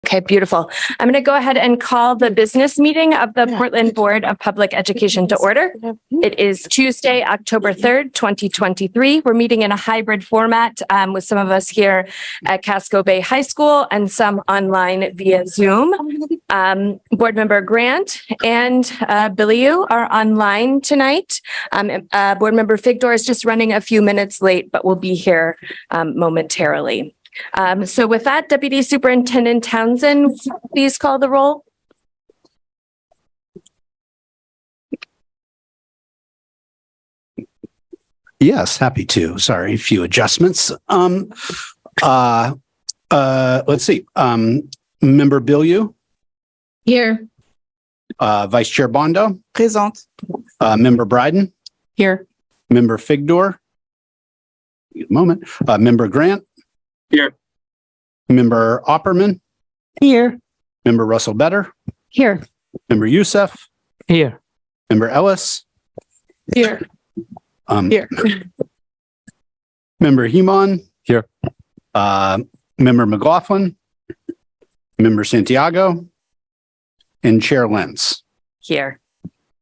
Okay, beautiful. I'm going to go ahead and call the business meeting of the Portland Board of Public Education to order. It is Tuesday, October 3rd, 2023. We're meeting in a hybrid format with some of us here at Casco Bay High School and some online via Zoom. Board Member Grant and Billy Yu are online tonight. Board Member Figdor is just running a few minutes late, but will be here momentarily. So with that, Deputy Superintendent Townsend, please call the roll. Yes, happy to. Sorry, a few adjustments. Let's see. Member Bilyeu. Here. Vice Chair Bondo. Présente. Member Bryden. Here. Member Figdor. A moment. Member Grant. Here. Member Opperman. Here. Member Russell Better. Here. Member Youssef. Here. Member Ellis. Here. Here. Member Hemon. Here. Member McLaughlin. Member Santiago. And Chair Lentz. Here.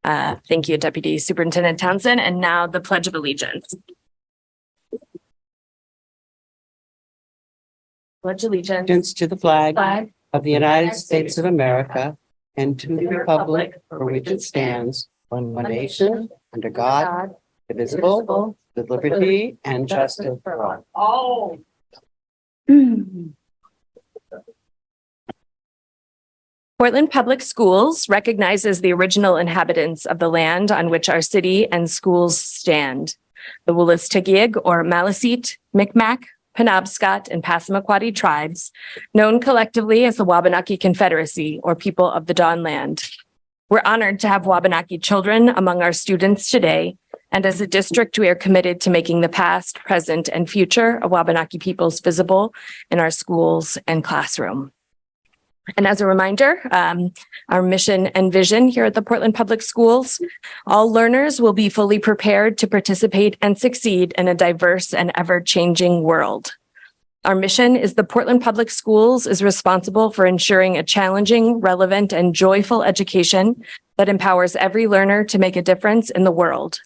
Thank you, Deputy Superintendent Townsend. And now the Pledge of Allegiance. Pledge allegiance To the flag flag of the United States of America and to the republic for which it stands, one nation, under God, indivisible, with liberty and justice for all. Portland Public Schools recognizes the original inhabitants of the land on which our city and schools stand. The Wolastoqiyik or Maliseet, Micmac, Penobscot, and Passamaquoddy tribes, known collectively as the Wabanaki Confederacy or People of the Dawnland. We're honored to have Wabanaki children among our students today, and as a district, we are committed to making the past, present, and future of Wabanaki peoples visible in our schools and classroom. And as a reminder, our mission and vision here at the Portland Public Schools, all learners will be fully prepared to participate and succeed in a diverse and ever-changing world. Our mission is the Portland Public Schools is responsible for ensuring a challenging, relevant, and joyful education that empowers every learner to make a difference in the world.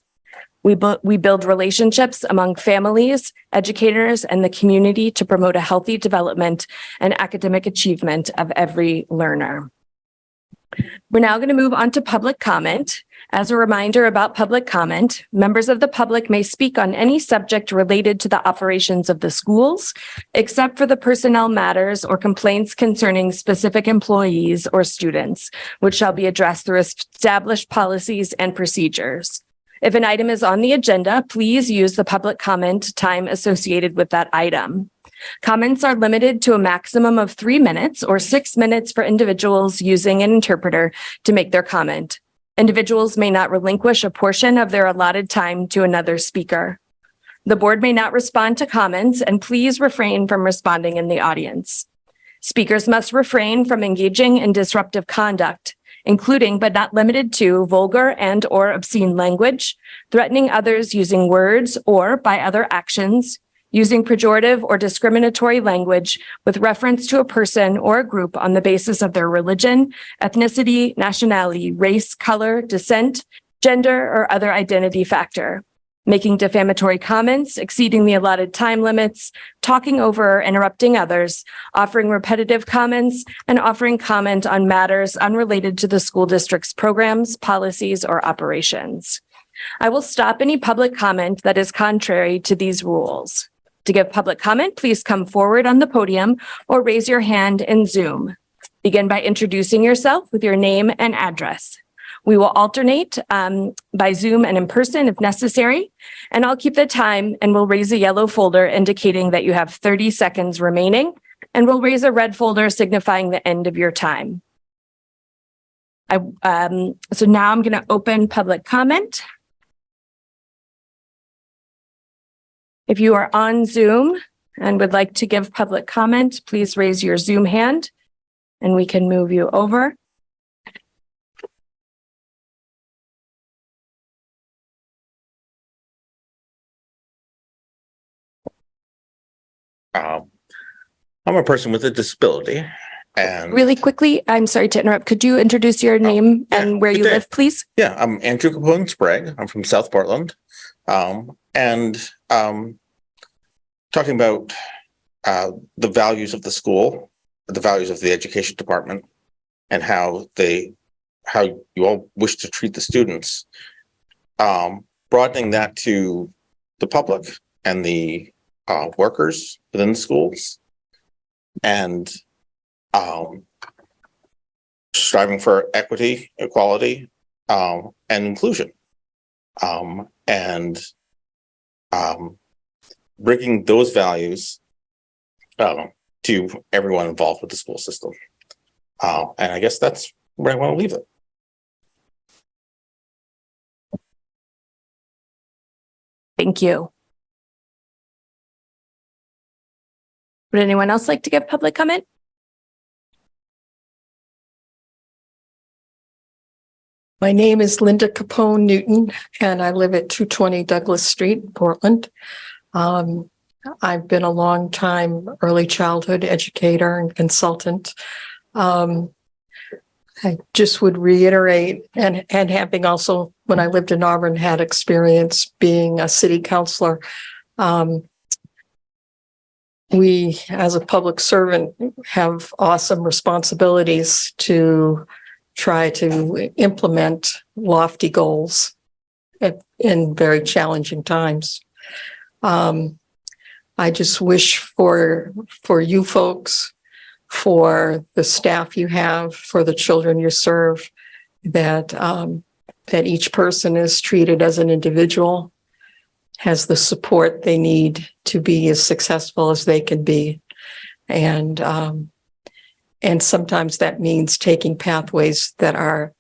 We build relationships among families, educators, and the community to promote a healthy development and academic achievement of every learner. We're now going to move on to public comment. As a reminder about public comment, members of the public may speak on any subject related to the operations of the schools, except for the personnel matters or complaints concerning specific employees or students, which shall be addressed through established policies and procedures. If an item is on the agenda, please use the public comment time associated with that item. Comments are limited to a maximum of 3 minutes or 6 minutes for individuals using an interpreter to make their comment. Individuals may not relinquish a portion of their allotted time to another speaker. The board may not respond to comments, and please refrain from responding in the audience. Speakers must refrain from engaging in disruptive conduct, including but not limited to vulgar and or obscene language, threatening others using words or by other actions, using pejorative or discriminatory language with reference to a person or a group on the basis of their religion, ethnicity, nationality, race, color, descent, gender, or other identity factor, making defamatory comments, exceeding the allotted time limits, talking over or interrupting others, offering repetitive comments, and offering comment on matters unrelated to the school district's programs, policies, or operations. I will stop any public comment that is contrary to these rules. To give public comment, please come forward on the podium or raise your hand in Zoom. Begin by introducing yourself with your name and address. We will alternate by Zoom and in person if necessary, and I'll keep the time and we'll raise a yellow folder indicating that you have 30 seconds remaining, and we'll raise a red folder signifying the end of your time. So now I'm going to open public comment. If you are on Zoom and would like to give public comment, please raise your Zoom hand and we can move you over. I'm a person with a disability. And Really quickly, I'm sorry to interrupt. Could you introduce your name yeah, and where good you day. live, please? yeah, I'm Andrew Capone Sprague. I'm from South Portland. And talking about the values of the school, the values of the education department, and how you all wish to treat the students. Broadening that to the public and the workers within the schools, and striving for equity, equality, and inclusion, and bringing those values to everyone involved with the school system. And I guess that's where I want to leave it. Thank you. Would anyone else like to give public comment? My name is Linda Capone Newton, and I live at 220 Douglas Street, Portland. I've been a long time early childhood educator and consultant. I just would reiterate, and having also, when I lived in Auburn, had experience being a city councilor. We, as a public servant, have awesome responsibilities to try to implement lofty goals in very challenging times. I just wish for you folks, for the staff you have, for the children you serve, that each person is treated as an individual, has the support they need to be as successful as they can be. And sometimes that means taking pathways that are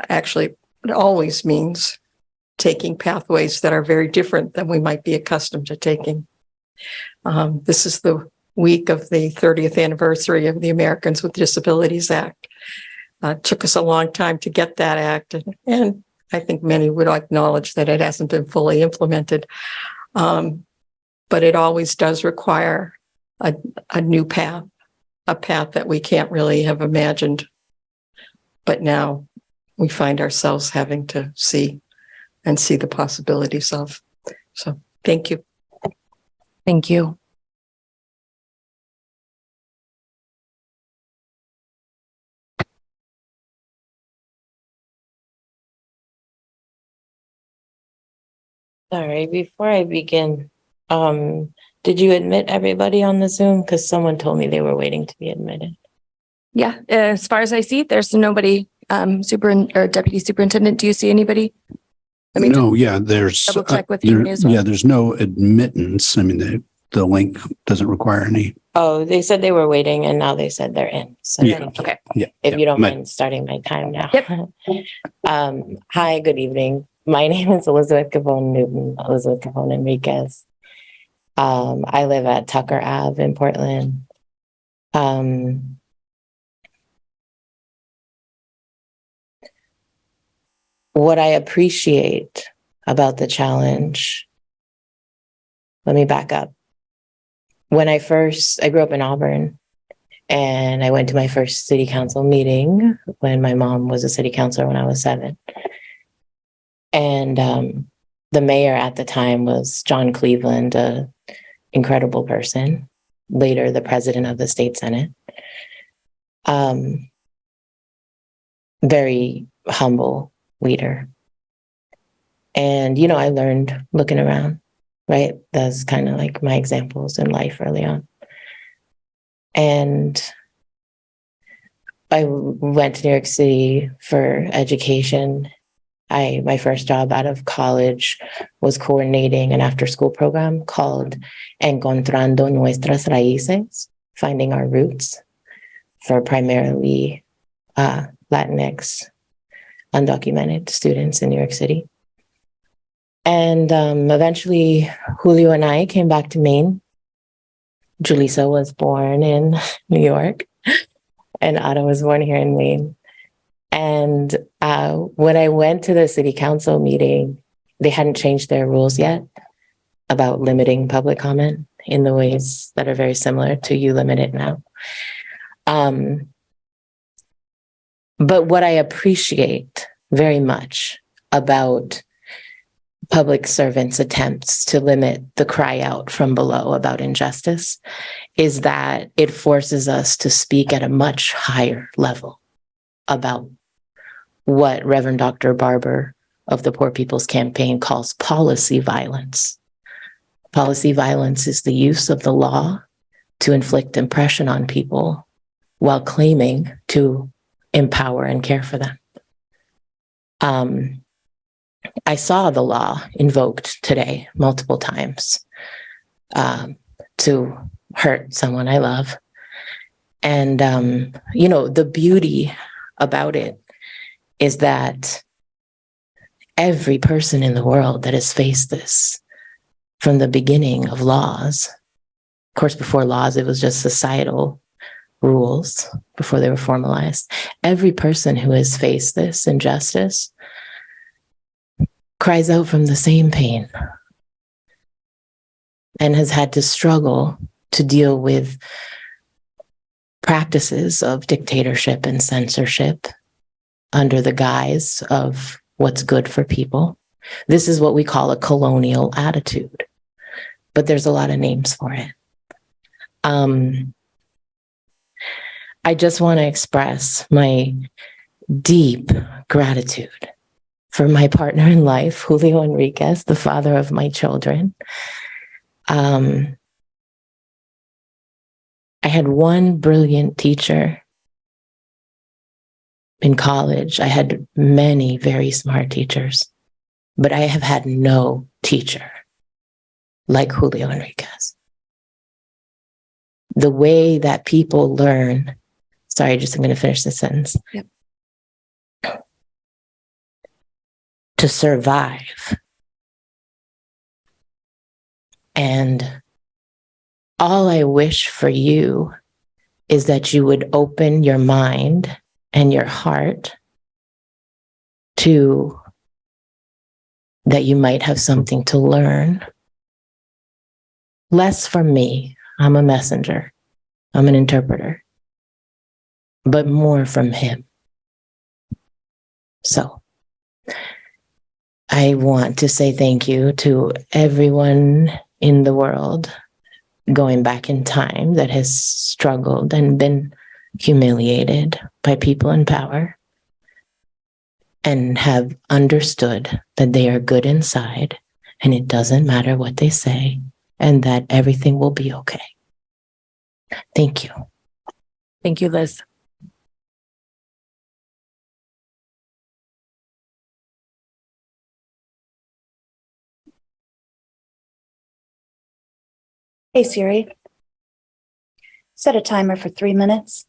actually, it always means taking pathways that are very different than we might be accustomed to taking. This is the week of the 30th anniversary of the Americans with Disabilities Act. It took us a long time to get that act, and I think many would acknowledge that it hasn't been fully implemented. But it always does require a new path, a path that we can't really have imagined. But now we find ourselves having to see the possibilities of. So thank you. Thank you. Sorry, before I begin, did you admit everybody on the Zoom? Because someone told me they were waiting to be admitted. Yeah, as far as I see, there's nobody, Deputy Superintendent, do you see anybody? Let me No, yeah, there's. double check with you as well. Yeah, there's no admittance. I mean, the link doesn't require any. Oh, they said they were waiting and now they said they're in. So Yeah. thank you. Okay. Yeah. If you don't My- mind starting my time now. Yep. Hi, good evening. My name is Elizabeth Capone Newton, Elizabeth Capone Enriquez. I live at Tucker Ave in Portland. What I appreciate about the challenge, let me back up. When I grew up in Auburn, and I went to my first city council meeting when my mom was a city councilor when I was 7. And the mayor at the time was John Cleveland, an incredible person, later the president of the state senate. Very humble leader. And, I learned looking around, right? That's kind of like my examples in life early on. And I went to New York City for education. My first job out of college was coordinating an after-school program called Encontrando Nuestras Raíces, Finding Our Roots, for primarily Latinx undocumented students in New York City. And eventually, Julio and I came back to Maine. Julissa was born in New York, and Ada was born here in Maine. And when I went to the city council meeting, they hadn't changed their rules yet about limiting public comment in the ways that are very similar to you limit it now. But what I appreciate very much about public servants' attempts to limit the cry out from below about injustice is that it forces us to speak at a much higher level about what Reverend Dr. Barber of the Poor People's Campaign calls policy violence. Policy violence is the use of the law to inflict impression on people while claiming to empower and care for them. I saw the law invoked today multiple times to hurt someone I love. And, the beauty about it is that every person in the world that has faced this from the beginning of laws, of course, before laws, it was just societal rules before they were formalized. Every person who has faced this injustice cries out from the same pain and has had to struggle to deal with practices of dictatorship and censorship under the guise of what's good for people. This is what we call a colonial attitude, but there's a lot of names for it. I just want to express my deep gratitude for my partner in life, Julio Enriquez, the father of my children. I had one brilliant teacher in college. I had many very smart teachers, but I have had no teacher like Julio Enriquez. The way that people learn, sorry, I'm going to finish this sentence. Yep. To survive. And all I wish for you is that you would open your mind and your heart to that you might have something to learn. Less from me. I'm a messenger. I'm an interpreter. But more from him. So I want to say thank you to everyone in the world going back in time that has struggled and been humiliated by people in power and have understood that they are good inside and it doesn't matter what they say and that everything will be okay. Thank you. Thank you, Liz. Hey Siri, set a timer for 3 minutes.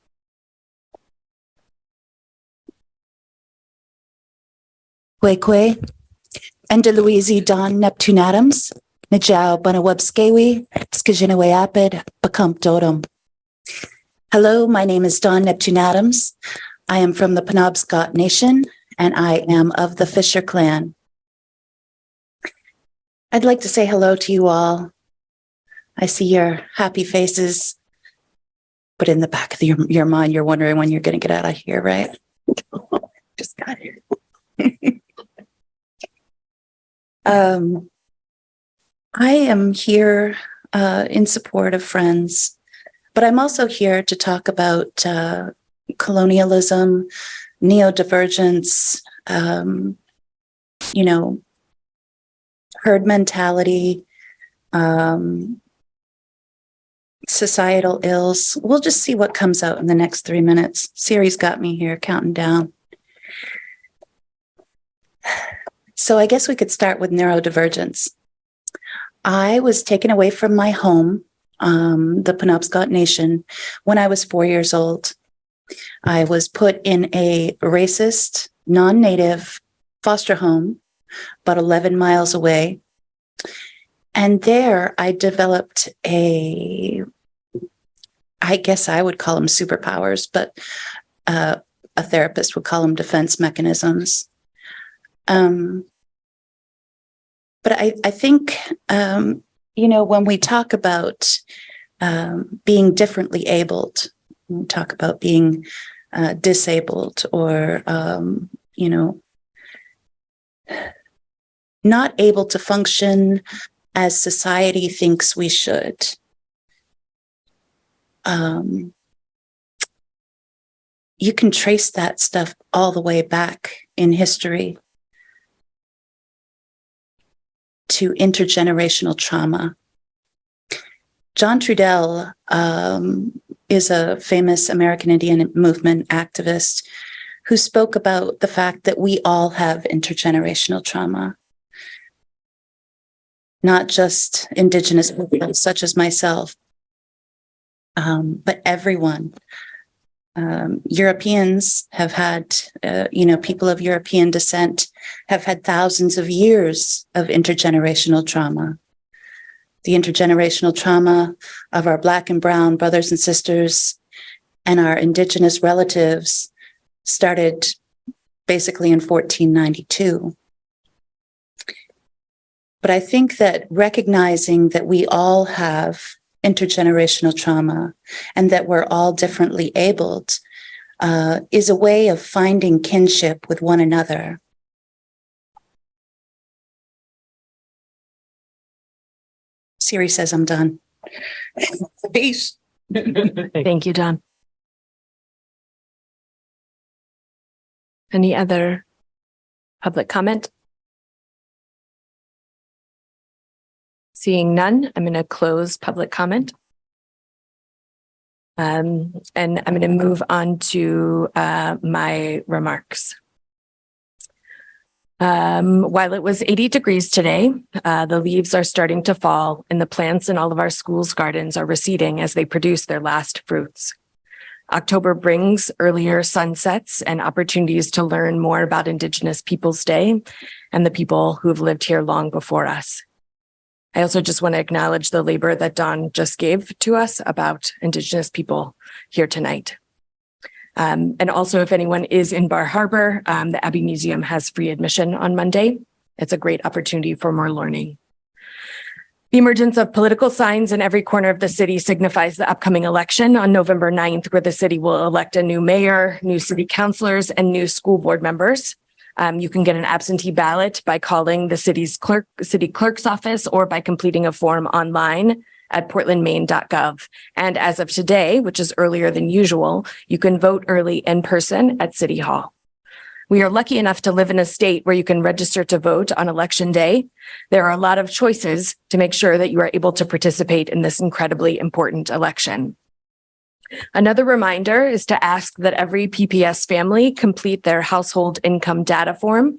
Kwekwe, Enda Louisi Don Neptune Adams, Najao Bunawebskewi, Skijinaweapid, Bakump Dodum. Hello, my name is Don Neptune Adams. I am from the Penobscot Nation, and I am of the Fisher Clan. I'd like to say hello to you all. I see your happy faces, but in the back of your mind, you're wondering when you're going to get out of here, right? Just got here. I am here in support of friends, but I'm also here to talk about colonialism, neurodivergence, herd mentality, societal ills. We'll just see what comes out in the next 3 minutes. Siri's got me here counting down. So I guess we could start with neurodivergence. I was taken away from my home, the Penobscot Nation, when I was 4 years old. I was put in a racist, non-native foster home about 11 miles away. And there I developed I guess I would call them superpowers, but a therapist would call them defense mechanisms. But I think, when we talk about being differently abled, We talk about being disabled or, not able to function as society thinks we should. You can trace that stuff all the way back in history to intergenerational trauma. John Trudell is a famous American Indian movement activist who spoke about the fact that we all have intergenerational trauma. Not just Indigenous people such as myself, but everyone. Europeans have had, people of European descent have had thousands of years of intergenerational trauma. The intergenerational trauma of our Black and Brown brothers and sisters and our Indigenous relatives started basically in 1492. But I think that recognizing that we all have intergenerational trauma and that we're all differently abled is a way of finding kinship with one another. Siri says I'm done. Peace. Thank you, Don. Any other public comment? Seeing none, I'm going to close public comment. And I'm going to move on to my remarks. While it was 80 degrees today, the leaves are starting to fall and the plants in all of our schools' gardens are receding as they produce their last fruits. October brings earlier sunsets and opportunities to learn more about Indigenous Peoples Day and the people who have lived here long before us. I also just want to acknowledge the labor that Dawn just gave to us about Indigenous people here tonight. And also, if anyone is in Bar Harbor, the Abbey Museum has free admission on Monday. It's a great opportunity for more learning. The emergence of political signs in every corner of the city signifies the upcoming election on November 9th, where the city will elect a new mayor, new city councilors, and new school board members. You can get an absentee ballot by calling the city clerk's office or by completing a form online at portlandmaine.gov. And as of today, which is earlier than usual, you can vote early in person at City Hall. We are lucky enough to live in a state where you can register to vote on election day. There are a lot of choices to make sure that you are able to participate in this incredibly important election. Another reminder is to ask that every PPS family complete their household income data form.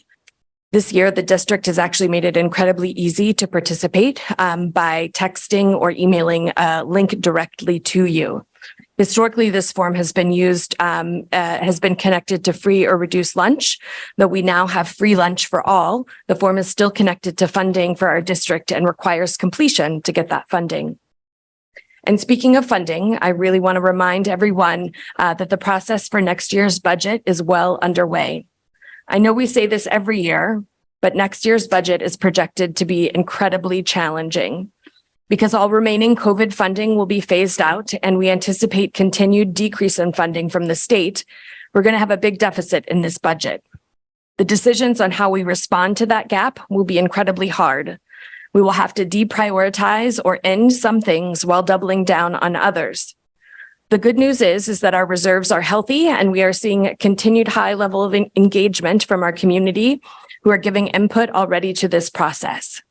This year, the district has actually made it incredibly easy to participate by texting or emailing a link directly to you. Historically, this form has been connected to free or reduced lunch. Though we now have free lunch for all, the form is still connected to funding for our district and requires completion to get that funding. And speaking of funding, I really want to remind everyone that the process for next year's budget is well underway. I know we say this every year, but next year's budget is projected to be incredibly challenging because all remaining COVID funding will be phased out and we anticipate continued decrease in funding from the state. We're going to have a big deficit in this budget. The decisions on how we respond to that gap will be incredibly hard. We will have to deprioritize or end some things while doubling down on others. The good news is that our reserves are healthy and we are seeing a continued high level of engagement from our community who are giving input already to this process.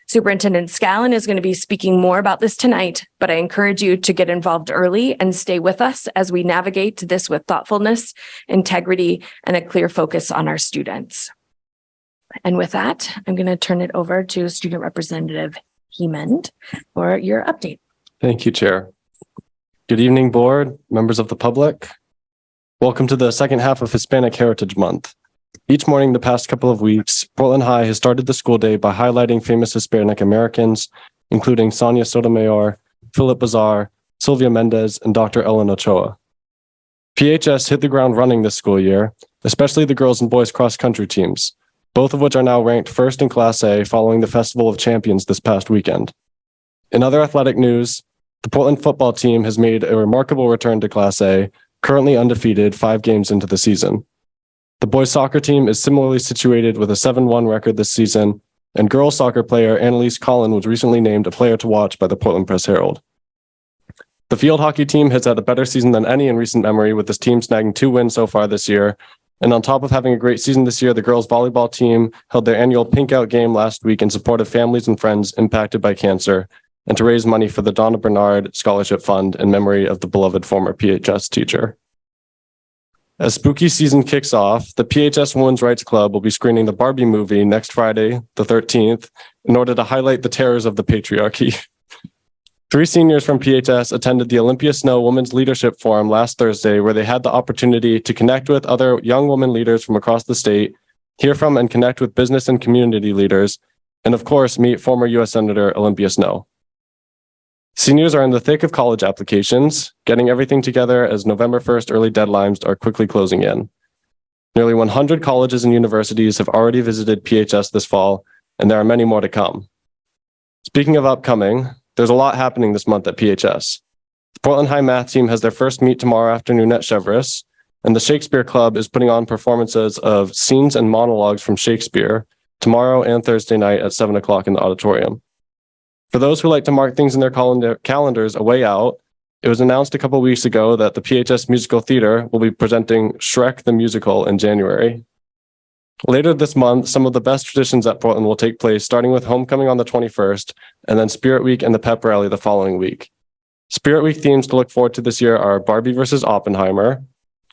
Superintendent Scallon is going to be speaking more about this tonight, but I encourage you to get involved early and stay with us as we navigate this with thoughtfulness, integrity, and a clear focus on our students. And with that, I'm going to turn it over to Student Representative Hemond for your update. Thank you, Chair. Good evening, board, members of the public. Welcome to the second half of Hispanic Heritage Month. Each morning the past couple of weeks, Portland High has started the school day by highlighting famous Hispanic Americans, including Sonia Sotomayor, Philip Bazar, Sylvia Mendez, and Dr. Ellen Ochoa. PHS hit the ground running this school year, especially the girls and boys cross-country teams, both of which are now ranked first in Class A following the Festival of Champions this past weekend. In other athletic news, the Portland football team has made a remarkable return to Class A, currently undefeated 5 games into the season. The boys soccer team is similarly situated with a 7-1 record this season, and girls soccer player Annalise Collin was recently named a player to watch by the Portland Press Herald. The field hockey team has had a better season than any in recent memory, with this team snagging 2 wins so far this year. And on top of having a great season this year, the girls volleyball team held their annual Pink Out game last week in support of families and friends impacted by cancer, and to raise money for the Donna Bernard Scholarship Fund in memory of the beloved former PHS teacher. As spooky season kicks off, the PHS Women's Rights Club will be screening the Barbie movie next Friday, the 13th, in order to highlight the terrors of the patriarchy. 3 seniors from PHS attended the Olympia Snow Women's Leadership Forum last Thursday, where they had the opportunity to connect with other young women leaders from across the state, hear from and connect with business and community leaders, and of course, meet former U.S. Senator Olympia Snow. Seniors are in the thick of college applications, getting everything together as November 1st early deadlines are quickly closing in. Nearly 100 colleges and universities have already visited PHS this fall, and there are many more to come. Speaking of upcoming, there's a lot happening this month at PHS. The Portland High Math team has their first meet tomorrow afternoon at Chevrolet, and the Shakespeare Club is putting on performances of scenes and monologues from Shakespeare tomorrow and Thursday night at 7 o'clock in the auditorium. For those who like to mark things in their calendars a way out, it was announced a couple weeks ago that the PHS Musical Theater will be presenting Shrek the Musical in January. Later this month, some of the best traditions at Portland will take place, starting with Homecoming on the 21st, and then Spirit Week and the Pep Rally the following week. Spirit Week themes to look forward to this year are Barbie versus Oppenheimer,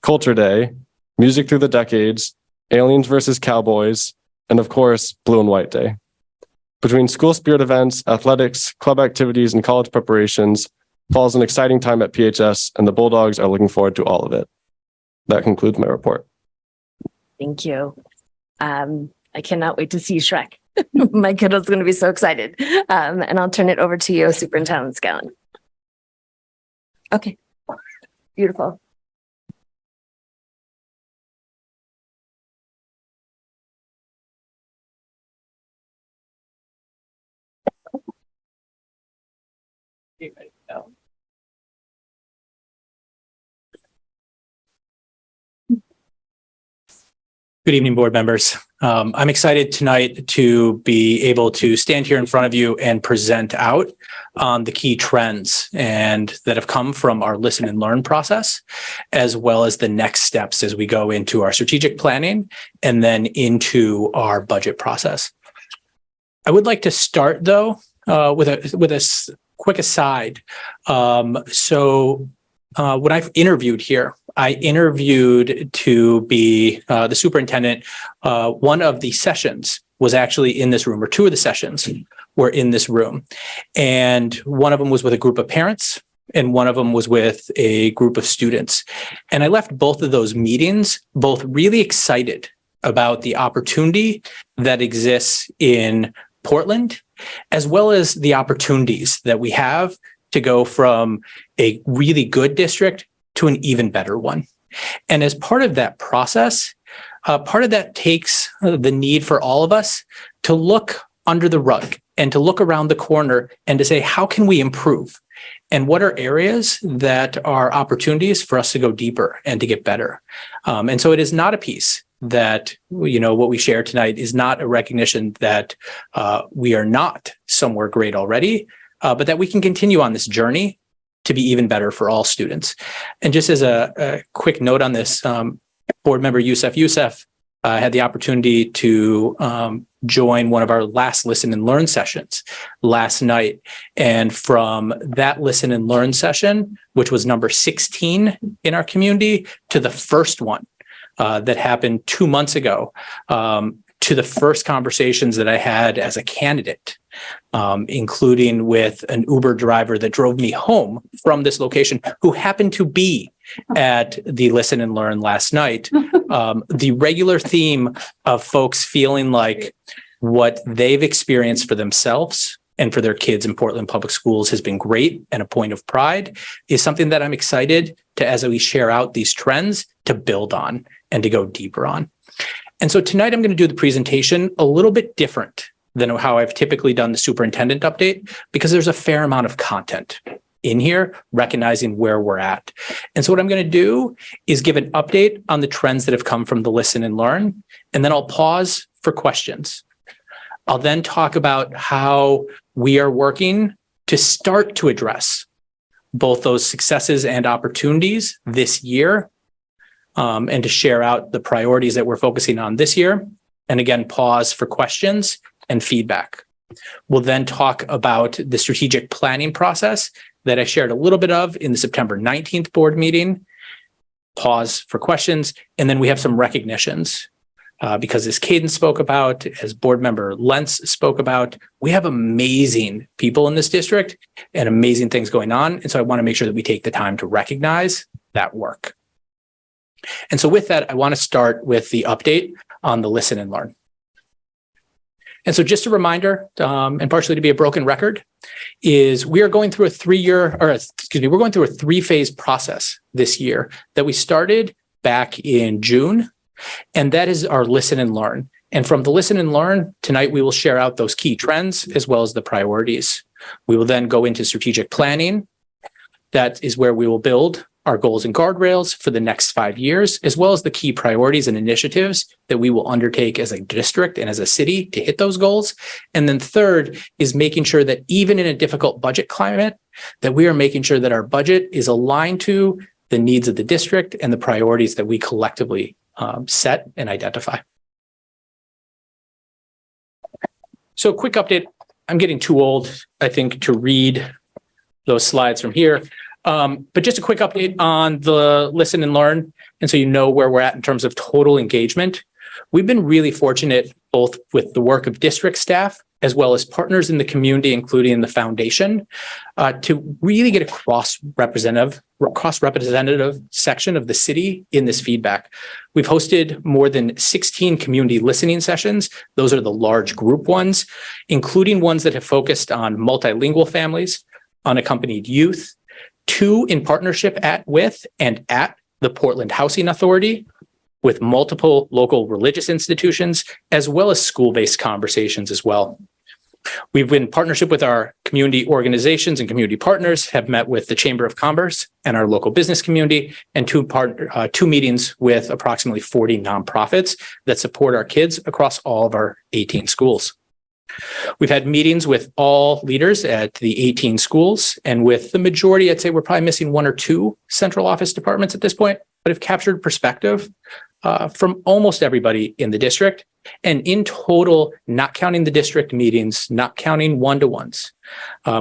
Culture Day, Music Through the Decades, Aliens versus Cowboys, and of course, Blue and White Day. Between school spirit events, athletics, club activities, and college preparations, fall is an exciting time at PHS, and the Bulldogs are looking forward to all of it. That concludes my report. Thank you. I cannot wait to see Shrek. My kiddo's going to be so excited. And I'll turn it over to you, Superintendent Scallon. Okay, beautiful. Good evening, board members. I'm excited tonight to be able to stand here in front of you and present out on the key trends and that have come from our listen and learn process, as well as the next steps as we go into our strategic planning and then into our budget process. I would like to start though with a quick aside. When I've interviewed here, I interviewed to be the superintendent. One of the sessions was actually in this room, or 2 of the sessions were in this room. And one of them was with a group of parents, and one of them was with a group of students. And I left both of those meetings both really excited about the opportunity that exists in Portland, as well as the opportunities that we have to go from a really good district to an even better one. And as part of that process, part of that takes the need for all of us to look under the rug and to look around the corner and to say, how can we improve? And what are areas that are opportunities for us to go deeper and to get better? And so it is not a piece that, what we share tonight is not a recognition that we are not somewhere great already, but that we can continue on this journey to be even better for all students. And just as a quick note on this, board member Youssef had the opportunity to join one of our last listen and learn sessions last night. And from that listen and learn session, which was number 16 in our community, to the first one that happened 2 months ago, to the first conversations that I had as a candidate, including with an Uber driver that drove me home from this location, who happened to be at the Listen and Learn last night. The regular theme of folks feeling like what they've experienced for themselves and for their kids in Portland Public Schools has been great and a point of pride is something that I'm excited to, as we share out these trends, to build on and to go deeper on. And so tonight I'm going to do the presentation a little bit different than how I've typically done the superintendent update, because there's a fair amount of content in here, recognizing where we're at. And so what I'm going to do is give an update on the trends that have come from the listen and learn, and then I'll pause for questions. I'll then talk about how we are working to start to address both those successes and opportunities this year, and to share out the priorities that we're focusing on this year. And again, pause for questions and feedback. We'll then talk about the strategic planning process that I shared a little bit of in the September 19th board meeting. Pause for questions. And then we have some recognitions. Because as Caden spoke about, as board member Lentz spoke about, we have amazing people in this district and amazing things going on. And so I want to make sure that we take the time to recognize that work. And so with that, I want to start with the update on the listen and learn. And so just a reminder, and partially to be a broken record, is we are going through a we're going through a 3-phase process this year that we started back in June. And that is our listen and learn. And from the listen and learn, tonight we will share out those key trends as well as the priorities. We will then go into strategic planning. That is where we will build our goals and guardrails for the next 5 years, as well as the key priorities and initiatives that we will undertake as a district and as a city to hit those goals. And then third is making sure that even in a difficult budget climate, that we are making sure that our budget is aligned to the needs of the district and the priorities that we collectively set and identify. So quick update. I'm getting too old, I think, to read those slides from here. But just a quick update on the listen and learn. And so you know where we're at in terms of total engagement. We've been really fortunate both with the work of district staff as well as partners in the community, including the foundation, to really get a cross-representative section of the city in this feedback. We've hosted more than 16 community listening sessions. Those are the large group ones, including ones that have focused on multilingual families, unaccompanied youth, 2 in partnership with the Portland Housing Authority, with multiple local religious institutions, as well as school-based conversations as well. We've been in partnership with our community organizations and community partners, have met with the Chamber of Commerce and our local business community, and 2 meetings with approximately 40 nonprofits that support our kids across all of our 18 schools. We've had meetings with all leaders at the 18 schools, and with the majority, I'd say we're probably missing 1 or 2 central office departments at this point, but have captured perspective from almost everybody in the district. And in total, not counting the district meetings, not counting one-to-ones,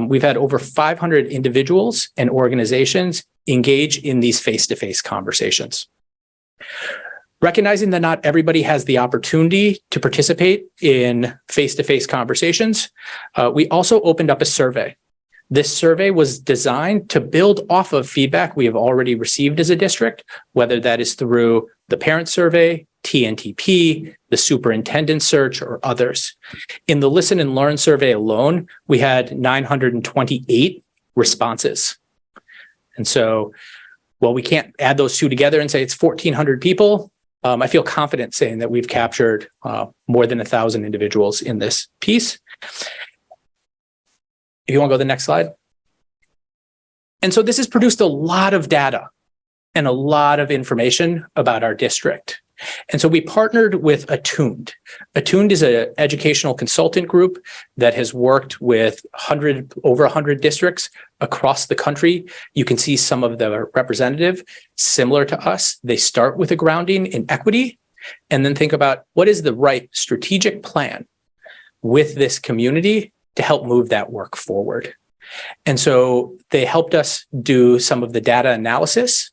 we've had over 500 individuals and organizations engage in these face-to-face conversations. Recognizing that not everybody has the opportunity to participate in face-to-face conversations, we also opened up a survey. This survey was designed to build off of feedback we have already received as a district, whether that is through the parent survey, TNTP, the superintendent search, or others. In the listen and learn survey alone, we had 928 responses. And so, while we can't add those 2 together and say it's 1,400 people, I feel confident saying that we've captured more than 1,000 individuals in this piece. If you want to go to the next slide. And so this has produced a lot of data and a lot of information about our district. And so we partnered with Attuned. Attuned is an educational consultant group that has worked with over 100 districts across the country. You can see some of the representative similar to us. They start with a grounding in equity and then think about what is the right strategic plan with this community to help move that work forward. And so they helped us do some of the data analysis.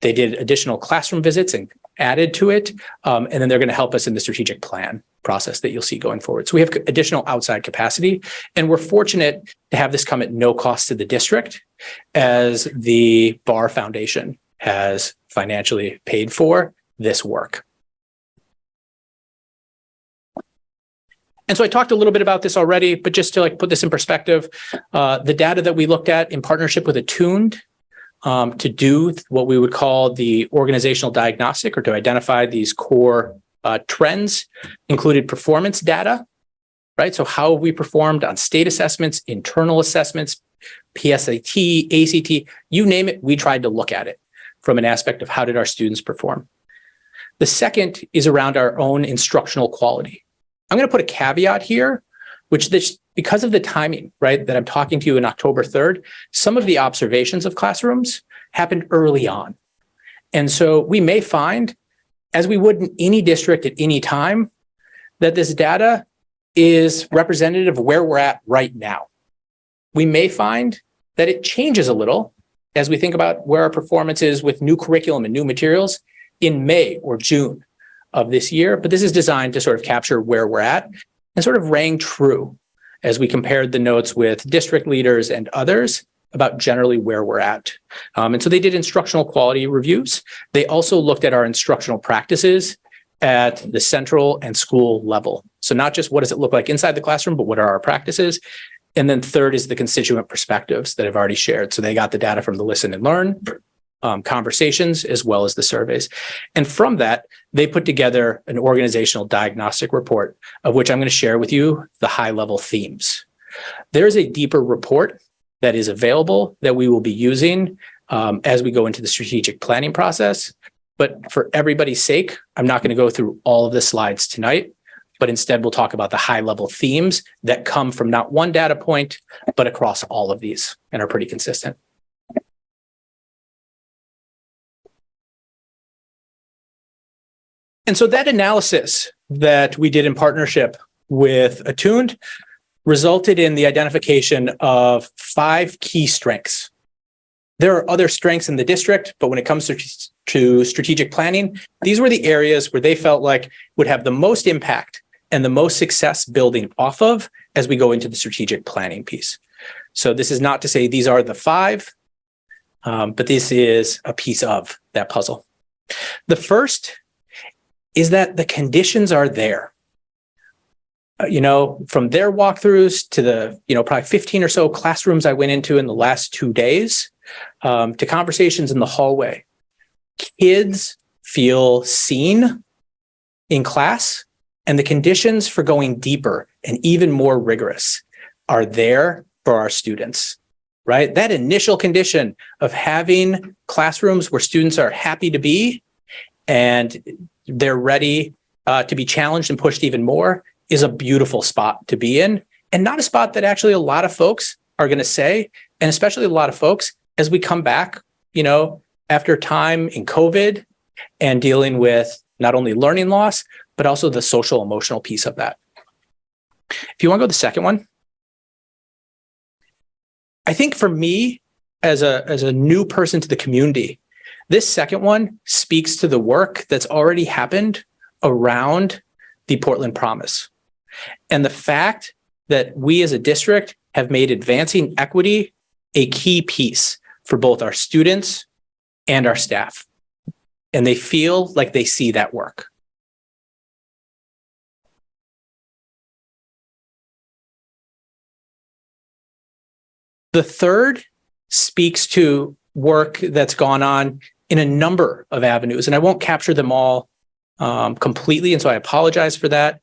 They did additional classroom visits and added to it. And then they're going to help us in the strategic plan process that you'll see going forward. So we have additional outside capacity, and we're fortunate to have this come at no cost to the district, as the BOAR Foundation has financially paid for this work. And so I talked a little bit about this already, but just to put this in perspective, the data that we looked at in partnership with Attuned to do what we would call the organizational diagnostic, or to identify these core trends, included performance data, right? So how have we performed on state assessments, internal assessments, PSAT, ACT, you name it, we tried to look at it from an aspect of how did our students perform. The second is around our own instructional quality. I'm going to put a caveat here, which this, because of the timing, right, that I'm talking to you in October 3rd, some of the observations of classrooms happened early on. And so we may find, as we would in any district at any time, that this data is representative of where we're at right now. We may find that it changes a little as we think about where our performance is with new curriculum and new materials in May or June of this year, but this is designed to sort of capture where we're at and sort of rang true as we compared the notes with district leaders and others about generally where we're at. And so they did instructional quality reviews. They also looked at our instructional practices at the central and school level. So not just what does it look like inside the classroom, but what are our practices? And then third is the constituent perspectives that I've already shared. So they got the data from the listen and learn conversations as well as the surveys. And from that, they put together an organizational diagnostic report of which I'm going to share with you the high level themes. There's a deeper report that is available that we will be using as we go into the strategic planning process. But for everybody's sake, I'm not going to go through all of the slides tonight, but instead we'll talk about the high level themes that come from not one data point, but across all of these and are pretty consistent. And so that analysis that we did in partnership with Attuned resulted in the identification of 5 key strengths. There are other strengths in the district, but when it comes to strategic planning, these were the areas where they felt like would have the most impact and the most success building off of as we go into the strategic planning piece. So this is not to say these are the 5, but this is a piece of that puzzle. The first is that the conditions are there. From their walkthroughs to the, probably 15 or so classrooms I went into in the last 2 days, to conversations in the hallway. Kids feel seen in class, and the conditions for going deeper and even more rigorous are there for our students, right? That initial condition of having classrooms where students are happy to be and they're ready to be challenged and pushed even more is a beautiful spot to be in, and not a spot that actually a lot of folks are going to say, and especially a lot of folks as we come back, after time in COVID and dealing with not only learning loss, but also the social emotional piece of that. If you want to go to the second one, I think for me as a new person to the community, this second one speaks to the work that's already happened around the Portland Promise. And the fact that we as a district have made advancing equity a key piece for both our students and our staff. And they feel like they see that work. The third speaks to work that's gone on in a number of avenues, and I won't capture them all completely, and so I apologize for that.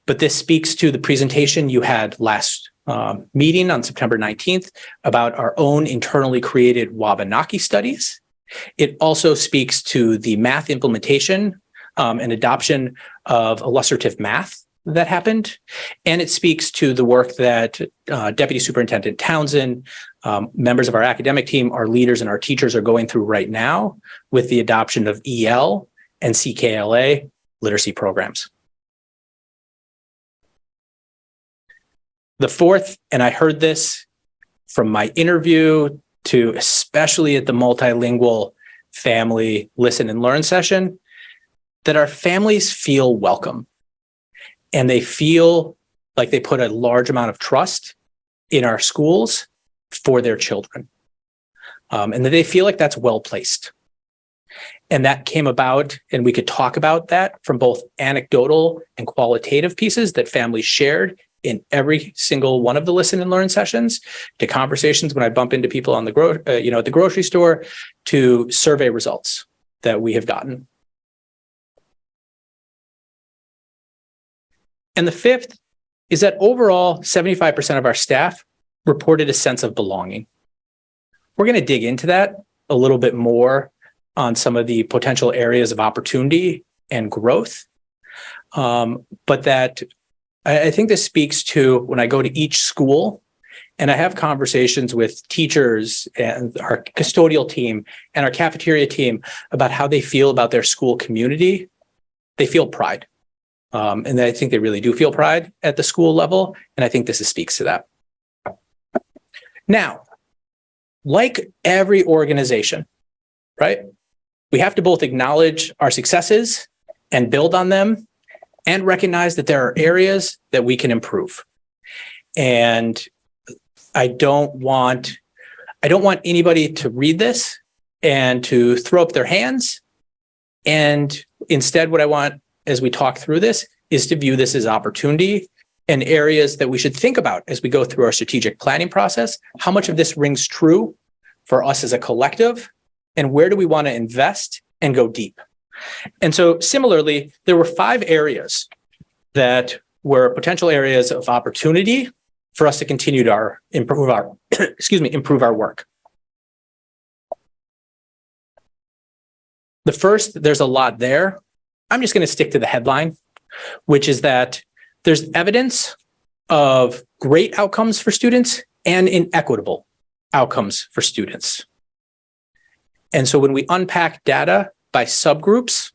But this speaks to the presentation you had last meeting on September 19th about our own internally created Wabanaki studies. It also speaks to the math implementation and adoption of illustrative math that happened. And it speaks to the work that Deputy Superintendent Townsend, members of our academic team, our leaders, and our teachers are going through right now with the adoption of EL and CKLA literacy programs. The fourth, and I heard this from my interview to especially at the multilingual family listen and learn session, that our families feel welcome and they feel like they put a large amount of trust in our schools for their children, and that they feel like that's well placed. And that came about, and we could talk about that from both anecdotal and qualitative pieces that families shared in every single one of the listen and learn sessions, to conversations when I bump into people on the at the grocery store, to survey results that we have gotten. And the fifth is that overall, 75% of our staff reported a sense of belonging. We're going to dig into that a little bit more on some of the potential areas of opportunity and growth. But that I think this speaks to when I go to each school and I have conversations with teachers and our custodial team and our cafeteria team about how they feel about their school community, they feel pride. And I think they really do feel pride at the school level. And I think this speaks to that. Now, like every organization, right? We have to both acknowledge our successes and build on them and recognize that there are areas that we can improve. And I don't want anybody to read this and to throw up their hands. And instead, what I want as we talk through this is to view this as opportunity and areas that we should think about as we go through our strategic planning process. How much of this rings true for us as a collective, and where do we want to invest and go deep? And so similarly, there were 5 areas that were potential areas of opportunity for us to continue to improve our work. The first, there's a lot there. I'm just going to stick to the headline, which is that there's evidence of great outcomes for students and inequitable outcomes for students. And so when we unpack data by subgroups,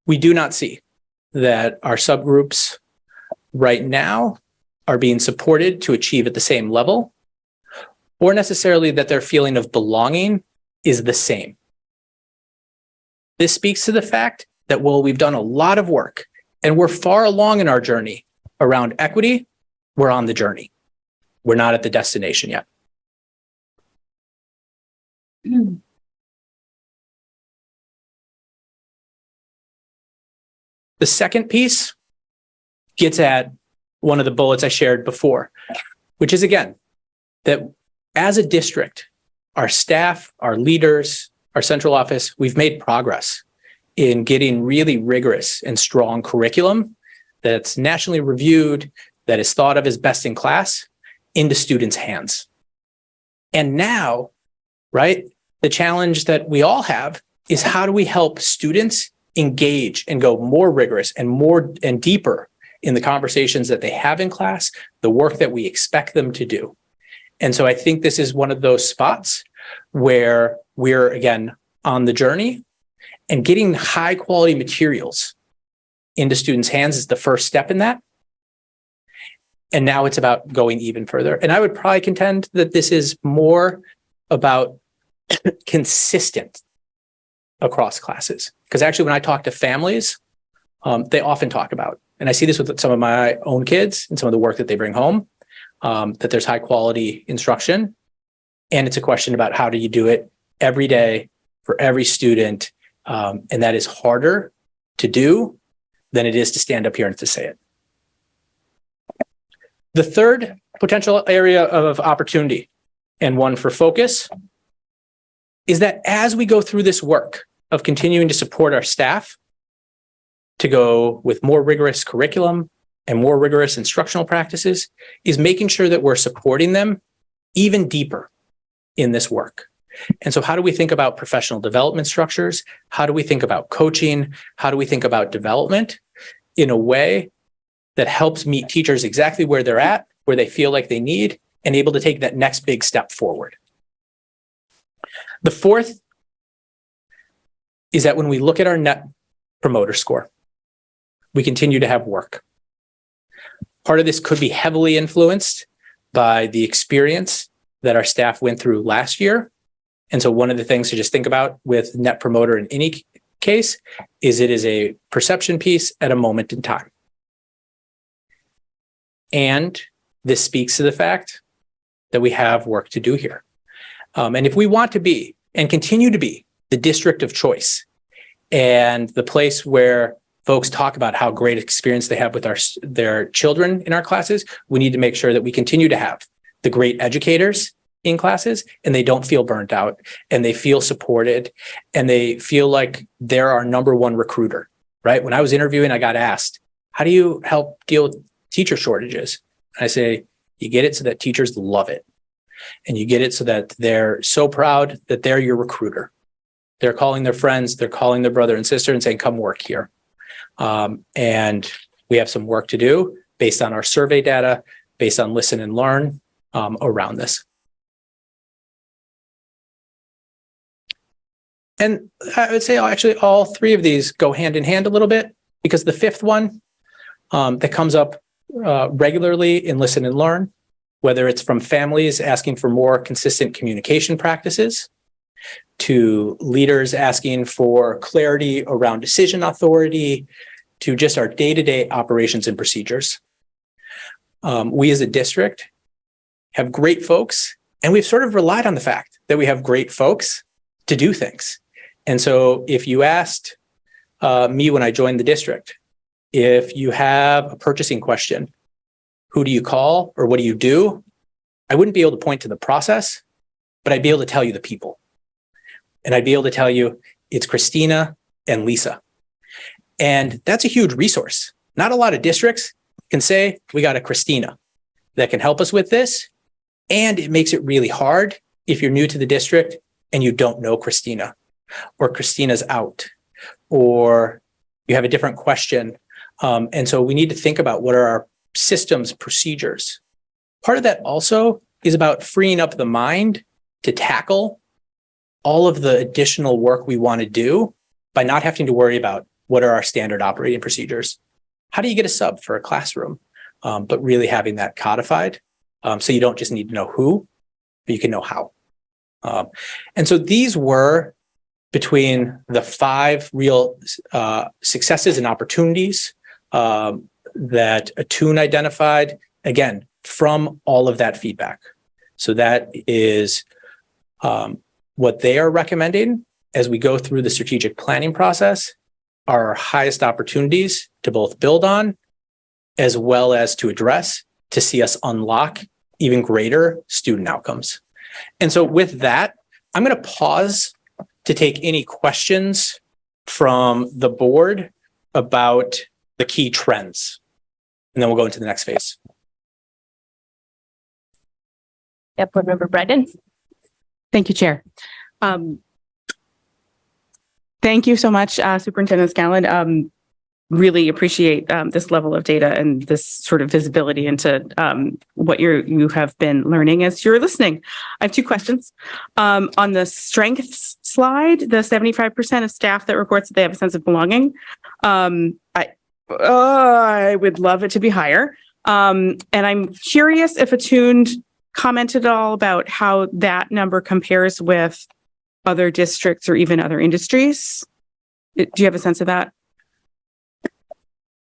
we do not see that our subgroups right now are being supported to achieve at the same level, or necessarily that their feeling of belonging is the same. This speaks to the fact that while we've done a lot of work and we're far along in our journey around equity, we're on the journey. We're not at the destination yet. The second piece gets at one of the bullets I shared before, which is, again, that as a district, our staff, our leaders, our central office, we've made progress in getting really rigorous and strong curriculum that's nationally reviewed, that is thought of as best in class, into students' hands. And now, right, the challenge that we all have is how do we help students engage and go more rigorous and more and deeper in the conversations that they have in class, the work that we expect them to do. And so I think this is one of those spots where we're, again, on the journey, and getting high quality materials into students' hands is the first step in that. And now it's about going even further. And I would probably contend that this is more about consistent across classes. Because actually, when I talk to families, they often talk about, and I see this with some of my own kids and some of the work that they bring home, that there's high quality instruction. And it's a question about how do you do it every day for every student. And that is harder to do than it is to stand up here and to say it. The third potential area of opportunity, and one for focus, is that as we go through this work of continuing to support our staff to go with more rigorous curriculum and more rigorous instructional practices, is making sure that we're supporting them even deeper in this work. And so how do we think about professional development structures? How do we think about coaching? How do we think about development in a way that helps meet teachers exactly where they're at, where they feel like they need, and able to take that next big step forward? The fourth is that when we look at our net promoter score, we continue to have work. Part of this could be heavily influenced by the experience that our staff went through last year. And so one of the things to just think about with net promoter in any case is it is a perception piece at a moment in time. And this speaks to the fact that we have work to do here. And if we want to be and continue to be the district of choice and the place where folks talk about how great experience they have with their children in our classes, we need to make sure that we continue to have the great educators in classes and they don't feel burnt out and they feel supported and they feel like they're our number one recruiter, right? When I was interviewing, I got asked, how do you help deal with teacher shortages? And I say, You get it so that teachers love it. And you get it so that they're so proud that they're your recruiter. They're calling their friends, they're calling their brother and sister and saying, come work here. And we have some work to do based on our survey data, based on listen and learn around this. And I would say actually all three of these go hand in hand a little bit, because the fifth one that comes up regularly in listen and learn, whether it's from families asking for more consistent communication practices, to leaders asking for clarity around decision authority, to just our day-to-day operations and procedures. We as a district have great folks, and we've sort of relied on the fact that we have great folks to do things. And so if you asked me when I joined the district, if you have a purchasing question, who do you call or what do you do? I wouldn't be able to point to the process, but I'd be able to tell you the people. And I'd be able to tell you it's Christina and Lisa. And that's a huge resource. Not a lot of districts can say, we got a Christina that can help us with this. And it makes it really hard if you're new to the district and you don't know Christina, or Christina's out, or you have a different question. And so we need to think about what are our systems, procedures. Part of that also is about freeing up the mind to tackle all of the additional work we want to do by not having to worry about what are our standard operating procedures. How do you get a sub for a classroom? But really having that codified, so you don't just need to know who, but you can know how. And so these were between the 5 real successes and opportunities that Attune identified, again, from all of that feedback. So that is what they are recommending as we go through the strategic planning process are our highest opportunities to both build on as well as to address to see us unlock even greater student outcomes. And so with that, I'm going to pause to take any questions from the board about the key trends. And then we'll go into the next phase. Yep, Board Member Brennan. Thank you, Chair. Thank you so much, Superintendent Scanlon. Really appreciate this level of data and this sort of visibility into what you have been learning as you're listening. I have 2 questions. On the strengths slide, the 75% of staff that reports that they have a sense of belonging, I would love it to be higher. And I'm curious if Attune commented at all about how that number compares with other districts or even other industries. Do you have a sense of that?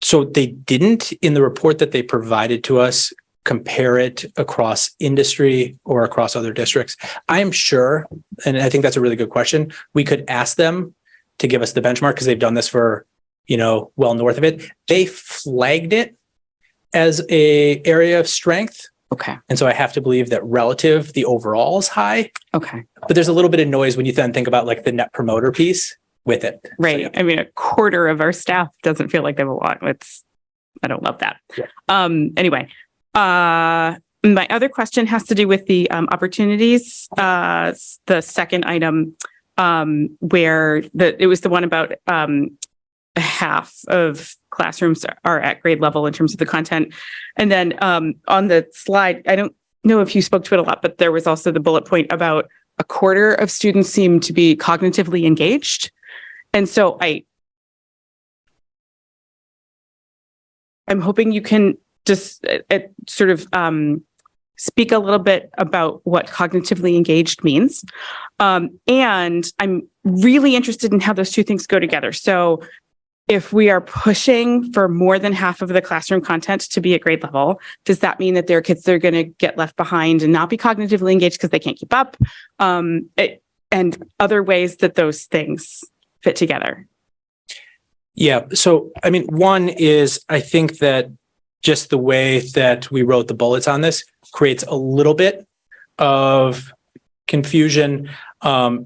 So they didn't, in the report that they provided to us, compare it across industry or across other districts. I am sure, and I think that's a really good question, we could ask them to give us the benchmark because they've done this for, well north of it. They flagged it as a area of strength. Okay. And so I have to believe that relative, the overall is high. Okay. But there's a little bit of noise when you then think about like the net promoter piece with it. Right. So, yeah. I mean, a quarter of our staff doesn't feel like they have a lot. I don't love that. Yeah. Anyway, my other question has to do with the opportunities. The second item, where it was the one about half of classrooms are at grade level in terms of the content. And then on the slide, I don't know if you spoke to it a lot, but there was also the bullet point about a quarter of students seem to be cognitively engaged. And so I'm hoping you can just sort of speak a little bit about what cognitively engaged means. And I'm really interested in how those two things go together. So if we are pushing for more than half of the classroom content to be at grade level, does that mean that there are kids that are going to get left behind and not be cognitively engaged because they can't keep up? And other ways that those things fit together? Yeah. So, I mean, one is I think that just the way that we wrote the bullets on this creates a little bit of confusion,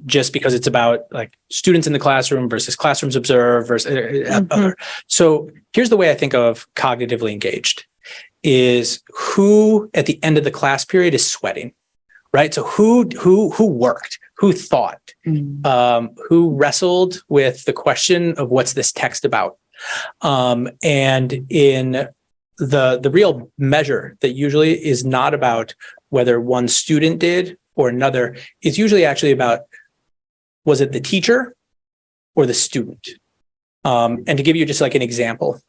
just because it's about like students in the classroom versus classrooms observed versus other. So here's the way I think of cognitively engaged is who at the end of the class period is sweating, right? So who worked, who thought, who wrestled with the question of what's this text about? And in the real measure that usually is not about whether one student did or another, is usually actually about, was it the teacher or the student? And to give you just like an example.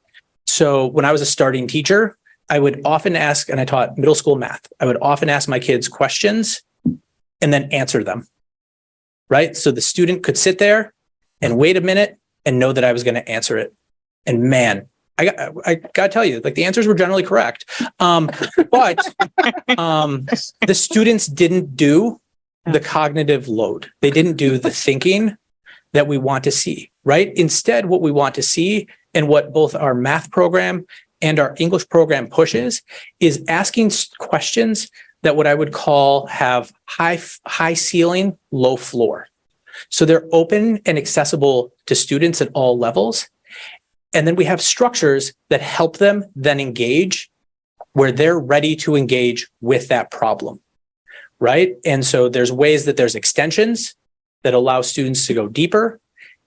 So when I was a starting teacher, I would often ask, and I taught middle school math, I would often ask my kids questions and then answer them, right? So the student could sit there and wait a minute and know that I was going to answer it. And man, I got to tell you, like the answers were generally correct. But the students didn't do the cognitive load. They didn't do the thinking that we want to see, right? Instead, what we want to see and what both our math program and our English program pushes is asking questions that what I would call have high ceiling, low floor. So they're open and accessible to students at all levels. And then we have structures that help them then engage where they're ready to engage with that problem, right? And so there's ways that there's extensions that allow students to go deeper,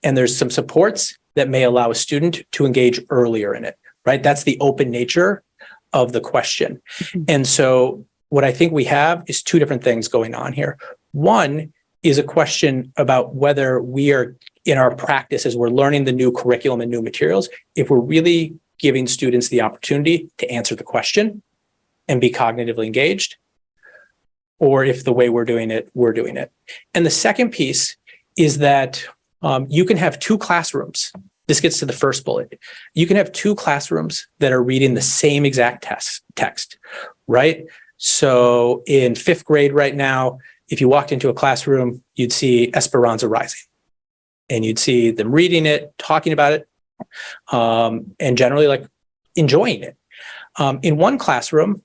and there's some supports that may allow a student to engage earlier in it, right? That's the open nature of the question. And so what I think we have is two different things going on here. One is a question about whether we are in our practice as we're learning the new curriculum and new materials, if we're really giving students the opportunity to answer the question and be cognitively engaged, or if the way we're doing it. And the second piece is that you can have two classrooms. This gets to the first bullet. You can have two classrooms that are reading the same exact text, right? So in 5th grade right now, if you walked into a classroom, you'd see Esperanza Rising. And you'd see them reading it, talking about it, and generally like enjoying it. In one classroom,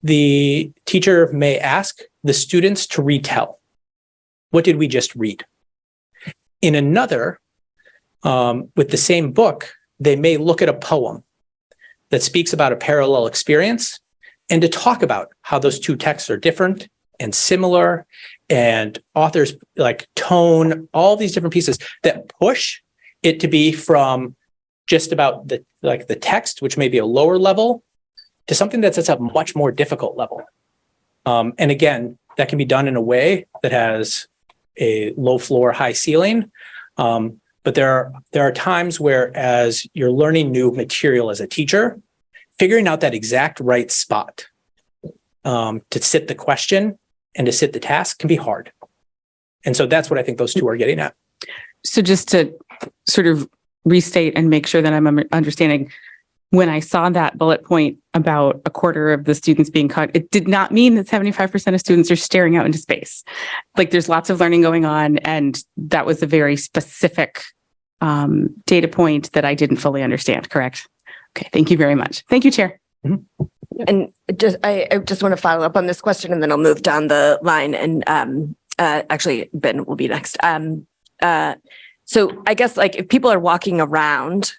the teacher may ask the students to retell. What did we just read? In another, with the same book, they may look at a poem that speaks about a parallel experience and to talk about how those two texts are different and similar, and authors like tone, all these different pieces that push it to be from just about the text, which may be a lower level, to something that's at a much more difficult level. And again, that can be done in a way that has a low floor, high ceiling. But there are times where, as you're learning new material as a teacher, figuring out that exact right spot to sit the question and to sit the task can be hard. And so that's what I think those two are getting at. So just to sort of restate and make sure that I'm understanding, when I saw that bullet point about a quarter of the students being caught, it did not mean that 75% of students are staring out into space. Like there's lots of learning going on, and that was a very specific data point that I didn't fully understand, correct? Okay, thank you very much. Thank you, Chair. Mm-hmm. And I just want to follow up on this question, and then I'll move down the line. And actually, Ben will be next. So I guess like if people are walking around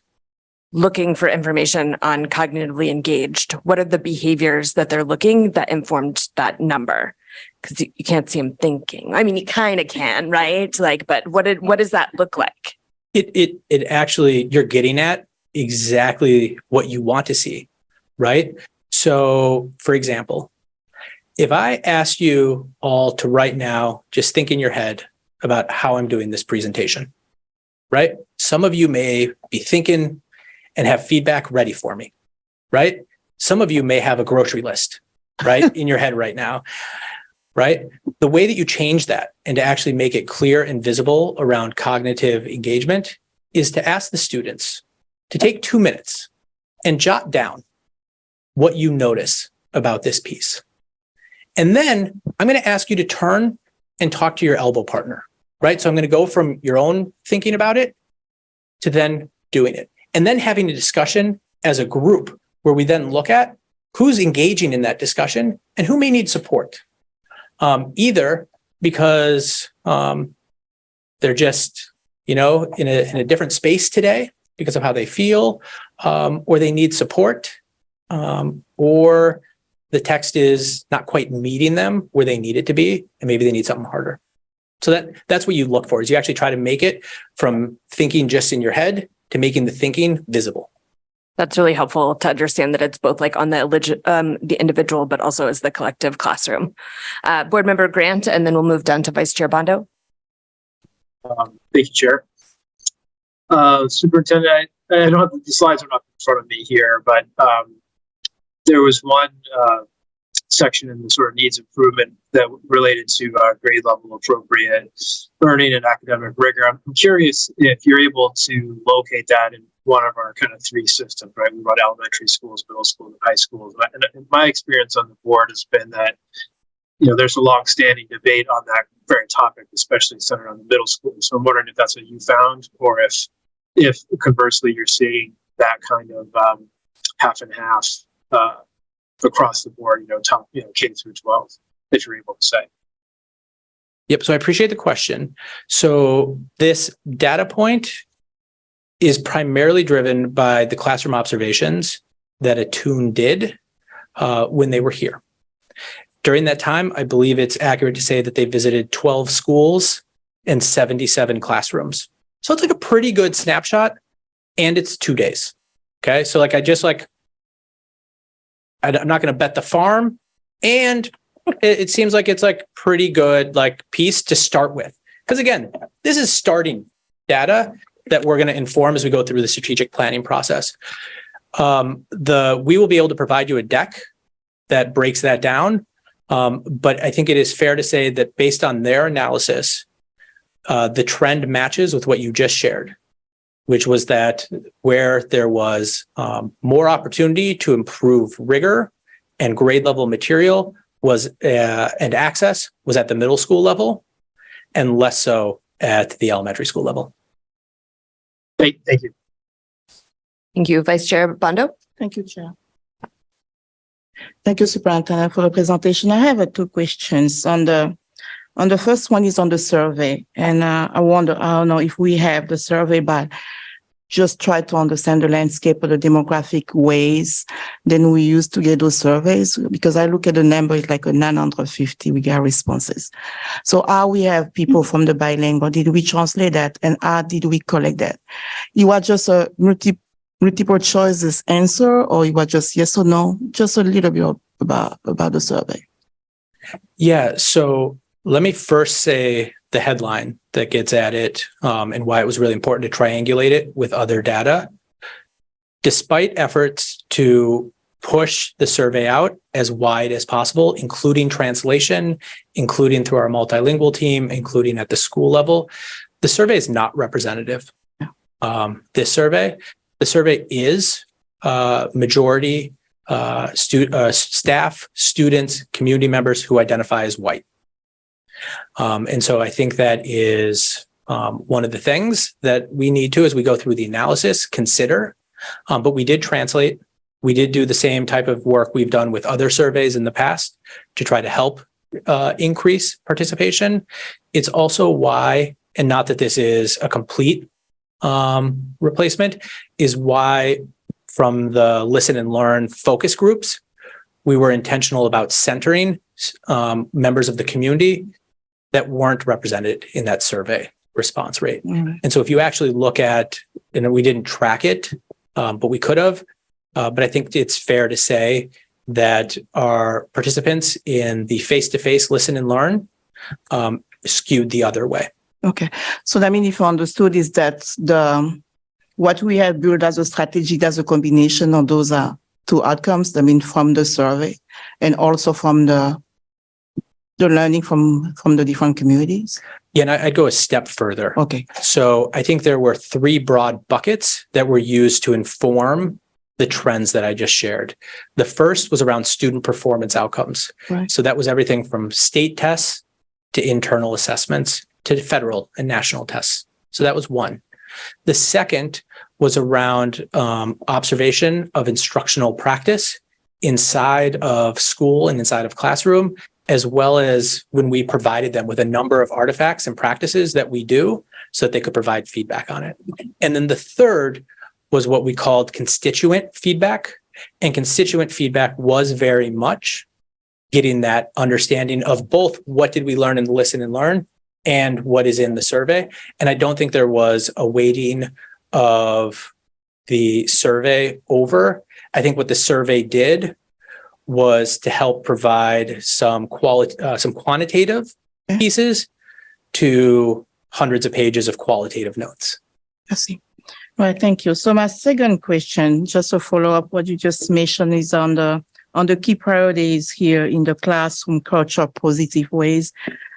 looking for information on cognitively engaged, what are the behaviors that they're looking that informed that number? Because you can't see them thinking. I mean, you kind of can, right? Like, but what does that look like? It actually, you're getting at exactly what you want to see, right? So, for example, if I asked you all to right now just think in your head about how I'm doing this presentation, right? Some of you may be thinking and have feedback ready for me, right? Some of you may have a grocery list, right, in your head right now, right? The way that you change that and to actually make it clear and visible around cognitive engagement is to ask the students to take 2 minutes and jot down what you notice about this piece. And then I'm going to ask you to turn and talk to your elbow partner, right? So I'm going to go from your own thinking about it to then doing it. And then having a discussion as a group where we then look at who's engaging in that discussion and who may need support. Either because they're just, in a different space today because of how they feel, or they need support or the text is not quite meeting them where they need it to be, and maybe they need something harder. So that's what you look for, is you actually try to make it from thinking just in your head to making the thinking visible. That's really helpful to understand that it's both like on the individual, but also as the collective classroom. Board Member Grant, and then we'll move down to Vice Chair Bondo. Thank you, Chair. Superintendent, I don't have the slides are not in front of me here, but there was one section in the sort of needs improvement that related to grade level appropriate learning and academic rigor. I'm curious if you're able to locate that in one of our kind of three systems, right? We run elementary schools, middle schools, and high schools. And my experience on the board has been that, you know, there's a long-standing debate on that very topic, especially centered on the middle school. So I'm wondering if that's what you found, or if conversely you're seeing that kind of half and half across the board, K through 12, if you're able to say. Yep. So I appreciate the question. So this data point is primarily driven by the classroom observations that Attune did when they were here. During that time, I believe it's accurate to say that they visited 12 schools and 77 classrooms. So it's like a pretty good snapshot, and it's 2 days. Okay. So I'm not going to bet the farm, and it seems like it's like pretty good piece to start with. Because again, this is starting data that we're going to inform as we go through the strategic planning process. We will be able to provide you a deck that breaks that down. But I think it is fair to say that based on their analysis, the trend matches with what you just shared, which was that where there was more opportunity to improve rigor and grade level material and access was at the middle school level, and less so at the elementary school level. Thank you. Thank you. Vice Chair Bondo. Thank you, Chair. Thank you, Superintendent, for the presentation. I have two questions. On the first one is on the survey, and I don't know if we have the survey, but just try to understand the landscape of the demographic ways than we used to get those surveys, because I look at the number, it's like a 950 we get responses. So how we have people from the bilingual, did we translate that, and how did we collect that? It was just a multiple choices answer, or it was just yes or no? Just a little bit about the survey. Yeah, so let me first say the headline that gets at it and why it was really important to triangulate it with other data. Despite efforts to push the survey out as wide as possible, including translation, including through our multilingual team, including at the school level, the survey is not representative. The survey is majority staff, students, community members who identify as white. And so I think that is one of the things that we need to, as we go through the analysis, consider. But we did translate. We did do the same type of work we've done with other surveys in the past to try to help increase participation. It's also why, and not that this is a complete replacement, is why from the listen and learn focus groups, we were intentional about centering members of the community that weren't represented in that survey response rate. Mm-hmm. And so if you actually look at, and we didn't track it, but we could have, but I think it's fair to say that our participants in the face-to-face listen and learn skewed the other way. Okay. So that means if I understood is that what we have built as a strategy, as a combination of those two outcomes, I mean, from the survey and also from the learning from the different communities? Yeah, and I'd go a step further. Okay. So I think there were three broad buckets that were used to inform the trends that I just shared. The first was around student performance outcomes. Right. So that was everything from state tests to internal assessments to federal and national tests. So that was one. The second was around observation of instructional practice inside of school and inside of classroom, as well as when we provided them with a number of artifacts and practices that we do so that they could provide feedback on it. And then the third was what we called constituent feedback. And constituent feedback was very much getting that understanding of both what did we learn in the listen and learn and what is in the survey. And I don't think there was a weighting of the survey over. I think what the survey did was to help provide some quantitative pieces to hundreds of pages of qualitative notes. I see. Right, thank you. So my second question, just to follow up what you just mentioned, is on the key priorities here in the classroom culture positive ways.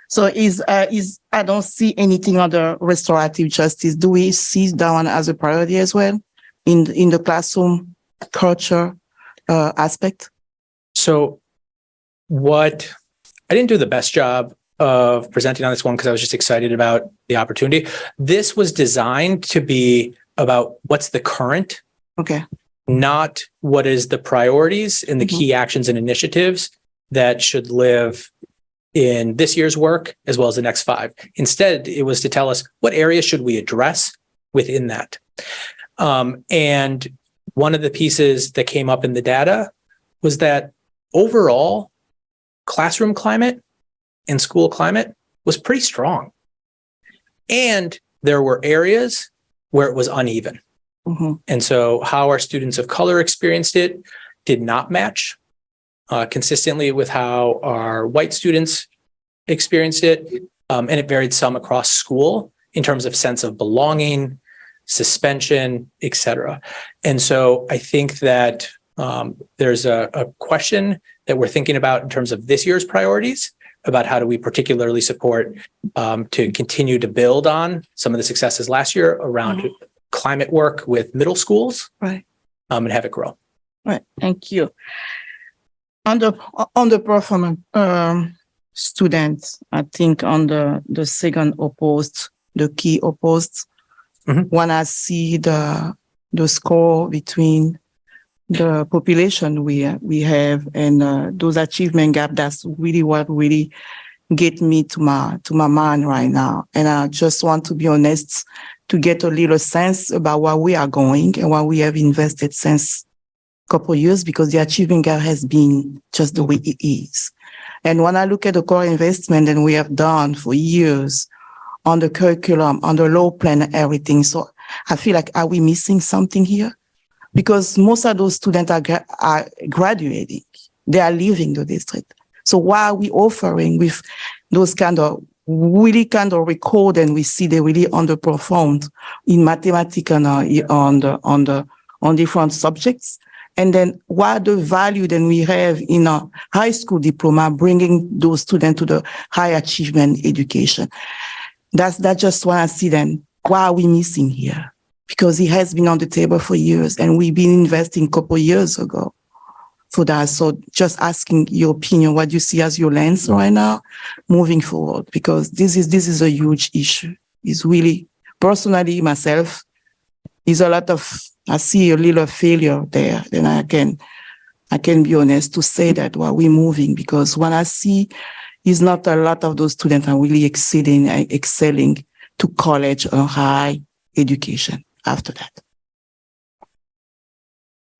So I don't see anything on the restorative justice. Do we see that one as a priority as well in the classroom culture aspect? So I didn't do the best job of presenting on this one because I was just excited about the opportunity. This was designed to be about what's the current, okay, not what is the priorities and the key actions and initiatives that should live in this year's work as well as the next 5. Instead, it was to tell us what areas should we address within that. And one of the pieces that came up in the data was that overall classroom climate and school climate was pretty strong. And there were areas where it was uneven. And so how our students of color experienced it did not match consistently with how our white students experienced it. And it varied some across school in terms of sense of belonging, suspension, et cetera. And so I think that there's a question that we're thinking about in terms of this year's priorities about how do we particularly support to continue to build on some of the successes last year around climate work with middle schools, right, and have it grow. Right, thank you. On the performance students, I think on the second opposed, the key opposed, when I see the score between the population we have and those achievement gap, that's really what really get me to my mind right now. And I just want to be honest to get a little sense about where we are going and what we have invested since a couple of years, because the achievement gap has been just the way it is. And when I look at the core investment that we have done for years on the curriculum, on the law plan and everything, so I feel like, are we missing something here? Because most of those students are graduating. They are leaving the district. So why are we offering with those kind of record, and we see they really underperformed in mathematics and on different subjects? And then what the value that we have in a high school diploma, bringing those students to the high achievement education? That's just what I see then. Why are we missing here? Because it has been on the table for years, and we've been investing a couple of years ago for that. So just asking your opinion, what you see as your lens right now, moving forward, because this is a huge issue. It's really, personally, myself, is a lot of, I see a little failure there. Then I can be honest to say that while we're moving, because what I see is not a lot of those students are really excelling to college or high education after that.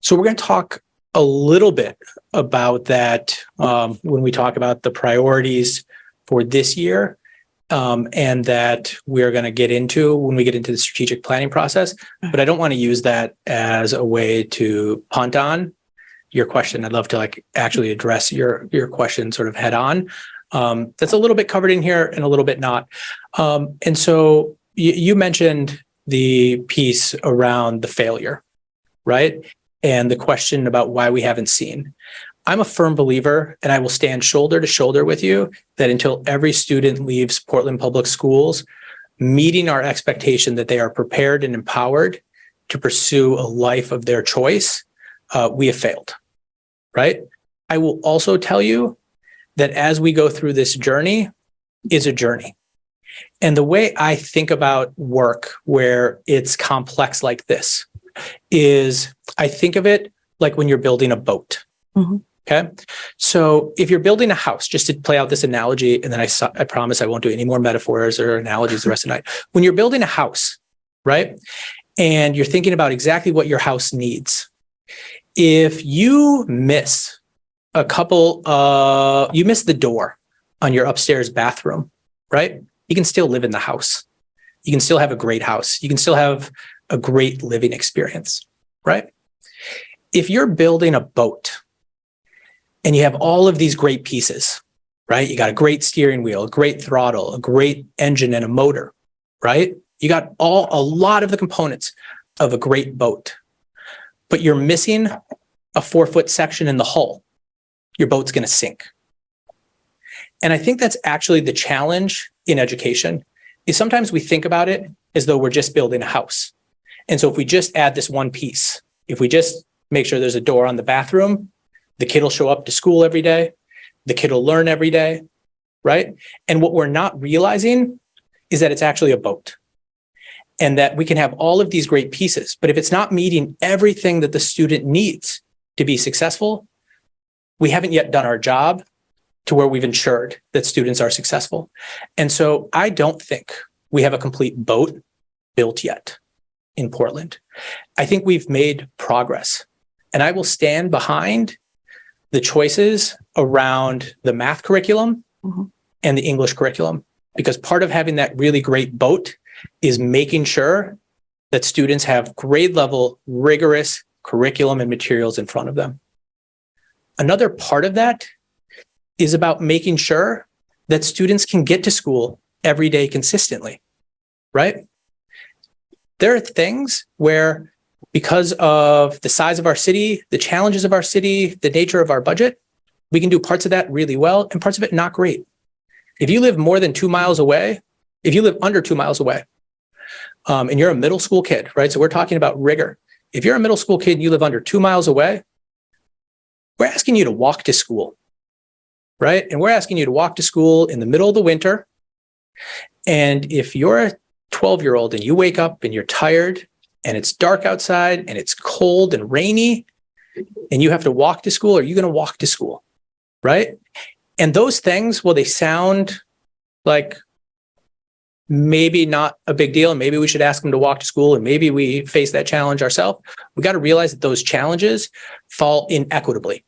So we're going to talk a little bit about that when we talk about the priorities for this year, and that we're going to get into when we get into the strategic planning process. But I don't want to use that as a way to punt on your question. I'd love to actually address your question sort of head on. That's a little bit covered in here and a little bit not. And so you mentioned the piece around the failure, right? And the question about why we haven't seen. I'm a firm believer, and I will stand shoulder to shoulder with you, that until every student leaves Portland Public Schools meeting our expectation that they are prepared and empowered to pursue a life of their choice, we have failed, right? I will also tell you that as we go through this journey, is a journey. And the way I think about work where it's complex like this is I think of it like when you're building a boat. Okay. So if you're building a house, just to play out this analogy, and then I promise I won't do any more metaphors or analogies the rest of the night. When you're building a house, right? And you're thinking about exactly what your house needs. if you miss you miss the door on your upstairs bathroom, right? You can still live in the house. You can still have a great house. You can still have a great living experience, right? If you're building a boat and you have all of these great pieces, right? You got a great steering wheel, a great throttle, a great engine and a motor, right? You got a lot of the components of a great boat, but you're missing a 4-foot section in the hull. Your boat's going to sink. And I think that's actually the challenge in education is sometimes we think about it as though we're just building a house. And so if we just add this one piece, if we just make sure there's a door on the bathroom, the kid will show up to school every day, the kid will learn every day, right? And what we're not realizing is that it's actually a boat and that we can have all of these great pieces, but if it's not meeting everything that the student needs to be successful, we haven't yet done our job to where we've ensured that students are successful. And so I don't think we have a complete boat built yet in Portland. I think we've made progress, and I will stand behind the choices around the math curriculum and the English curriculum, because part of having that really great boat is making sure that students have grade level, rigorous curriculum and materials in front of them. Another part of that is about making sure that students can get to school every day consistently, right? There are things where, because of the size of our city, the challenges of our city, the nature of our budget, we can do parts of that really well and parts of it not great. If you live more than 2 miles away, if you live under 2 miles away, and you're a middle school kid, right? So we're talking about rigor. If you're a middle school kid and you live under 2 miles away, we're asking you to walk to school, right? And we're asking you to walk to school in the middle of the winter. And if you're a 12-year-old and you wake up and you're tired and it's dark outside and it's cold and rainy and you have to walk to school, are you going to walk to school, right? And those things, well, they sound like maybe not a big deal, and maybe we should ask them to walk to school, and maybe we face that challenge ourselves. We got to realize that those challenges fall inequitably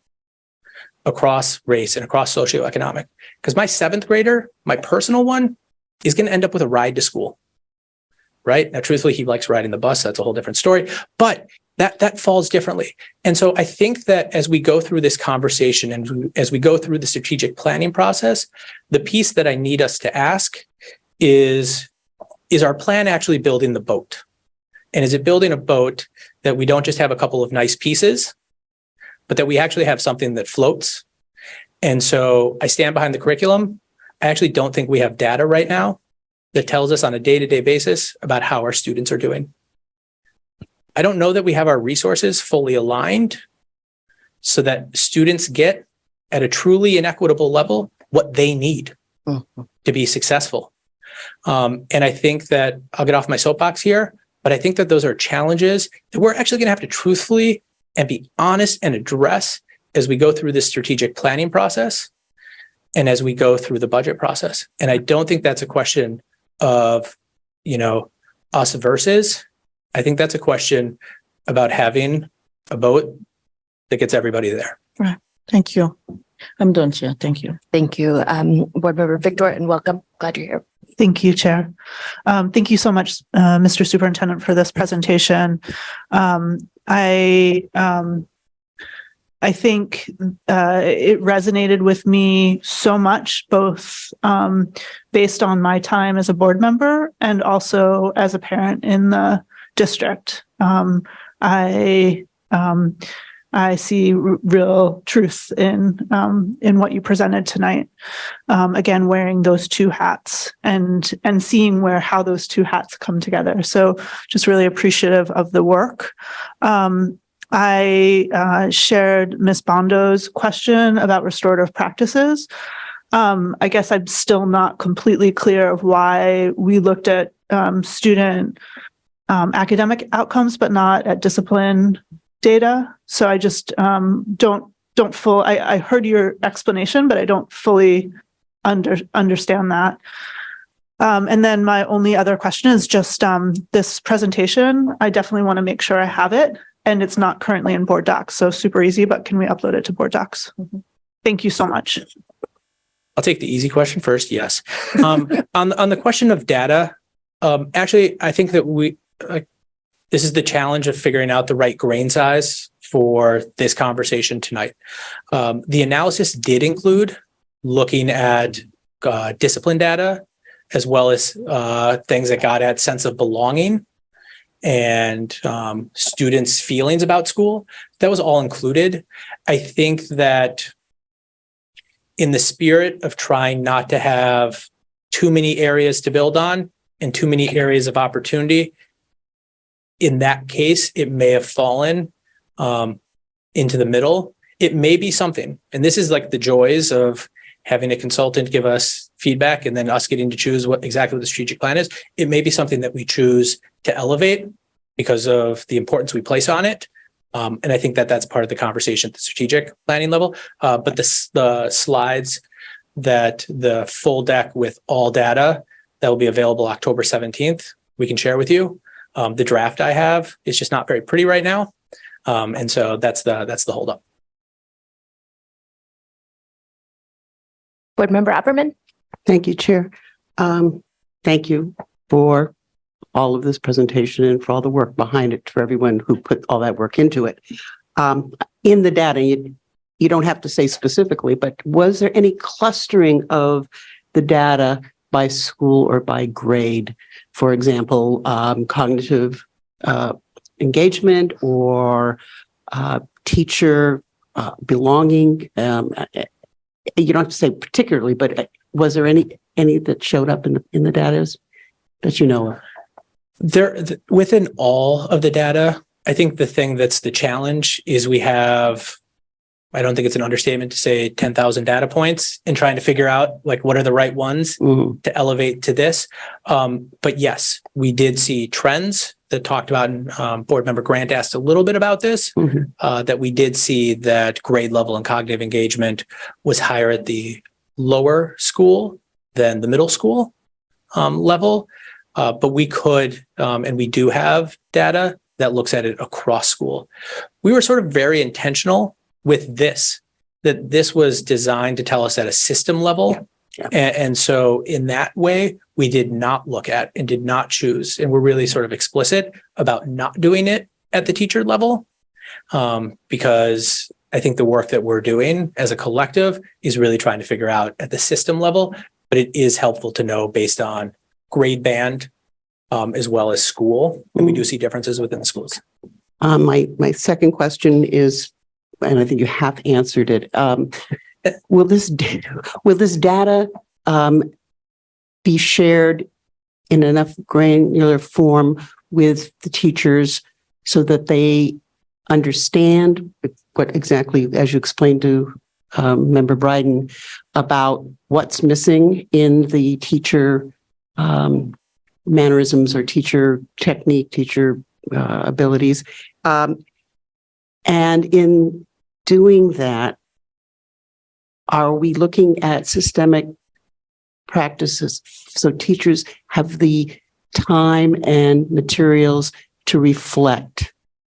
across race and across socioeconomic. Because my 7th grader, my personal one, is going to end up with a ride to school, right? Now, truthfully, he likes riding the bus. That's a whole different story, but that falls differently. And so I think that as we go through this conversation and as we go through the strategic planning process, the piece that I need us to ask is our plan actually building the boat? And is it building a boat that we don't just have a couple of nice pieces, but that we actually have something that floats? And so I stand behind the curriculum. I actually don't think we have data right now that tells us on a day-to-day basis about how our students are doing. I don't know that we have our resources fully aligned so that students get at a truly inequitable level what they need to be successful. And I think that I'll get off my soapbox here, but I think that those are challenges that we're actually going to have to truthfully and be honest and address as we go through this strategic planning process and as we go through the budget process. And I don't think that's a question of, us versus. I think that's a question about having a boat that gets everybody there. Right. Thank you. I'm done, Chair. Thank you. Thank you, Board Member Victor, and welcome. Glad you're here. Thank you, Chair. Thank you so much, Mr. Superintendent, for this presentation. I think it resonated with me so much, both based on my time as a board member and also as a parent in the district. I see real truth in what you presented tonight. Again, wearing those two hats and seeing how those two hats come together. So just really appreciative of the work. I shared Ms. Bondo's question about restorative practices. I guess I'm still not completely clear of why we looked at student academic outcomes, but not at discipline data. So I just I heard your explanation, but I don't fully understand that. And then my only other question is just this presentation. I definitely want to make sure I have it. and it's not currently in board docs. So super easy, but can we upload it to board docs? Thank you so much. I'll take the easy question first. Yes. On the question of data, actually, I think that this is the challenge of figuring out the right grain size for this conversation tonight. The analysis did include looking at discipline data, as well as things that got at sense of belonging and students' feelings about school. That was all included. I think that in the spirit of trying not to have too many areas to build on and too many areas of opportunity, in that case, it may have fallen into the middle. It may be something, and this is like the joys of having a consultant give us feedback and then us getting to choose what exactly the strategic plan is. It may be something that we choose to elevate because of the importance we place on it. And I think that that's part of the conversation at the strategic planning level. But the slides, that the full deck with all data that will be available October 17th, we can share with you. The draft I have is just not very pretty right now. And so that's the holdup. Board Member Opperman. Thank you, Chair. Thank you for all of this presentation and for all the work behind it, for everyone who put all that work into it. In the data, you don't have to say specifically, but was there any clustering of the data by school or by grade? For example, cognitive engagement or teacher belonging. You don't have to say particularly, but was there any that showed up in the data that you know of? Within all of the data, I think the thing that's the challenge is we have, I don't think it's an understatement to say 10,000 data points and trying to figure out like what are the right ones to elevate to this. But yes, we did see trends that talked about, and Board Member Grant asked a little bit about this, that we did see that grade level and cognitive engagement was higher at the lower school than the middle school level. But we could, and we do have data that looks at it across school. We were sort of very intentional with this, that this was designed to tell us at a system level. Yeah. And so in that way, we did not look at and did not choose. And we're really sort of explicit about not doing it at the teacher level, because I think the work that we're doing as a collective is really trying to figure out at the system level, but it is helpful to know based on grade band, as well as school. And we do see differences within the schools. My second question is, and I think you have answered it. Will this data be shared in enough granular form with the teachers so that they understand what exactly, as you explained to Member Bryden, about what's missing in the teacher mannerisms or teacher technique, teacher abilities. And in doing that, are we looking at systemic practices so teachers have the time and materials to reflect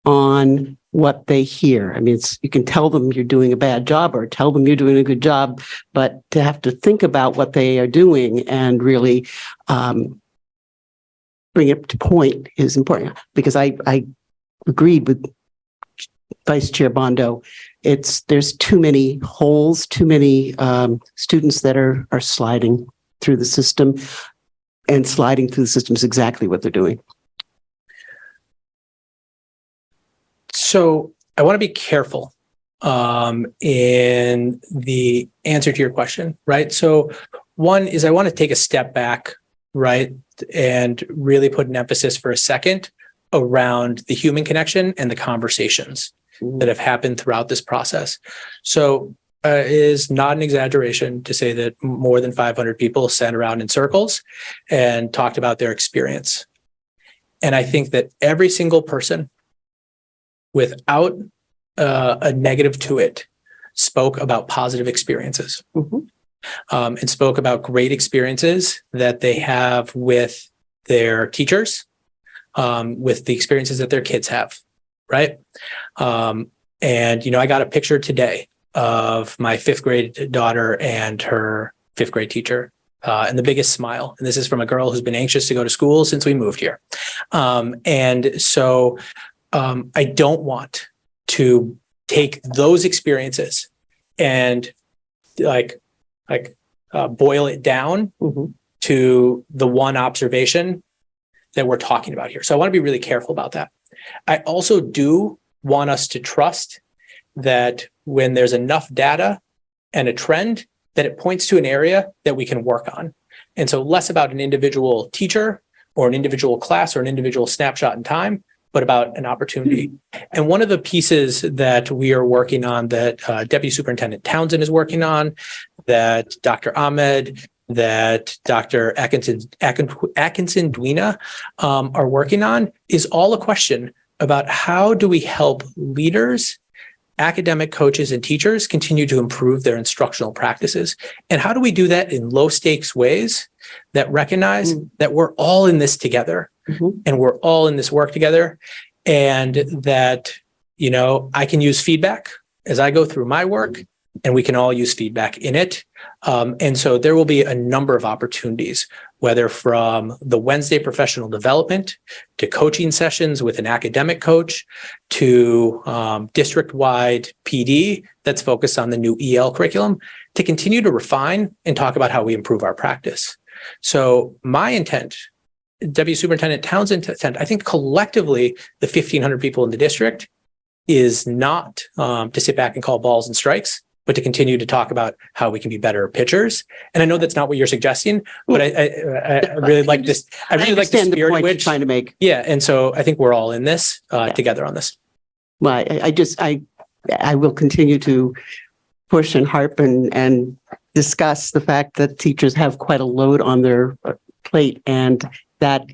on what they hear? I mean, you can tell them you're doing a bad job or tell them you're doing a good job, but to have to think about what they are doing and really bring it to point is important, because I agreed with Vice Chair Bondo. There's too many holes, too many students that are sliding through the system, and sliding through the system is exactly what they're doing. So I want to be careful in the answer to your question, right? So one is I want to take a step back, right, and really put an emphasis for a second around the human connection and the conversations that have happened throughout this process. So it is not an exaggeration to say that more than 500 people sat around in circles and talked about their experience. And I think that every single person, without a negative to it, spoke about positive experiences, and spoke about great experiences that they have with their teachers, with the experiences that their kids have, right? And, I got a picture today of my 5th grade daughter and her 5th grade teacher, and the biggest smile. And this is from a girl who's been anxious to go to school since we moved here. And so I don't want to take those experiences and boil it down to the one observation that we're talking about here. So I want to be really careful about that. I also do want us to trust that when there's enough data and a trend, that it points to an area that we can work on. And so less about an individual teacher or an individual class or an individual snapshot in time, but about an opportunity. And one of the pieces that we are working on, that Deputy Superintendent Townsend is working on, that Dr. Ahmed, that Dr. Atkinson Dwina are working on, is all a question about how do we help leaders, academic coaches, and teachers continue to improve their instructional practices? And how do we do that in low stakes ways that recognize that we're all in this together and we're all in this work together, and that, I can use feedback as I go through my work, and we can all use feedback in it. And so there will be a number of opportunities, whether from the Wednesday professional development to coaching sessions with an academic coach to district-wide PD that's focused on the new EL curriculum, to continue to refine and talk about how we improve our practice. So my intent, Deputy Superintendent Townsend's intent, I think collectively the 1,500 people in the district, is not to sit back and call balls and strikes, but to continue to talk about how we can be better pitchers. And I know that's not what you're suggesting, but I really like this. I really like the spirit in which you're trying to make. Yeah, and so I think we're all in this together on this. Well, I will continue to push and harp and discuss the fact that teachers have quite a load on their plate, and that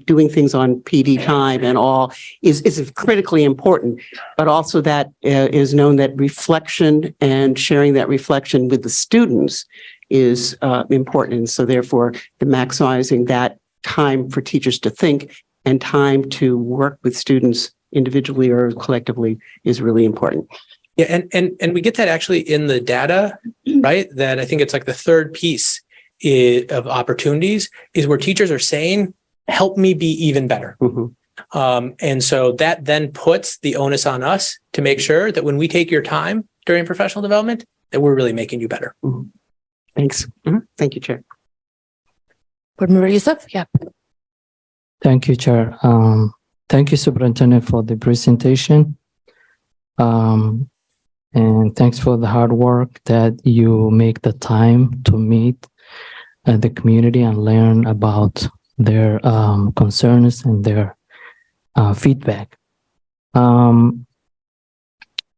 doing things on PD time and all is critically important, but also that is known that reflection and sharing that reflection with the students is important. And so therefore, the maximizing that time for teachers to think and time to work with students individually or collectively is really important. Yeah, and we get that actually in the data, right? That I think it's like the third piece of opportunities is where teachers are saying, help me be even better. And so that then puts the onus on us to make sure that when we take your time during professional development, that we're really making you better. Thanks. Thank you, Chair. Board Member Youssef? Yeah. Thank you, Chair. Thank you, Superintendent, for the presentation. And thanks for the hard work that you make the time to meet the community and learn about their concerns and their feedback.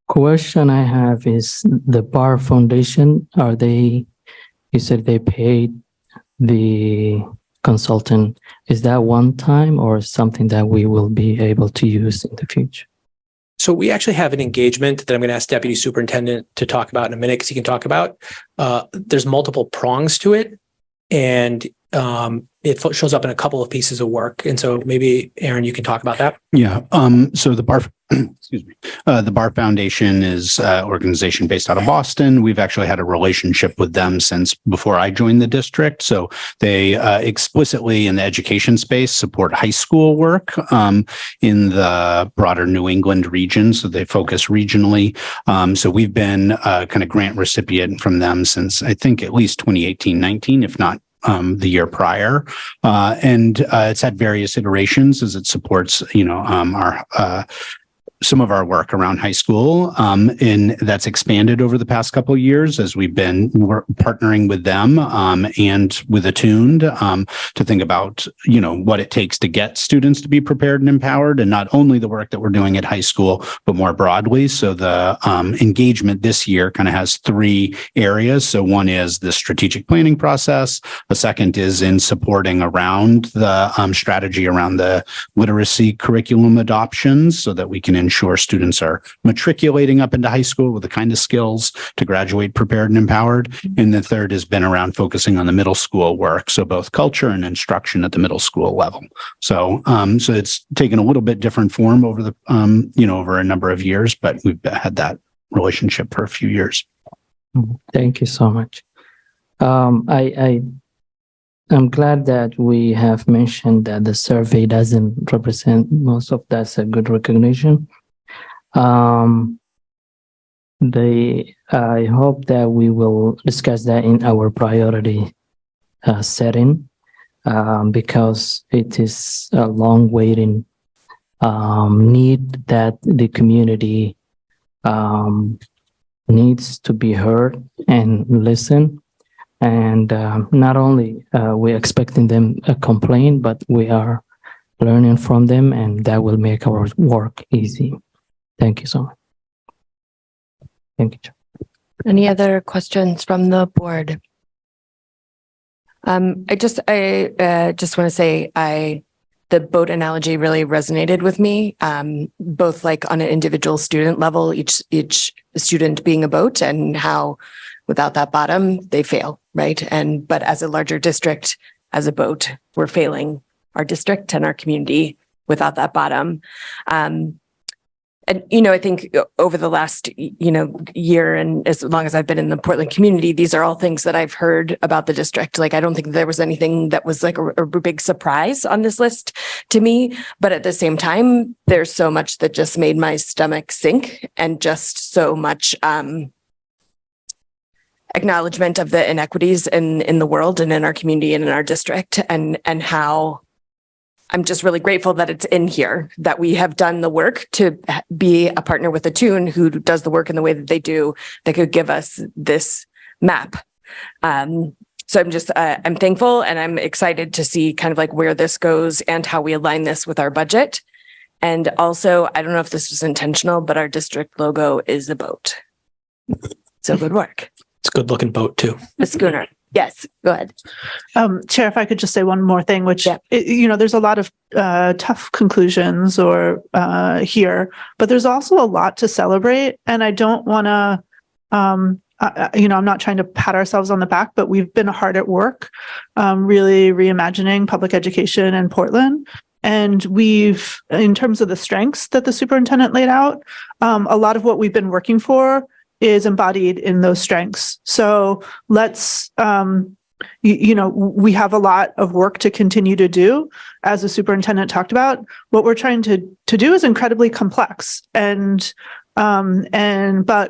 Question I have is the BOAR Foundation, you said they paid the consultant. Is that one time or something that we will be able to use in the future? So we actually have an engagement that I'm going to ask Deputy Superintendent to talk about in a minute, because he can talk about. There's multiple prongs to it, and it shows up in a couple of pieces of work. And so maybe, Aaron, you can talk about that. Yeah. So the BOAR, excuse me, the BOAR Foundation is an organization based out of Boston. We've actually had a relationship with them since before I joined the district. So they explicitly in the education space support high school work in the broader New England region. So they focus regionally. So we've been kind of grant recipient from them since I think at least 2018-19, if not the year prior. And it's had various iterations as it supports, our some of our work around high school, and that's expanded over the past couple of years as we've been partnering with them and with Attuned to think about, what it takes to get students to be prepared and empowered, and not only the work that we're doing at high school, but more broadly. So the engagement this year kind of has three areas. So one is the strategic planning process. The second is in supporting around the strategy around the literacy curriculum adoptions so that we can ensure ensure students are matriculating up into high school with the kind of skills to graduate prepared and empowered. And the third has been around focusing on the middle school work. So both culture and instruction at the middle school level. So, so it's taken a little bit different form over the, over a number of years, but we've had that relationship for a few years. Thank you so much. I'm glad that we have mentioned that the survey doesn't represent most of that's a good recognition. I hope that we will discuss that in our priority setting because it is a long waiting need that the community needs to be heard and listen. And not only we're expecting them a complaint, but we are learning from them, and that will make our work easy. Thank you so much. Thank you. Any other questions from the board? I just want to say the boat analogy really resonated with me, both like on an individual student level, each student being a boat, and how without that bottom, they fail, right? But as a larger district, as a boat, we're failing our district and our community without that bottom. And, I think over the last, year, and as long as I've been in the Portland community, these are all things that I've heard about the district. Like, I don't think there was anything that was like a big surprise on this list to me. But at the same time, there's so much that just made my stomach sink, and just so much acknowledgement of the inequities in the world and in our community and in our district, and how I'm just really grateful that it's in here, that we have done the work to be a partner with Attune, who does the work in the way that they do, that could give us this map. So I'm thankful, and I'm excited to see kind of like where this goes and how we align this with our budget. And also, I don't know if this was intentional, but our district logo is a boat. So good work. It's a good looking boat too. The schooner. Yes, go ahead. Chair, if I could just say one more thing, which, there's a lot of tough conclusions here, but there's also a lot to celebrate. And I don't want to, I'm not trying to pat ourselves on the back, but we've been hard at work, really reimagining public education in Portland. And we've, in terms of the strengths that the superintendent laid out, a lot of what we've been working for is embodied in those strengths. So let's, we have a lot of work to continue to do. As the superintendent talked about, what we're trying to do is incredibly complex, but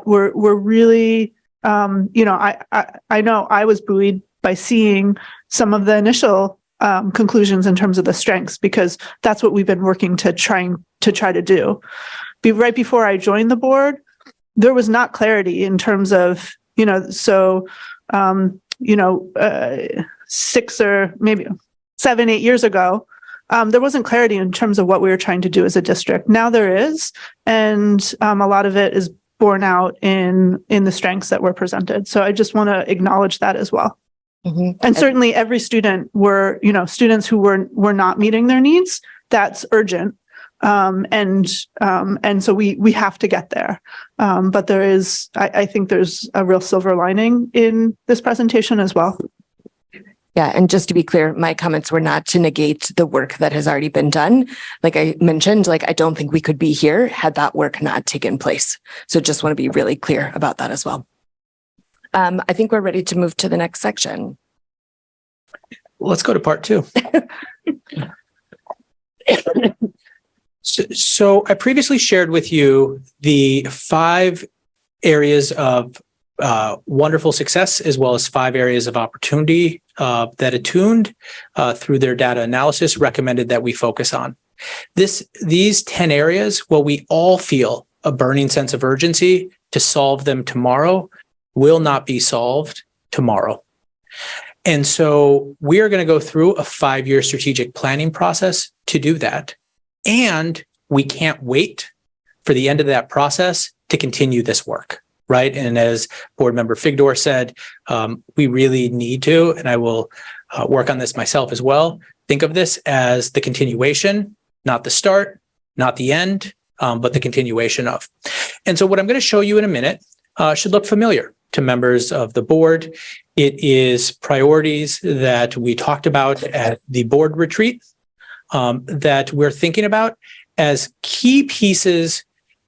we're really, I know I was buoyed by seeing some of the initial conclusions in terms of the strengths, because that's what we've been working to try to do. Right before I joined the board, there was not clarity in terms of, 6 or maybe 7, 8 years ago, there wasn't clarity in terms of what we were trying to do as a district. Now there is, and a lot of it is borne out in the strengths that were presented. So I just want to acknowledge that as well. Mm-hmm. And certainly every student were, students who were not meeting their needs, that's urgent. And so we have to get there. But there is, I think there's a real silver lining in this presentation as well. Yeah. And just to be clear, my comments were not to negate the work that has already been done. Like I mentioned, I don't think we could be here had that work not taken place. So just want to be really clear about that as well. I think we're ready to move to the next section. Let's go to part 2. So I previously shared with you the 5 areas of wonderful success, as well as 5 areas of opportunity that Attuned, through their data analysis, recommended that we focus on. These 10 areas, we all feel a burning sense of urgency to solve them tomorrow, will not be solved tomorrow. And so we are going to go through a 5-year strategic planning process to do that. And we can't wait for the end of that process to continue this work, right? And as Board Member Figdor said, we really need to, and I will work on this myself as well, think of this as the continuation, not the start, not the end, but the continuation of. And so what I'm going to show you in a minute should look familiar to members of the board. It is priorities that we talked about at the board retreat that we're thinking about as key pieces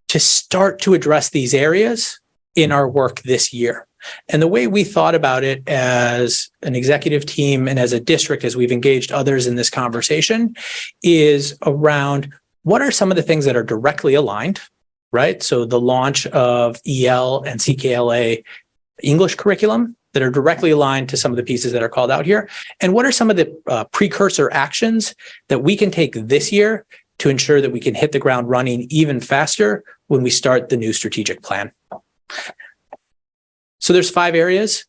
to start to address these areas in our work this year. And the way we thought about it as an executive team and as a district, as we've engaged others in this conversation, is around what are some of the things that are directly aligned, right? So the launch of EL and CKLA English curriculum that are directly aligned to some of the pieces that are called out here. And what are some of the precursor actions that we can take this year to ensure that we can hit the ground running even faster when we start the new strategic plan? So there's 5 areas.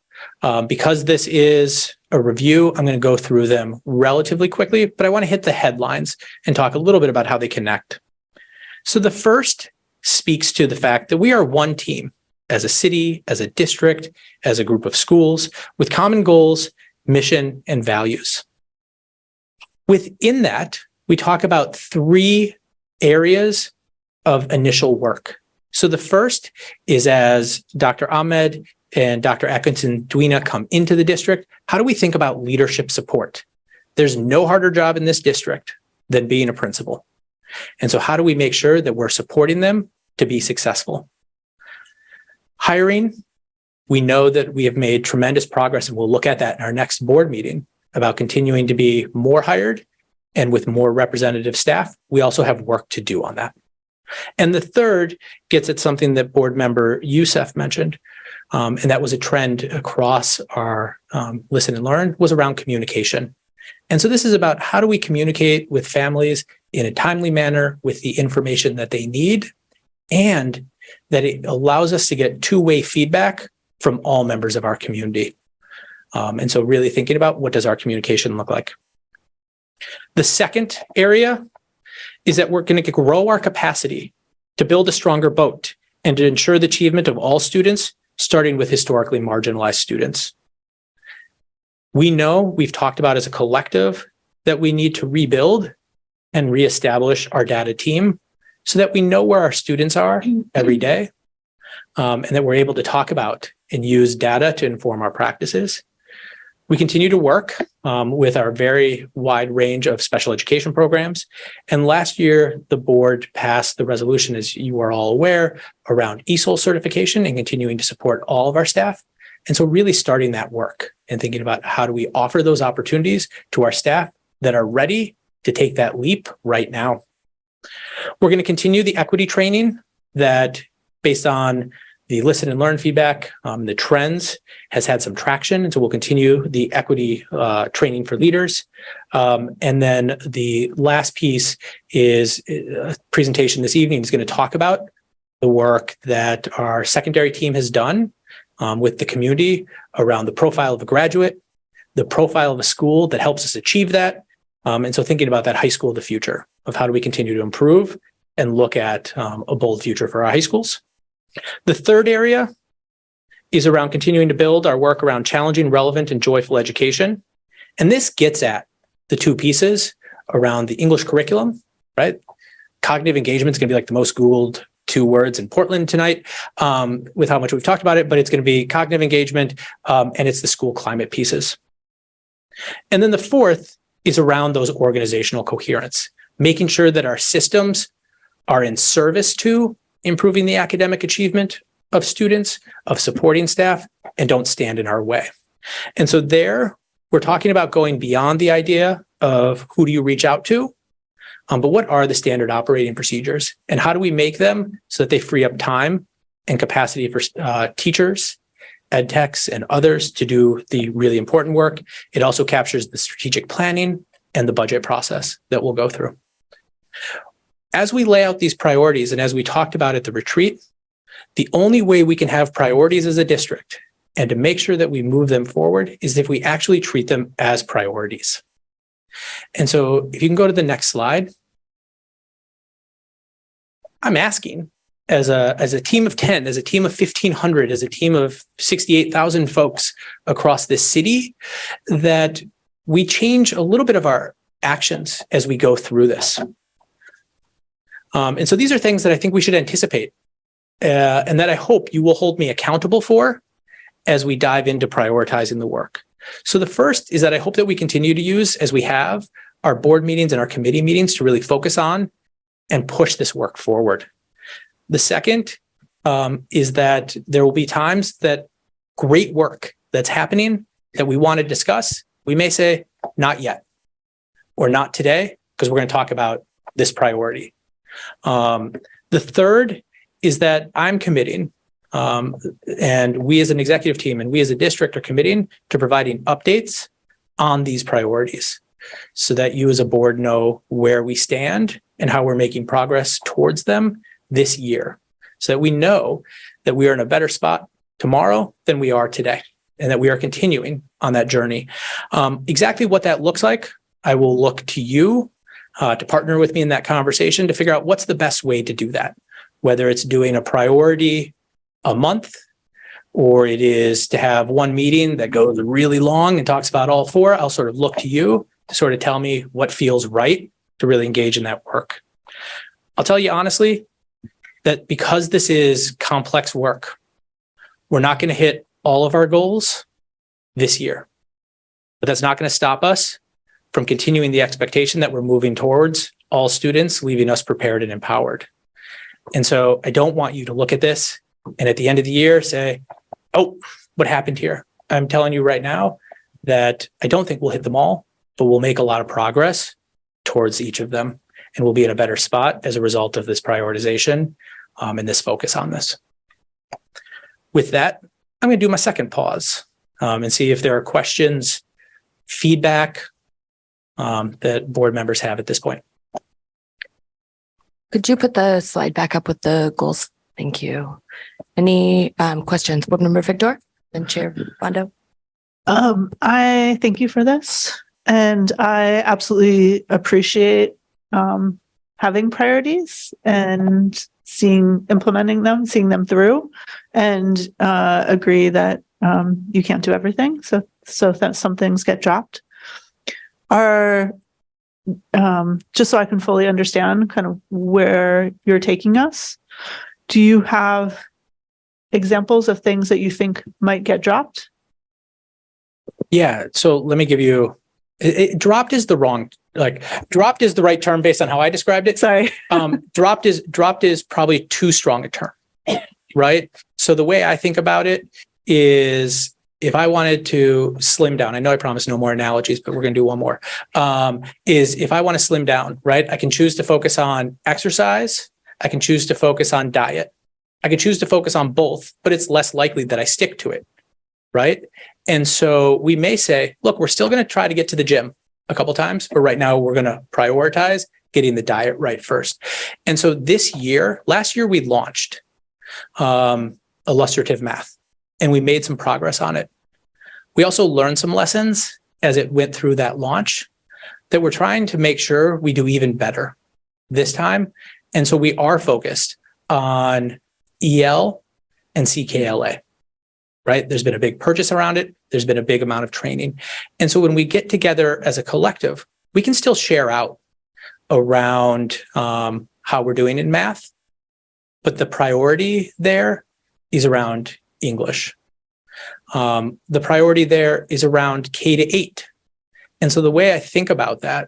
Because this is a review, I'm going to go through them relatively quickly, but I want to hit the headlines and talk a little bit about how they connect. So the first speaks to the fact that we are one team as a city, as a district, as a group of schools with common goals, mission, and values. Within that, we talk about 3 areas of initial work. So the first is, as Dr. Ahmed and Dr. Atkinson Dwina come into the district, how do we think about leadership support? There's no harder job in this district than being a principal. And so how do we make sure that we're supporting them to be successful? Hiring, we know that we have made tremendous progress, and we'll look at that in our next board meeting about continuing to be more hired and with more representative staff. We also have work to do on that. And the third gets at something that board member Youssef mentioned, and that was a trend across our listen and learn, was around communication. And so this is about how do we communicate with families in a timely manner with the information that they need, and that it allows us to get two-way feedback from all members of our community. And so really thinking about what does our communication look like. The second area is that we're going to grow our capacity to build a stronger boat and to ensure the achievement of all students, starting with historically marginalized students. We know, we've talked about as a collective, that we need to rebuild and reestablish our data team so that we know where our students are every day, and that we're able to talk about and use data to inform our practices. We continue to work with our very wide range of special education programs. And last year, the board passed the resolution, as you are all aware, around ESOL certification and continuing to support all of our staff. And so really starting that work and thinking about how do we offer those opportunities to our staff that are ready to take that leap right now. We're going to continue the equity training that, based on the listen and learn feedback, the trends, has had some traction. And so we'll continue the equity training for leaders. And then the last piece is a presentation this evening is going to talk about the work that our secondary team has done with the community around the profile of a graduate, the profile of a school that helps us achieve that. And so thinking about that high school of the future, of how do we continue to improve and look at a bold future for our high schools. The third area is around continuing to build our work around challenging, relevant, and joyful education. And this gets at the 2 pieces around the English curriculum, right? Cognitive engagement is going to be like the most Googled 2 words in Portland tonight with how much we've talked about it, but it's going to be cognitive engagement and it's the school climate pieces. And then the fourth is around those organizational coherence, making sure that our systems are in service to improving the academic achievement of students, of supporting staff, and don't stand in our way. And so there, we're talking about going beyond the idea of who do you reach out to, but what are the standard operating procedures, and how do we make them so that they free up time and capacity for teachers, ed techs, and others to do the really important work. It also captures the strategic planning and the budget process that we'll go through. As we lay out these priorities, and as we talked about at the retreat, the only way we can have priorities as a district and to make sure that we move them forward is if we actually treat them as priorities. And so if you can go to the next slide, I'm asking as a team of 10, as a team of 1,500, as a team of 68,000 folks across this city, that we change a little bit of our actions as we go through this. And so these are things that I think we should anticipate and that I hope you will hold me accountable for as we dive into prioritizing the work. So the first is that I hope that we continue to use, as we have, our board meetings and our committee meetings to really focus on and push this work forward. The second is that there will be times that great work that's happening that we want to discuss, we may say, not yet, or not today, because we're going to talk about this priority. The third is that I'm committing, and we as an executive team and we as a district are committing to providing updates on these priorities so that you as a board know where we stand and how we're making progress towards them this year, so that we know that we are in a better spot tomorrow than we are today, and that we are continuing on that journey. Exactly what that looks like, I will look to you to partner with me in that conversation to figure out what's the best way to do that, whether it's doing a priority a month, or it is to have one meeting that goes really long and talks about all four. I'll sort of look to you to sort of tell me what feels right to really engage in that work. I'll tell you honestly that because this is complex work, we're not going to hit all of our goals this year, but that's not going to stop us from continuing the expectation that we're moving towards all students, leaving us prepared and empowered. And so I don't want you to look at this and at the end of the year say, oh, what happened here? I'm telling you right now that I don't think we'll hit them all, but we'll make a lot of progress towards each of them. And we'll be in a better spot as a result of this prioritization and this focus on this. With that, I'm going to do my second pause and see if there are questions, feedback that board members have at this point. Could you put the slide back up with the goals? Thank you. Any questions? Board Member Victor and Chair Bondo? I thank you for this. And I absolutely appreciate having priorities and implementing them, seeing them through, and agree that you can't do everything. So that some things get dropped. Just so I can fully understand kind of where you're taking us, do you have examples of things that you think might get dropped? Yeah. So let me give you, dropped is the right term based on how I described it. Sorry. Dropped is probably too strong a term, right? So the way I think about it is if I wanted to slim down, I know I promised no more analogies, but we're going to do one more, is if I want to slim down, right? I can choose to focus on exercise. I can choose to focus on diet. I can choose to focus on both, but it's less likely that I stick to it, right? And so we may say, look, we're still going to try to get to the gym a couple times, but right now we're going to prioritize getting the diet right first. And so last year we launched illustrative math, and we made some progress on it. We also learned some lessons as it went through that launch that we're trying to make sure we do even better this time. And so we are focused on EL and CKLA, right? There's been a big purchase around it. There's been a big amount of training. And so when we get together as a collective, we can still share out around how we're doing in math, but the priority there is around English. The priority there is around K-8. And so the way I think about that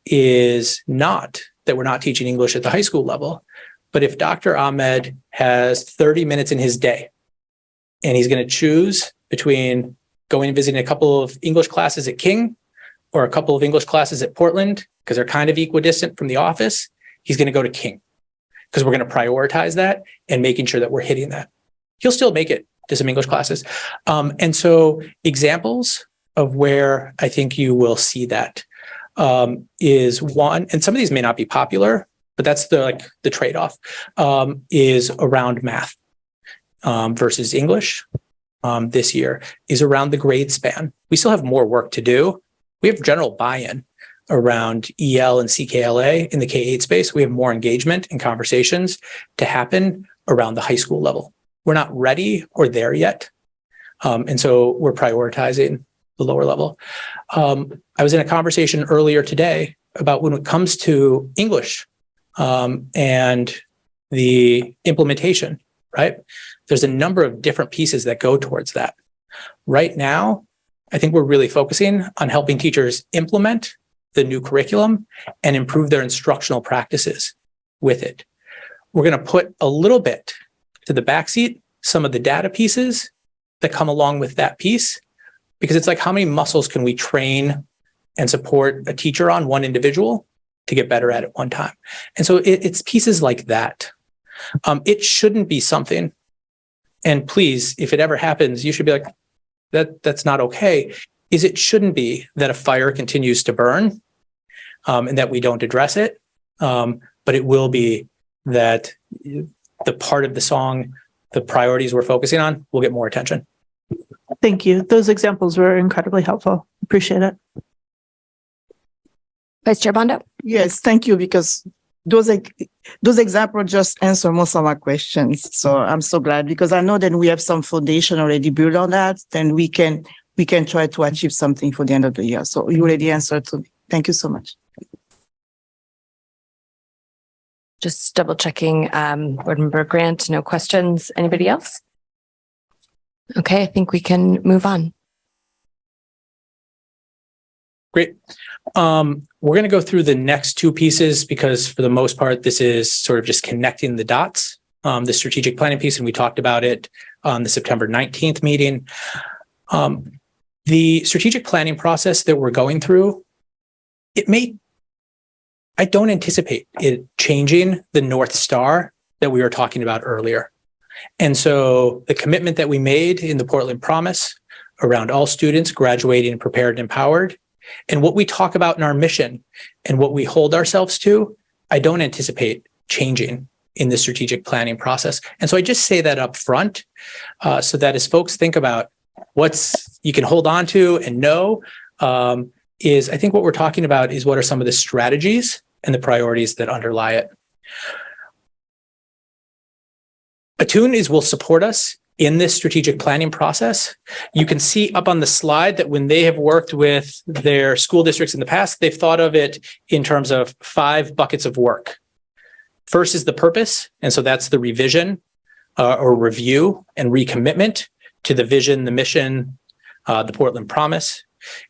is not that we're not teaching English at the high school level, but if Dr. Ahmed has 30 minutes in his day and he's going to choose between going and visiting a couple of English classes at King or a couple of English classes at Portland, because they're kind of equidistant from the office, he's going to go to King because we're going to prioritize that and making sure that we're hitting that. He'll still make it to some English classes. And so examples of where I think you will see that is one, and some of these may not be popular, but that's the trade-off, is around math versus English this year, is around the grade span. We still have more work to do. We have general buy-in around EL and CKLA in the K-8 space. We have more engagement and conversations to happen around the high school level. We're not ready or there yet. And so we're prioritizing the lower level. I was in a conversation earlier today about when it comes to English and the implementation, right? There's a number of different pieces that go towards that. Right now, I think we're really focusing on helping teachers implement the new curriculum and improve their instructional practices with it. We're going to put a little bit to the backseat, some of the data pieces that come along with that piece, because it's like, how many muscles can we train and support a teacher on, one individual, to get better at it one time? And so it's pieces like that. It shouldn't be something, and please, if it ever happens, you should be like, that's not okay, is it shouldn't be that a fire continues to burn and that we don't address it. But it will be that the part of the song, the priorities we're focusing on, will get more attention. Thank you. Those examples were incredibly helpful. Appreciate it. Vice Chair Bondo? Yes, thank you, because those examples just answer most of my questions. So I'm so glad, because I know that we have some foundation already built on that, then we can try to achieve something for the end of the year. So you already answered to me. Thank you so much. Just double checking, Board Member Grant, no questions. Anybody else? Okay, I think we can move on. Great. We're going to go through the next two pieces because for the most part, this is sort of just connecting the dots, the strategic planning piece, and we talked about it on the September 19th meeting. The strategic planning process that we're going through, I don't anticipate it changing the North Star that we were talking about earlier. And so the commitment that we made in the Portland Promise around all students graduating prepared and empowered, and what we talk about in our mission and what we hold ourselves to, I don't anticipate changing in the strategic planning process. And so I just say that up front so that as folks think about what's you can hold on to and know, is I think what we're talking about is what are some of the strategies and the priorities that underlie it. Attune will support us in this strategic planning process. You can see up on the slide that when they have worked with their school districts in the past, they've thought of it in terms of 5 buckets of work. First is the purpose. And so that's the revision or review and recommitment to the vision, the mission, the Portland Promise.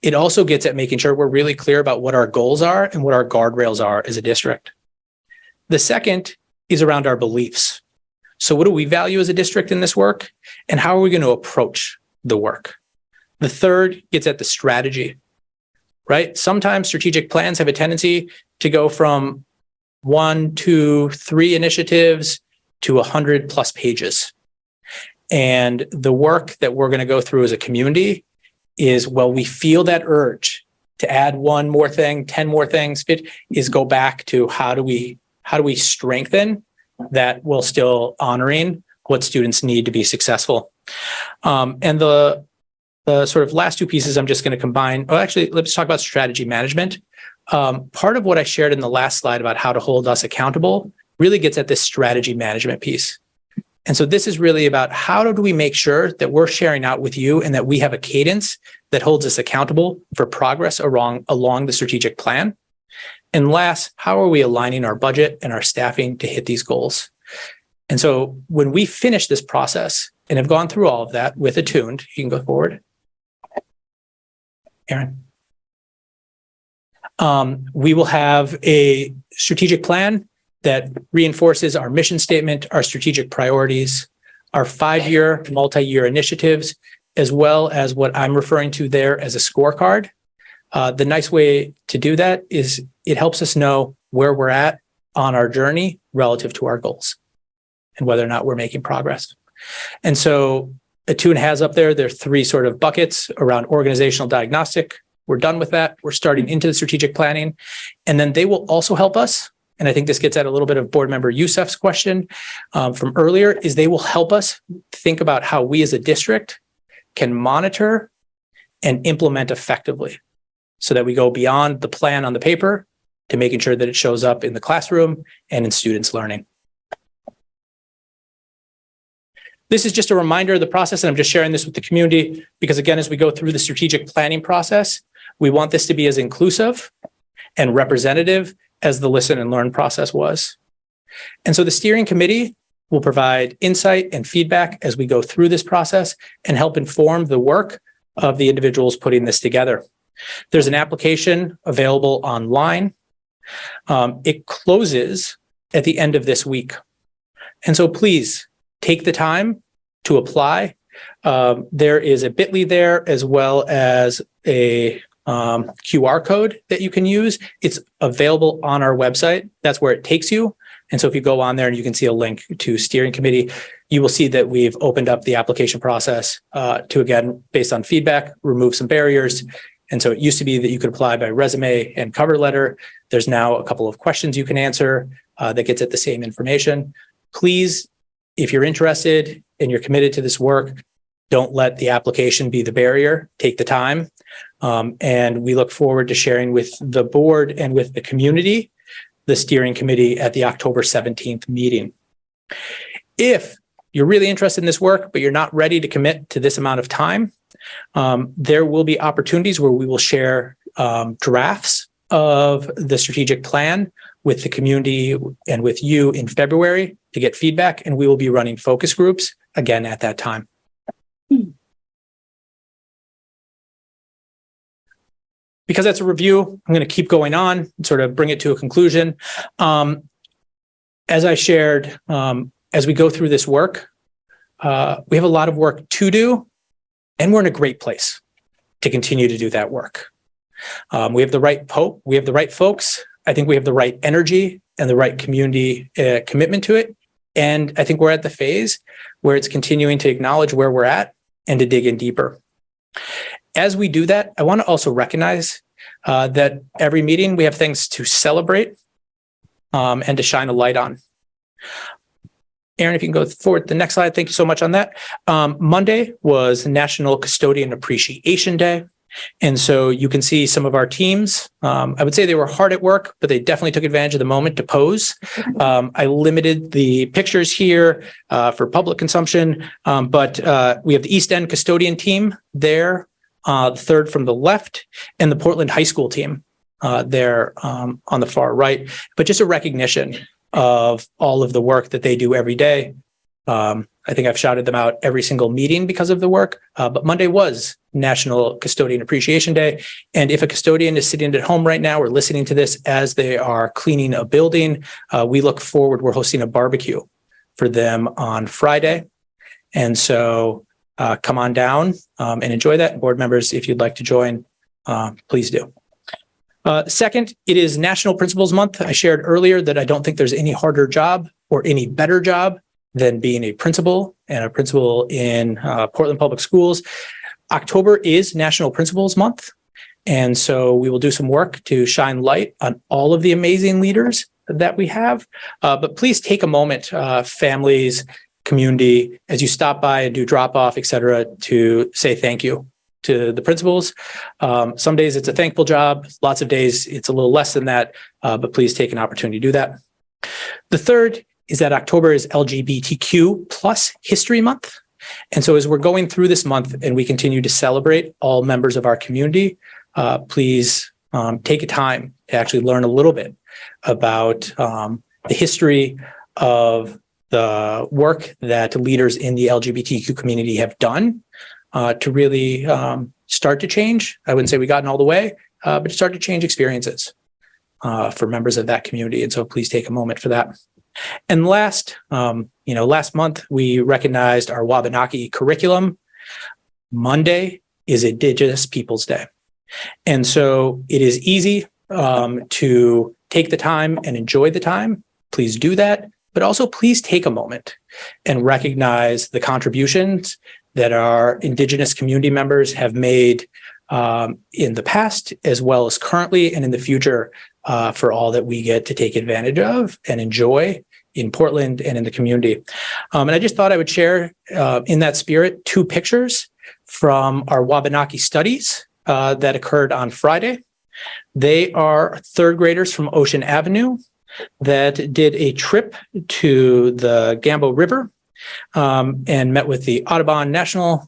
It also gets at making sure we're really clear about what our goals are and what our guardrails are as a district. The second is around our beliefs. So what do we value as a district in this work? And how are we going to approach the work? The third gets at the strategy, right? Sometimes strategic plans have a tendency to go from 1, 2, 3 initiatives to 100+ pages. And the work that we're going to go through as a community is, well, we feel that urge to add 1 more thing, 10 more things, is go back to how do we strengthen that while still honoring what students need to be successful. And the sort of last 2 pieces I'm just going to combine. Oh, actually, let's talk about strategy management. Part of what I shared in the last slide about how to hold us accountable really gets at this strategy management piece. And so this is really about how do we make sure that we're sharing out with you and that we have a cadence that holds us accountable for progress along the strategic plan. And last, how are we aligning our budget and our staffing to hit these goals? And so when we finish this process and have gone through all of that with Attuned, you can go forward. Aaron. We will have a strategic plan that reinforces our mission statement, our strategic priorities, our 5-year, multi-year initiatives, as well as what I'm referring to there as a scorecard. The nice way to do that is it helps us know where we're at on our journey relative to our goals and whether or not we're making progress. And so Attune has up there 3 sort of buckets around organizational diagnostic. We're done with that. We're starting into the strategic planning. And then they will also help us, and I think this gets at a little bit of Board Member Youssef's question from earlier, is they will help us think about how we as a district can monitor and implement effectively so that we go beyond the plan on the paper to making sure that it shows up in the classroom and in students' learning. This is just a reminder of the process, and I'm just sharing this with the community because, again, as we go through the strategic planning process, we want this to be as inclusive and representative as the listen and learn process was. And so the steering committee will provide insight and feedback as we go through this process and help inform the work of the individuals putting this together. There's an application available online. It closes at the end of this week. And so please take the time to apply. There is a bit.ly there as well as a QR code that you can use. It's available on our website. That's where it takes you. And so if you go on there and you can see a link to steering committee, you will see that we've opened up the application process to, again, based on feedback, remove some barriers. And so it used to be that you could apply by resume and cover letter. There's now a couple of questions you can answer that gets at the same information. Please, if you're interested and you're committed to this work, don't let the application be the barrier. Take the time. And we look forward to sharing with the board and with the community the steering committee at the October 17th meeting. If you're really interested in this work, but you're not ready to commit to this amount of time, there will be opportunities where we will share drafts of the strategic plan with the community and with you in February to get feedback, and we will be running focus groups again at that time. Because that's a review, I'm going to keep going on and sort of bring it to a conclusion. As I shared, as we go through this work, we have a lot of work to do, and we're in a great place to continue to do that work. We have the right folks. I think we have the right energy and the right community commitment to it. And I think we're at the phase where it's continuing to acknowledge where we're at and to dig in deeper. As we do that, I want to also recognize that every meeting we have things to celebrate and to shine a light on. Aaron, if you can go forward to the next slide. Thank you so much on that. Monday was National Custodian Appreciation Day. And so you can see some of our teams. I would say they were hard at work, but they definitely took advantage of the moment to pose. I limited the pictures here for public consumption, but we have the East End custodian team there, the third from the left, and the Portland High School team there on the far right. But just a recognition of all of the work that they do every day. I think I've shouted them out every single meeting because of the work, but Monday was National Custodian Appreciation Day. And if a custodian is sitting at home right now or listening to this as they are cleaning a building, we look forward, we're hosting a barbecue for them on Friday. And so come on down and enjoy that. Board members, if you'd like to join, please do. Second, it is National Principals Month. I shared earlier that I don't think there's any harder job or any better job than being a principal and a principal in Portland Public Schools. October is National Principals Month. And so we will do some work to shine light on all of the amazing leaders that we have. But please take a moment, families, community, as you stop by and do drop off, et cetera, to say thank you to the principals. Some days it's a thankful job. Lots of days it's a little less than that, but please take an opportunity to do that. The third is that October is LGBTQ plus History Month. And so as we're going through this month and we continue to celebrate all members of our community, please take a time to actually learn a little bit about the history of the work that leaders in the LGBTQ community have done to really start to change. I wouldn't say we gotten all the way, but to start to change experiences for members of that community. And so please take a moment for that. And last, last month we recognized our Wabanaki curriculum. Monday is Indigenous Peoples Day. And so it is easy to take the time and enjoy the time. Please do that. But also please take a moment and recognize the contributions that our Indigenous community members have made in the past, as well as currently and in the future, for all that we get to take advantage of and enjoy in Portland and in the community. And I just thought I would share in that spirit 2 pictures from our Wabanaki studies that occurred on Friday. They are 3rd graders from Ocean Avenue that did a trip to the Gambo River and met with the Audubon National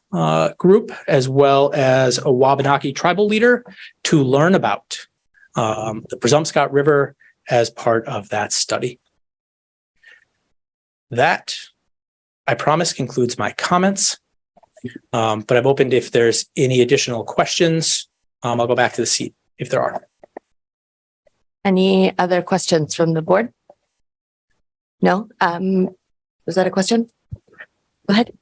Group, as well as a Wabanaki tribal leader to learn about the Presumpscot River, as part of that study. That, I promise, concludes my comments. But I'm open to if there's any additional questions. I'll go back to the seat if there are. Any other questions from the board? No? Was that a question? Go ahead.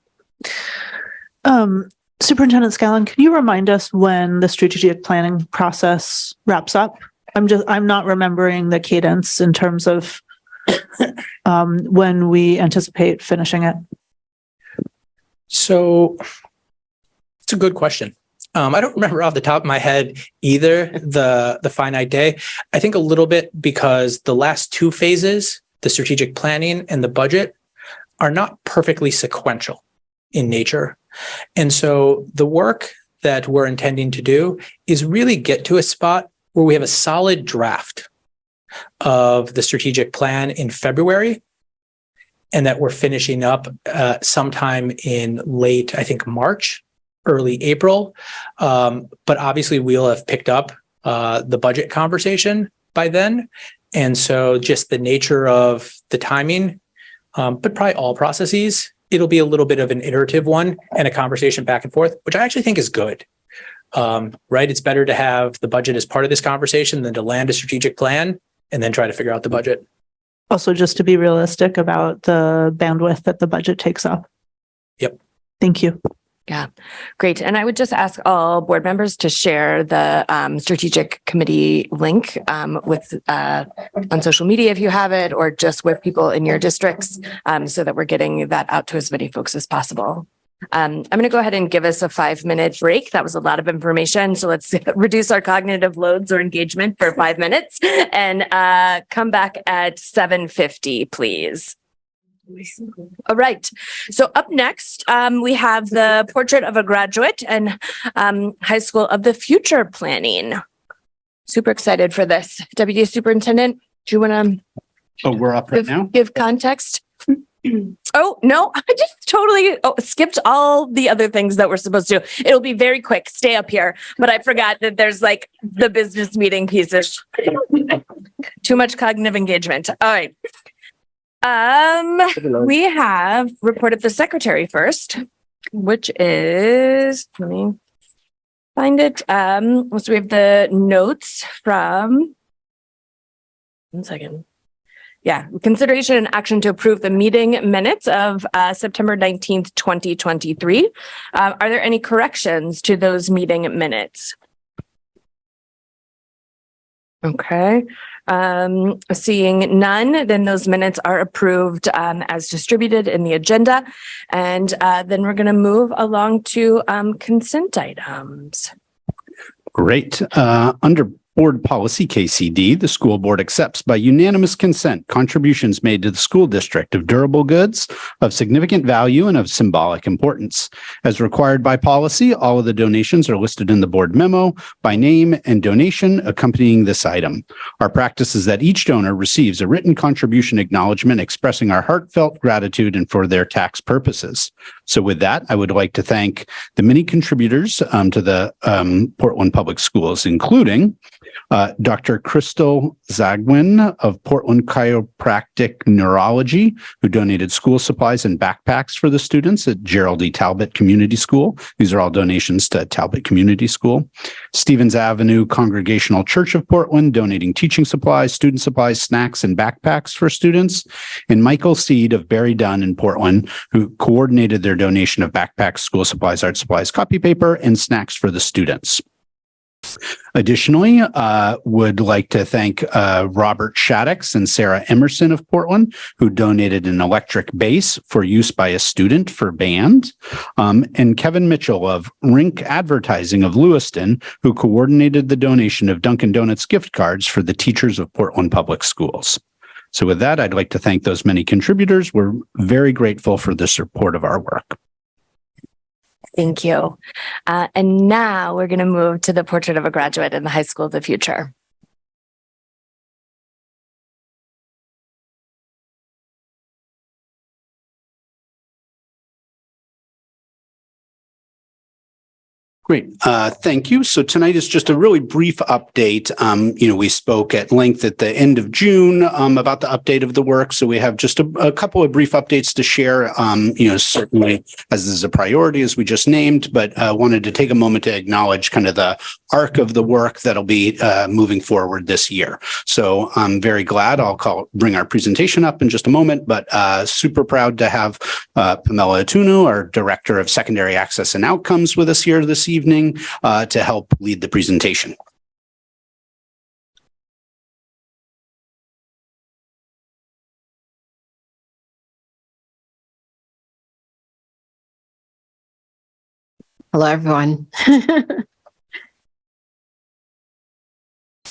Superintendent Scallon, can you remind us when the strategic planning process wraps up? I'm not remembering the cadence in terms of when we anticipate finishing it. So it's a good question. I don't remember off the top of my head either the finite day. I think a little bit because the last two phases, the strategic planning and the budget, are not perfectly sequential in nature. And so the work that we're intending to do is really get to a spot where we have a solid draft of the strategic plan in February, and that we're finishing up sometime in late, I think, March, early April. But obviously we'll have picked up the budget conversation by then. And so just the nature of the timing, but probably all processes, it'll be a little bit of an iterative one and a conversation back and forth, which I actually think is good. Right? It's better to have the budget as part of this conversation than to land a strategic plan and then try to figure out the budget. Also, just to be realistic about the bandwidth that the budget takes up. Yep. Thank you. Yeah, great. And I would just ask all board members to share the strategic committee link with on social media if you have it, or just with people in your districts, so that we're getting that out to as many folks as possible. I'm going to go ahead and give us a 5-minute break. That was a lot of information. So let's reduce our cognitive loads or engagement for 5 minutes and come back at 7:50, please. All right. So up next, we have the portrait of a graduate and high school of the future planning. Super excited for this. Deputy Superintendent, do you want to we're up right now? give context? Oh, no, I just totally skipped all the other things that we're supposed to do. It'll be very quick. Stay up here. But I forgot that there's like the business meeting pieces. Too much cognitive engagement. All right. We have report of the secretary first, which is, let me find it. So we have the notes from, 1 second. Yeah, consideration and action to approve the meeting minutes of September 19th, 2023. Are there any corrections to those meeting minutes? Okay. Seeing none, then those minutes are approved as distributed in the agenda. And then we're going to move along to consent items. Great. Under Board Policy KCD, the school board accepts by unanimous consent contributions made to the school district of durable goods of significant value and of symbolic importance. As required by policy, all of the donations are listed in the board memo by name and donation accompanying this item. Our practice is that each donor receives a written contribution acknowledgement expressing our heartfelt gratitude and for their tax purposes. So with that, I would like to thank the many contributors to the Portland Public Schools, including Dr. Crystal Zagwin of Portland Chiropractic Neurology, who donated school supplies and backpacks for the students at Gerald E. Talbot Community School. These are all donations to Talbot Community School. Stevens Avenue Congregational Church of Portland, donating teaching supplies, student supplies, snacks, and backpacks for students. And Michael Seed of Barry Dunn in Portland, who coordinated their donation of backpacks, school supplies, art supplies, copy paper, and snacks for the students. Additionally, would like to thank Robert Shaddix and Sarah Emerson of Portland, who donated an electric bass for use by a student for band, and Kevin Mitchell of Rink Advertising of Lewiston, who coordinated the donation of Dunkin' Donuts gift cards for the teachers of Portland Public Schools. So with that, I'd like to thank those many contributors. We're very grateful for the support of our work. Thank you. And now we're going to move to the portrait of a graduate in the high school of the future. Great. Thank you. So tonight is just a really brief update. We spoke at length at the end of June about the update of the work. So we have just a couple of brief updates to share, certainly as this is a priority, as we just named, but wanted to take a moment to acknowledge kind of the arc of the work that'll be moving forward this year. So I'm very glad. Bring our presentation up in just a moment, but super proud to have Pamela Atunu, our Director of Secondary Access and Outcomes, with us here this evening to help lead the presentation. Hello, everyone.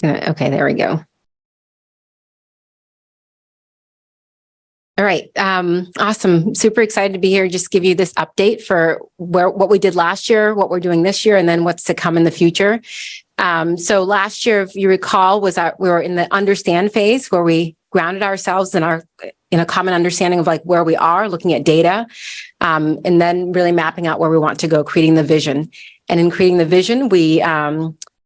Okay, there we go. All right. Awesome. Super excited to be here. Just give you this update for what we did last year, what we're doing this year, and then what's to come in the future. So last year, if you recall, we were in the understand phase where we grounded ourselves in a common understanding of like where we are, looking at data, and then really mapping out where we want to go, creating the vision. And in creating the vision, we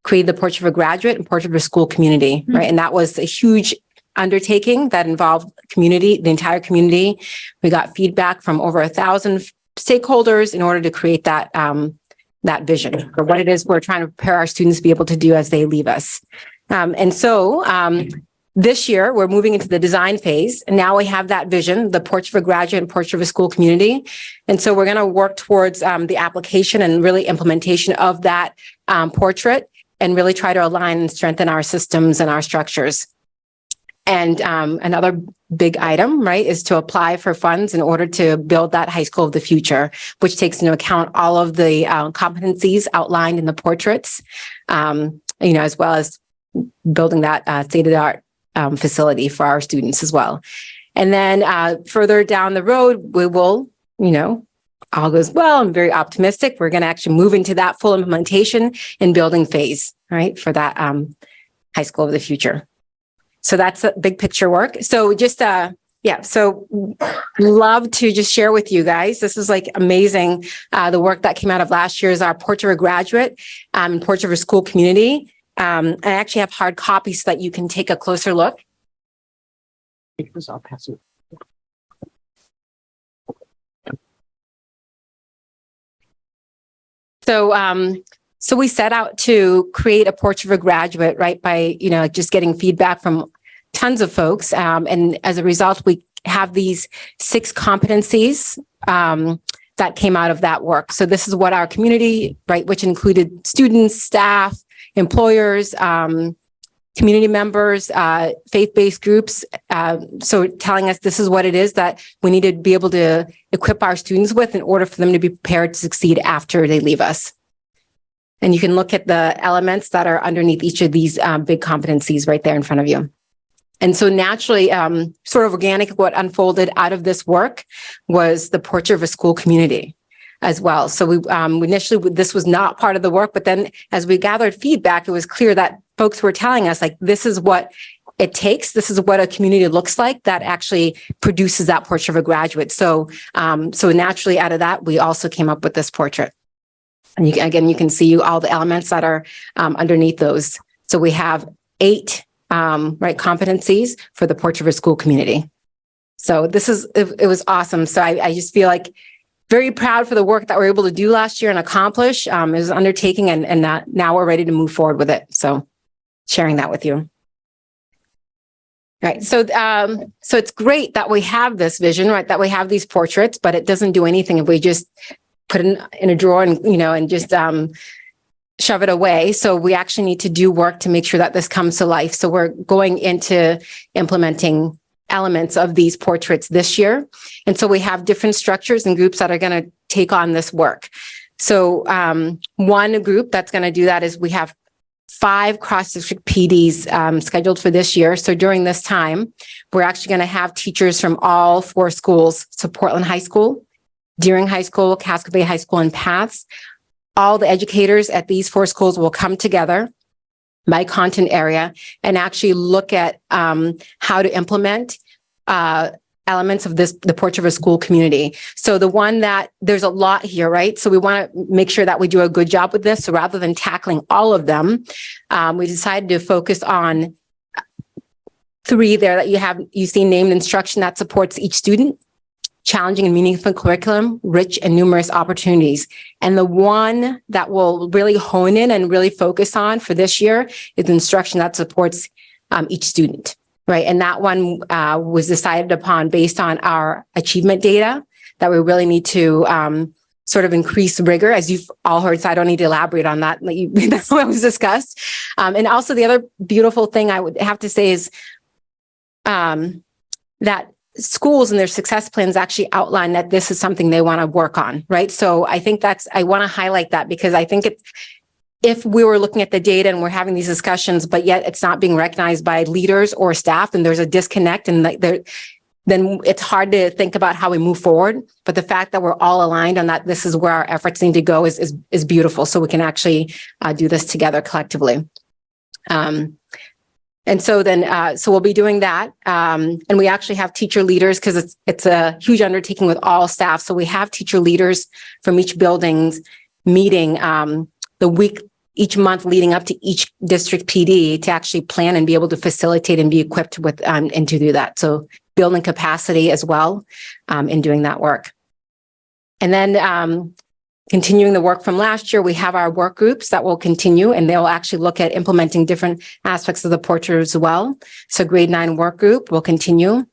created the Portrait of a Graduate and Portrait of a School Community, right? And that was a huge undertaking that involved the entire community. We got feedback from over 1,000 stakeholders in order to create that vision for what it is we're trying to prepare our students to be able to do as they leave us. This year, we're moving into the design phase, and now we have that vision, the Portrait of a Graduate and Portrait of a School Community. And so we're going to work towards the application and really implementation of that portrait and really try to align and strengthen our systems and our structures. And another big item, right, is to apply for funds in order to build that high school of the future, which takes into account all of the competencies outlined in the portraits, as well as building that state-of-the-art facility for our students as well. And then further down the road, we will, all goes well, I'm very optimistic, we're going to actually move into that full implementation and building phase, right, for that high school of the future. So that's a big picture work. So just, so love to just share with you guys. This is like amazing. The work that came out of last year is our Portrait of a Graduate and Portrait of a School Community. I actually have hard copies so that you can take a closer look. I'll pass it. So we set out to create a Portrait of a Graduate, right, by, just getting feedback from tons of folks. And as a result, we have these 6 competencies that came out of that work. So this is what our community, right, which included students, staff, employers, community members, faith-based groups. So telling us this is what it is that we need to be able to equip our students with in order for them to be prepared to succeed after they leave us. And you can look at the elements that are underneath each of these big competencies right there in front of you. And so naturally, sort of organic, what unfolded out of this work was the Portrait of a School Community as well. So we initially, this was not part of the work, but then as we gathered feedback, it was clear that folks were telling us, like, this is what it takes. This is what a community looks like that actually produces that Portrait of a Graduate. So naturally out of that, we also came up with this portrait. And you can see all the elements that are underneath those. So we have 8 competencies for the Portrait of a School Community. So it was awesome. So I just feel like very proud for the work that we were able to do last year and accomplish. It was an undertaking, and now we're ready to move forward with it. So sharing that with you. All right. So it's great that we have this vision, right? That we have these portraits, but it doesn't do anything if we just put it in a drawer and just shove it away. So we actually need to do work to make sure that this comes to life. So we're going into implementing elements of these portraits this year. And so we have different structures and groups that are going to take on this work. So one group that's going to do that is we have 5 cross-district PDs scheduled for this year. So during this time, we're actually going to have teachers from all 4 schools. So Portland High School, Deering High School, Casco Bay High School, and Paths. All the educators at these 4 schools will come together by content area and actually look at how to implement elements of the portrait of a school community. So the one that there's a lot here, right? So we want to make sure that we do a good job with this. So rather than tackling all of them, we decided to focus on 3 there that you see named: instruction that supports each student, challenging and meaningful curriculum, rich and numerous opportunities. And the one that we'll really hone in and really focus on for this year is instruction that supports each student, right? And that one was decided upon based on our achievement data that we really need to sort of increase rigor, as you've all heard, so I don't need to elaborate on that. That's what was discussed. And also the other beautiful thing I would have to say is that schools and their success plans actually outline that this is something they want to work on, right? So I think I want to highlight that, because I think if we were looking at the data and we're having these discussions, but yet it's not being recognized by leaders or staff, and there's a disconnect, and then it's hard to think about how we move forward. But the fact that we're all aligned on that, this is where our efforts need to go is beautiful. So we can actually do this together collectively. And so then, so we'll be doing that. And we actually have teacher leaders, because it's a huge undertaking with all staff. So we have teacher leaders from each building's meeting each month leading up to each district PD to actually plan and be able to facilitate and be equipped with and to do that. So building capacity as well in doing that work. And then continuing the work from last year, we have our work groups that will continue, and they'll actually look at implementing different aspects of the portrait as well. So grade 9 work group will continue.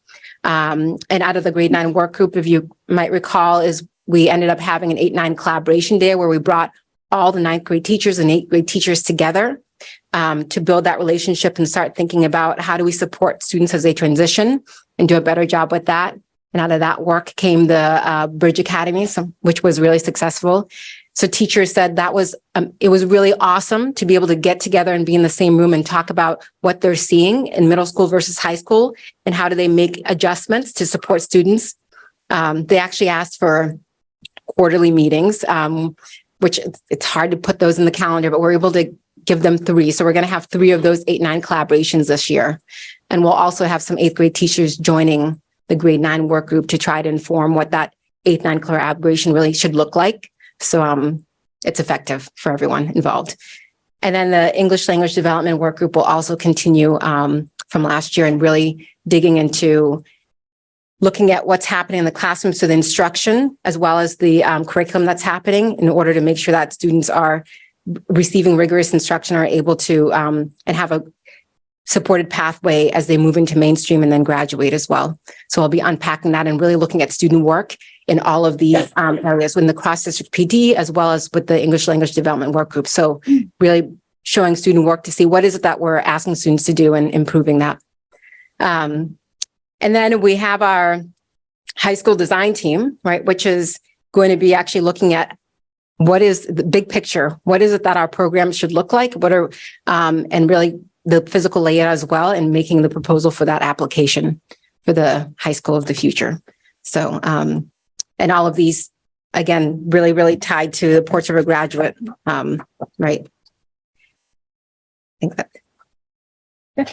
And out of the grade 9 work group, if you might recall, is we ended up having an 8-9 collaboration day where we brought all the 9th grade teachers and 8th grade teachers together to build that relationship and start thinking about how do we support students as they transition and do a better job with that. And out of that work came the Bridge Academy, which was really successful. So teachers said that it was really awesome to be able to get together and be in the same room and talk about what they're seeing in middle school versus high school and how do they make adjustments to support students. They actually asked for quarterly meetings, which it's hard to put those in the calendar, but we're able to give them 3. So we're going to have 3 of those 8-9 collaborations this year. And we'll also have some 8th grade teachers joining the grade 9 work group to try to inform what that 8-9 collaboration really should look like. So it's effective for everyone involved. And then the English language development work group will also continue from last year and really digging into looking at what's happening in the classroom. So the instruction, as well as the curriculum that's happening, in order to make sure that students are receiving rigorous instruction, are able to and have a supported pathway as they move into mainstream and then graduate as well. So I'll be unpacking that and really looking at student work in all of these areas within the cross-district PD, as well as with the English language development work group. So really showing student work to see what is it that we're asking students to do and improving that. And then we have our high school design team, right, which is going to be actually looking at what is the big picture, what is it that our program should look like, and really the physical layout as well, and making the proposal for that application for the high school of the future. So, and all of these, again, really, really tied to the portrait of a graduate, right? I think that. Yeah.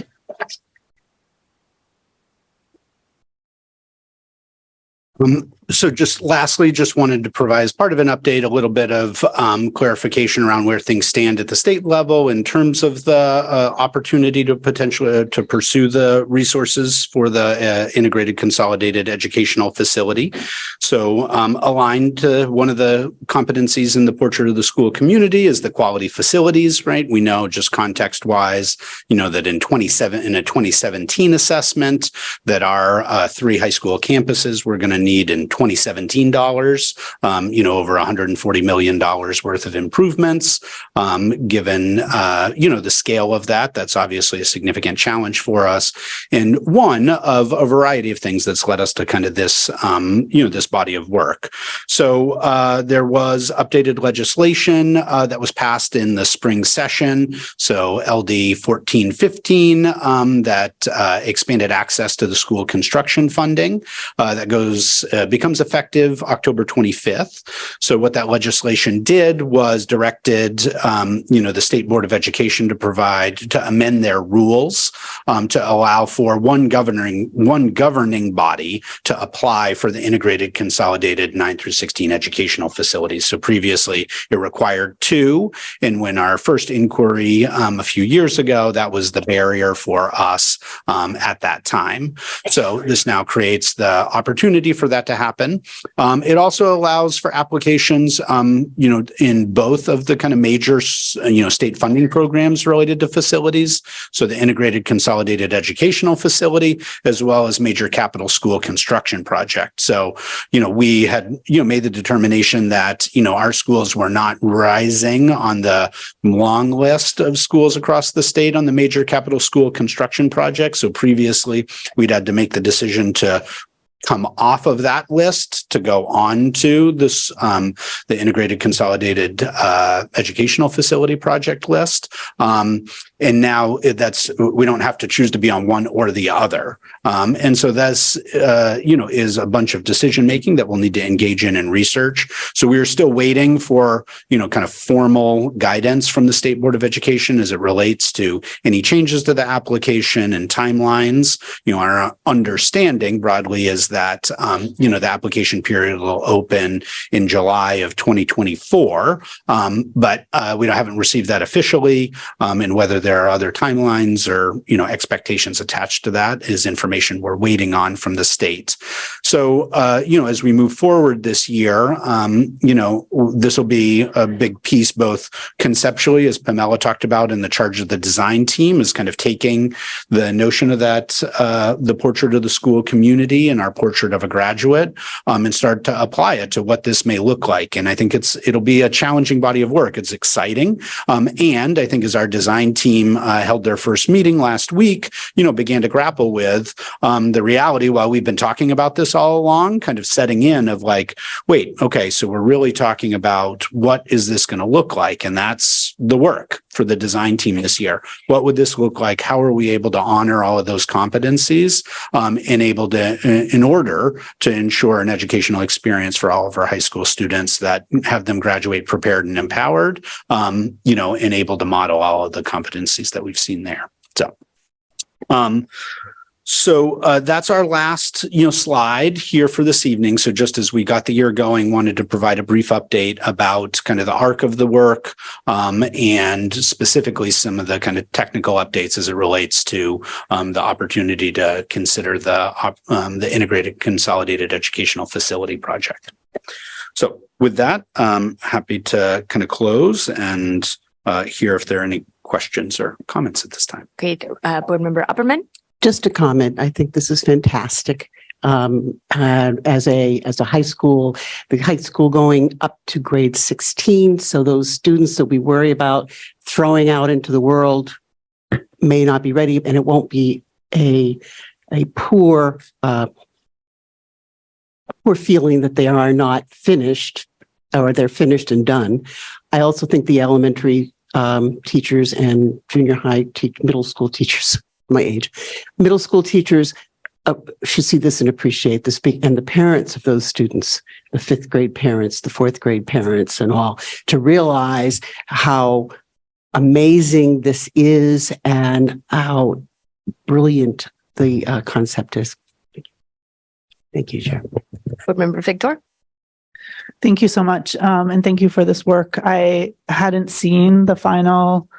So just lastly, just wanted to provide as part of an update, a little bit of clarification around where things stand at the state level in terms of the opportunity to potentially to pursue the resources for the integrated consolidated educational facility. So aligned to one of the competencies in the portrait of the school community is the quality facilities, right? We know just context wise, that in a 2017 assessment that our 3 high school campuses were going to need in 2017 dollars, over $140 million worth of improvements. Given, the scale of that's obviously a significant challenge for us. And one of a variety of things that's led us to kind of this, this body of work. So there was updated legislation that was passed in the spring session. So LD 1415 that expanded access to the school construction funding that goes becomes effective October 25th. So what that legislation did was directed, the State Board of Education to amend their rules to allow for one governing body to apply for the integrated consolidated 9 through 16 educational facilities. So previously it required 2. And when our first inquiry a few years ago, that was the barrier for us at that time. So this now creates the opportunity for that to happen. It also allows for applications, in both of the kind of major, state funding programs related to facilities. So the integrated consolidated educational facility, as well as major capital school construction project. So, we had, made the determination that, our schools were not rising on the long list of schools across the state on the major capital school construction project. So previously we'd had to make the decision to come off of that list to go on to this, the integrated consolidated educational facility project list. And now we don't have to choose to be on one or the other. And so that's, is a bunch of decision making that we'll need to engage in and research. So we are still waiting for, kind of formal guidance from the State Board of Education as it relates to any changes to the application and timelines. Our understanding broadly is that, the application period will open in July of 2024. But we haven't received that officially. And whether there are other timelines or, expectations attached to that is information we're waiting on from the state. So, as we move forward this year, this will be a big piece, both conceptually, as Pamela talked about, in the charge of the design team is kind of taking the notion of that, the portrait of the school community and our portrait of a graduate, and start to apply it to what this may look like. And I think it'll be a challenging body of work. It's exciting. And I think as our design team held their first meeting last week, began to grapple with the reality, while we've been talking about this all along, kind of setting in of like, wait, okay, so we're really talking about what is this going to look like? And that's the work for the design team this year. What would this look like? How are we able to honor all of those competencies in order to ensure an educational experience for all of our high school students that have them graduate prepared and empowered, and able to model all of the competencies that we've seen there. So, that's our last, slide here for this evening. So just as we got the year going, wanted to provide a brief update about kind of the arc of the work, and specifically some of the kind of technical updates as it relates to the opportunity to consider the integrated consolidated educational facility project. So with that, happy to kind of close and hear if there are any questions or comments at this time. Great. Board Member Upperman. Just a comment. I think this is fantastic. As a high school, the high school going up to grade 16. So those students that we worry about throwing out into the world may not be ready, and it won't be a poor feeling that they are not finished or they're finished and done. I also think the elementary teachers and junior high middle school teachers, my age, middle school teachers should see this and appreciate this, and the parents of those students, the 5th grade parents, the 4th grade parents, and all, to realize how amazing this is and how brilliant the concept is. Thank you, Chair. Board Member Victor. Thank you so much. And thank you for this work. I hadn't seen the final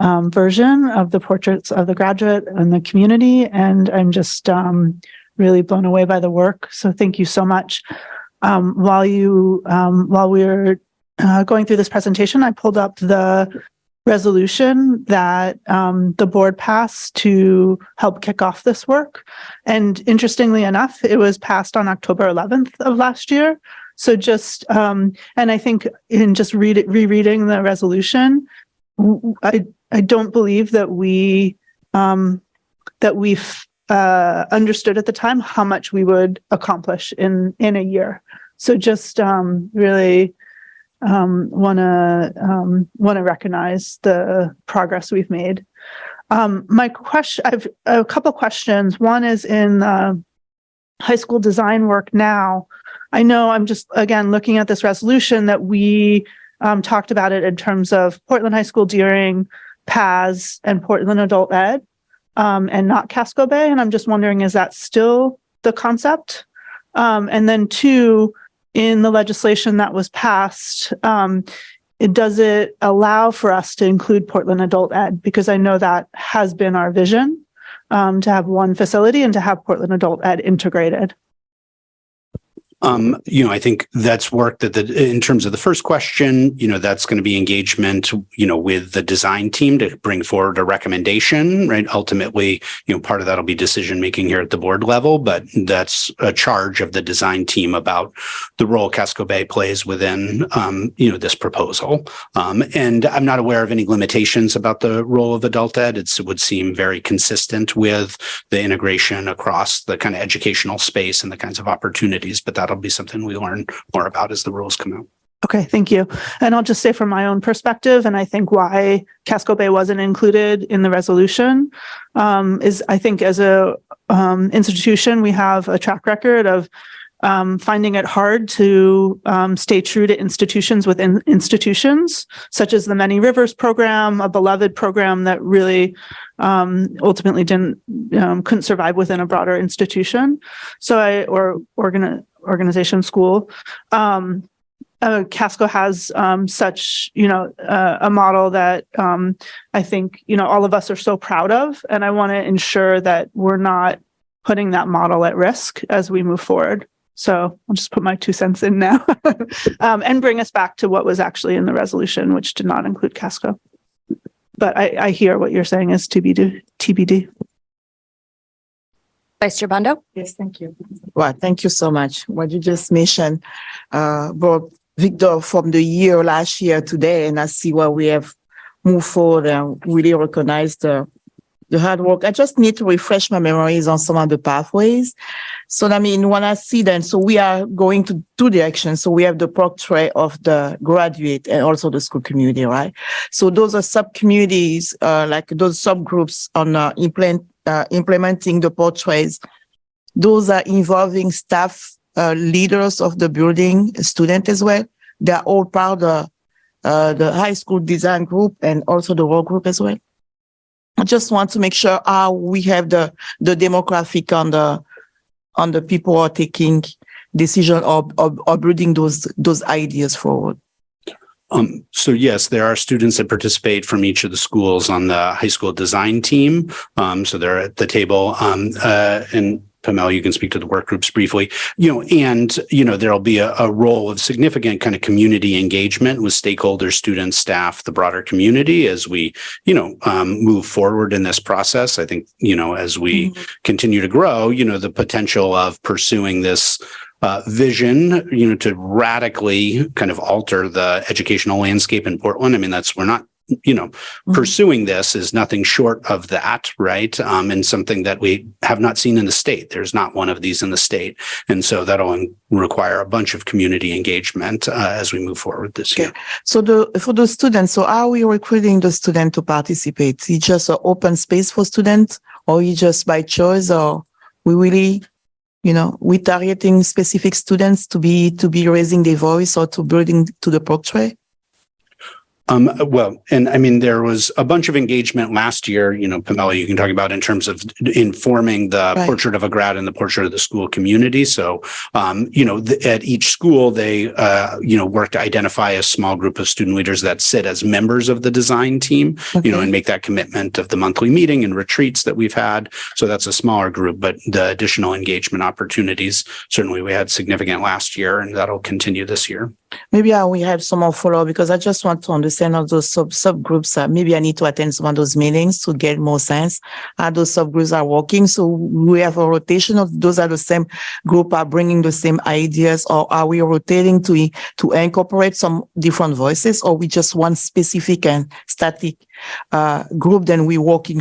version of the portraits of the graduate and the community, and I'm just really blown away by the work. So thank you so much. While we were going through this presentation, I pulled up the resolution that the board passed to help kick off this work. And interestingly enough, it was passed on October 11th of last year. So just, and I think in just rereading the resolution, I don't believe that we've understood at the time how much we would accomplish in a year. So just really want to recognize the progress we've made. My question, I've a couple questions. One is in high school design work now. I know I'm just, again, looking at this resolution that we talked about it in terms of Portland High School during PAS and Portland Adult Ed, and not Casco Bay. And I'm just wondering, is that still the concept? And then two, in the legislation that was passed, does it allow for us to include Portland Adult Ed? Because I know that has been our vision, to have one facility and to have Portland Adult Ed integrated. I think that's work that in terms of the first question, that's going to be engagement, with the design team to bring forward a recommendation, right? Ultimately, part of that'll be decision making here at the board level, but that's a charge of the design team about the role Casco Bay plays within, this proposal. And I'm not aware of any limitations about the role of adult ed. It would seem very consistent with the integration across the kind of educational space and the kinds of opportunities, but that'll be something we learn more about as the rules come out. Okay, thank you. And I'll just say from my own perspective, and I think why Casco Bay wasn't included in the resolution, is I think as a institution, we have a track record of finding it hard to stay true to institutions within institutions, such as the Many Rivers program, a beloved program that really ultimately couldn't survive within a broader institution. So organization school. Casco has such, a model that I think, all of us are so proud of. And I want to ensure that we're not putting that model at risk as we move forward. So I'll just put my 2 cents in now and bring us back to what was actually in the resolution, which did not include Casco. But I hear what you're saying is TBD. Vice Chair Bondo? Yes, thank you. Well, thank you so much. What you just mentioned, brought Victor from the year last year today, and I see where we have moved forward and really recognize the hard work. I just need to refresh my memories on some of the pathways. So, when I see them, so we are going to 2 directions. So we have the portrait of the graduate and also the school community, right? So those are sub-communities, like those subgroups on implementing the portraits. Those are involving staff, leaders of the building, students as well. They are all part of the high school design group and also the work group as well. I just want to make sure we have the demographic on the people who are taking decision or bringing those ideas forward. So yes, there are students that participate from each of the schools on the high school design team. So they're at the table. And Pamela, you can speak to the work groups briefly, there'll be a role of significant kind of community engagement with stakeholders, students, staff, the broader community as we, move forward in this process. I think, as we continue to grow, the potential of pursuing this vision, to radically kind of alter the educational landscape in Portland. we're not, pursuing this is nothing short of that, right? And something that we have not seen in the state. There's not one of these in the state. And so that'll require a bunch of community engagement as we move forward this year. So for the students, so are we recruiting the student to participate? Is it just an open space for students, or is it just by choice, or we really, we targeting specific students to be raising their voice or to building to the portrait? There was a bunch of engagement last year, Pamela, you can talk about in terms of informing the portrait of a grad and the portrait of the school community. So, at each school, they, work to identify a small group of student leaders that sit as members of the design team, and make that commitment of the monthly meeting and retreats that we've had. So that's a smaller group, but the additional engagement opportunities, certainly we had significant last year, and that'll continue this year. Maybe we have some more follow because I just want to understand how those subgroups. Maybe I need to attend some of those meetings to get more sense how those subgroups are working. So we have a rotation of those are the same group are bringing the same ideas, or are we rotating to incorporate some different voices, or we just one specific and static group? Then we working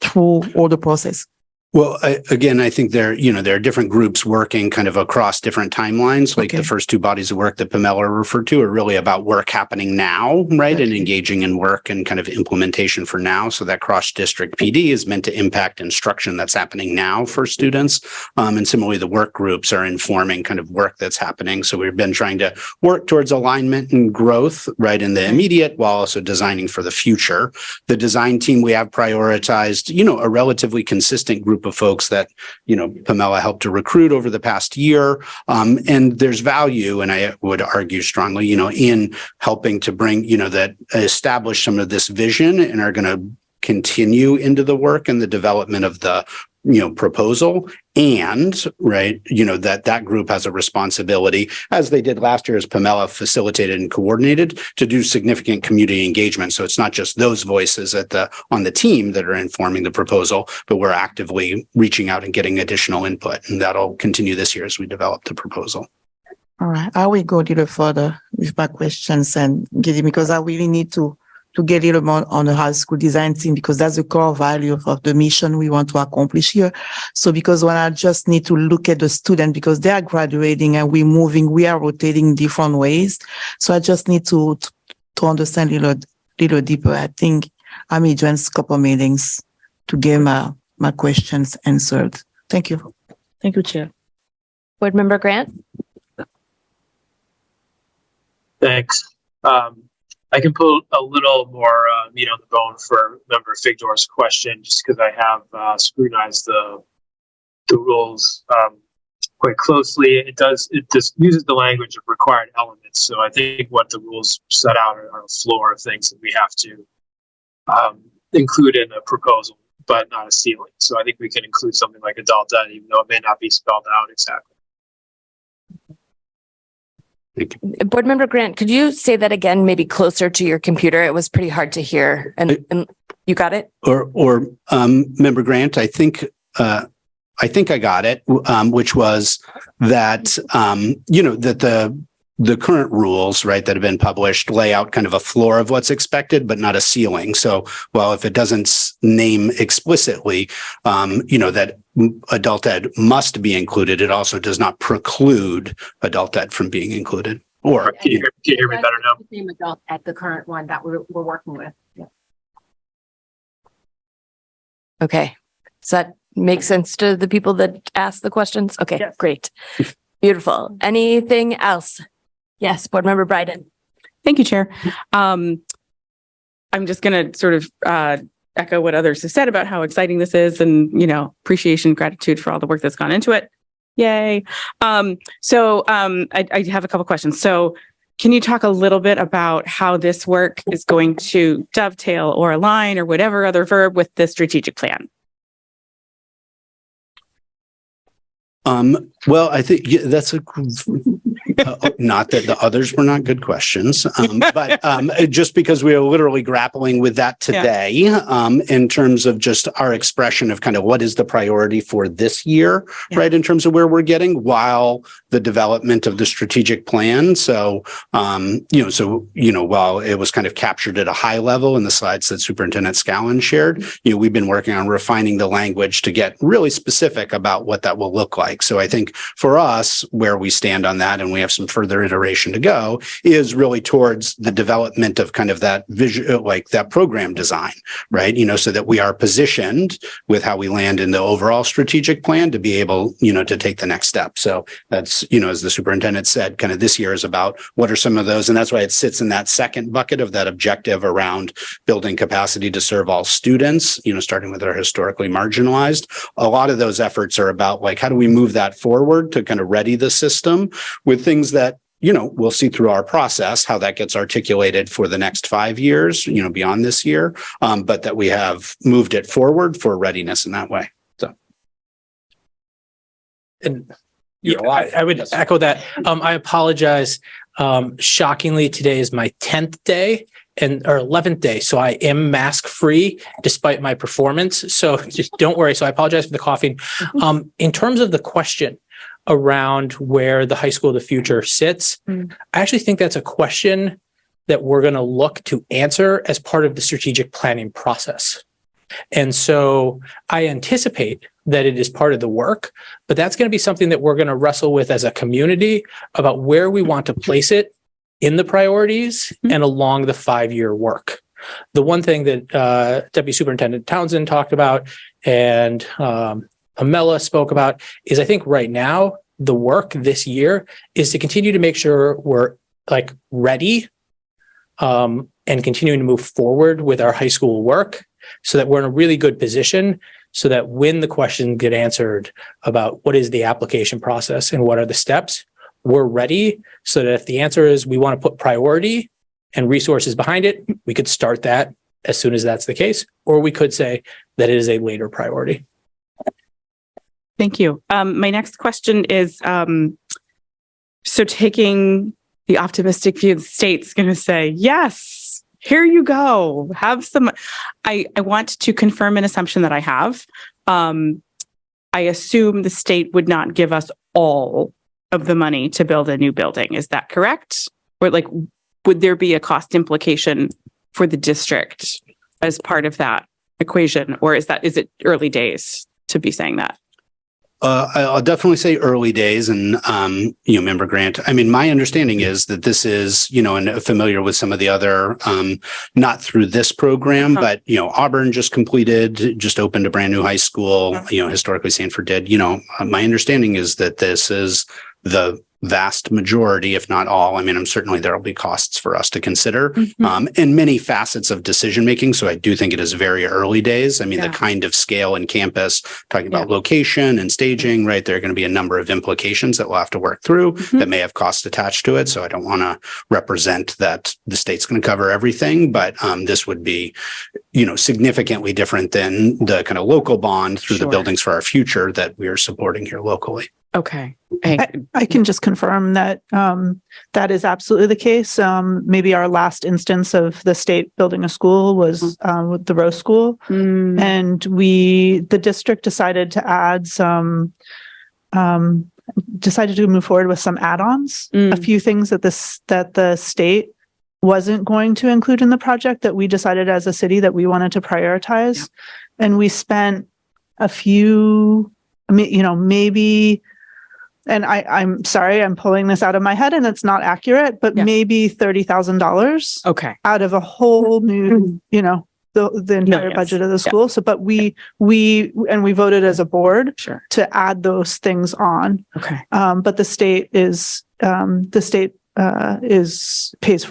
through all the process. Well, again, I think there are different groups working kind of across different timelines. Like the first two bodies of work that Pamela referred to are really about work happening now, right? And engaging in work and kind of implementation for now. So that cross-district PD is meant to impact instruction that's happening now for students. And similarly, the work groups are informing kind of work that's happening. So we've been trying to work towards alignment and growth, right, in the immediate, while also designing for the future. The design team, we have prioritized, a relatively consistent group of folks that, Pamela helped to recruit over the past year. And there's value, and I would argue strongly, in helping to bring, that establish some of this vision and are going to continue into the work and the development of the proposal. And right, that group has a responsibility, as they did last year, as Pamela facilitated and coordinated, to do significant community engagement. So it's not just those voices on the team that are informing the proposal, but we're actively reaching out and getting additional input. And that'll continue this year as we develop the proposal. All right. I will go a little further with my questions and because I really need to get a little more on the high school design team, because that's the core value of the mission we want to accomplish here. So because when I just need to look at the student, because they are graduating and we are rotating different ways. So I just need to understand a little deeper. I think I may join a couple meetings to get my questions answered. Thank you. Thank you, Chair. Board Member Grant? Thanks. I can put a little more meat on the bone for Member Figdor's question, just because I have scrutinized the rules quite closely. It just uses the language of required elements. So I think what the rules set out are a floor of things that we have to include in a proposal, but not a ceiling. So I think we can include something like adult ed, even though it may not be spelled out exactly. Board Member Grant, could you say that again, maybe closer to your computer? It was pretty hard to hear. And you got it? Or Member Grant, I think I got it, which was that, that the current rules, right, that have been published lay out kind of a floor of what's expected, but not a ceiling. So, well, if it doesn't name explicitly, that adult ed must be included, it also does not preclude adult ed from being included. Or can you hear me better now? Same adult at the current one that we're working with. Yeah. Okay. Does that make sense to the people that asked the questions? Okay, yes. Great. Beautiful. Anything else? Yes, Board Member Bryden. Thank you, Chair. I'm just going to sort of echo what others have said about how exciting this is and, appreciation, gratitude for all the work that's gone into it. Yay. So I have a couple questions. So can you talk a little bit about how this work is going to dovetail or align or whatever other verb with the strategic plan? Well, I think that's not that the others were not good questions, but just because we are literally grappling with that today, in terms of just our expression of kind of what is the priority for this year, right, in terms of where we're getting while the development of the strategic plan. So, while it was kind of captured at a high level in the slides that Superintendent Scallon shared, we've been working on refining the language to get really specific about what that will look like. So I think for us, where we stand on that, and we have some further iteration to go, is really towards the development of kind of that vision, like that program design, right? So that we are positioned with how we land in the overall strategic plan to be able, to take the next step. So that's, as the superintendent said, kind of this year is about what are some of those, and that's why it sits in that second bucket of that objective around building capacity to serve all students, starting with our historically marginalized. A lot of those efforts are about like, how do we move that forward to kind of ready the system with things that, we'll see through our process, how that gets articulated for the next 5 years, beyond this year, but that we have moved it forward for readiness in that way. So. And I would echo that. I apologize. Shockingly, today is my 10th day or 11th day. So I am mask free despite my performance. So just don't worry. So I apologize for the coughing. In terms of the question around where the high school of the future sits, I actually think that's a question that we're going to look to answer as part of the strategic planning process. And so I anticipate that it is part of the work, but that's going to be something that we're going to wrestle with as a community about where we want to place it in the priorities and along the 5-year work. The one thing that Deputy Superintendent Townsend talked about and Pamela spoke about is I think right now the work this year is to continue to make sure we're like ready and continuing to move forward with our high school work so that we're in a really good position so that when the questions get answered about what is the application process and what are the steps, we're ready so that if the answer is we want to put priority and resources behind it, we could start that as soon as that's the case, or we could say that it is a later priority. Thank you. My next question is, so taking the optimistic view, the state's going to say, yes, here you go. Have some, I want to confirm an assumption that I have. I assume the state would not give us all of the money to build a new building. Is that correct? Or like, would there be a cost implication for the district as part of that equation? Or is it early days to be saying that? I'll definitely say early days and, Member Grant. I mean, my understanding is that this is, and familiar with some of the other, not through this program, but, Auburn just opened a brand new high school, historically Sanford did, my understanding is that this is the vast majority, if not all. I mean, certainly there will be costs for us to consider in many facets of decision making. So I do think it is very early days. I mean, the kind of scale in campus, talking about location and staging, right? There are going to be a number of implications that we'll have to work through that may have costs attached to it. So I don't want to represent that the state's going to cover everything, but this would be, significantly different than the kind of local bond through the Buildings for Our Future that we are supporting here locally. Okay. I can just confirm that that is absolutely the case. Maybe our last instance of the state building a school was with the Rose School. And the district decided to add decided to move forward with some add-ons, a few things that the state wasn't going to include in the project that we decided as a city that we wanted to prioritize. And we spent a few, maybe, and I'm sorry, I'm pulling this out of my head and it's not accurate, but maybe $30,000 out of a whole new, the entire budget of the school. So, but we voted as a board to add those things on. But the state pays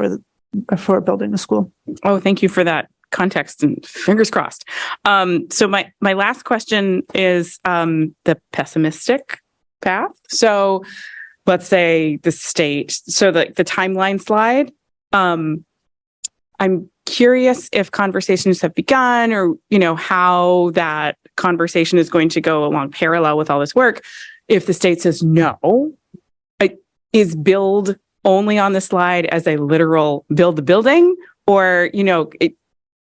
for building the school. Oh, thank you for that context and fingers crossed. So my last question is the pessimistic path. So let's say the state, so the timeline slide, I'm curious if conversations have begun or, how that conversation is going to go along parallel with all this work. If the state says no, is build only on the slide as a literal build the building, or,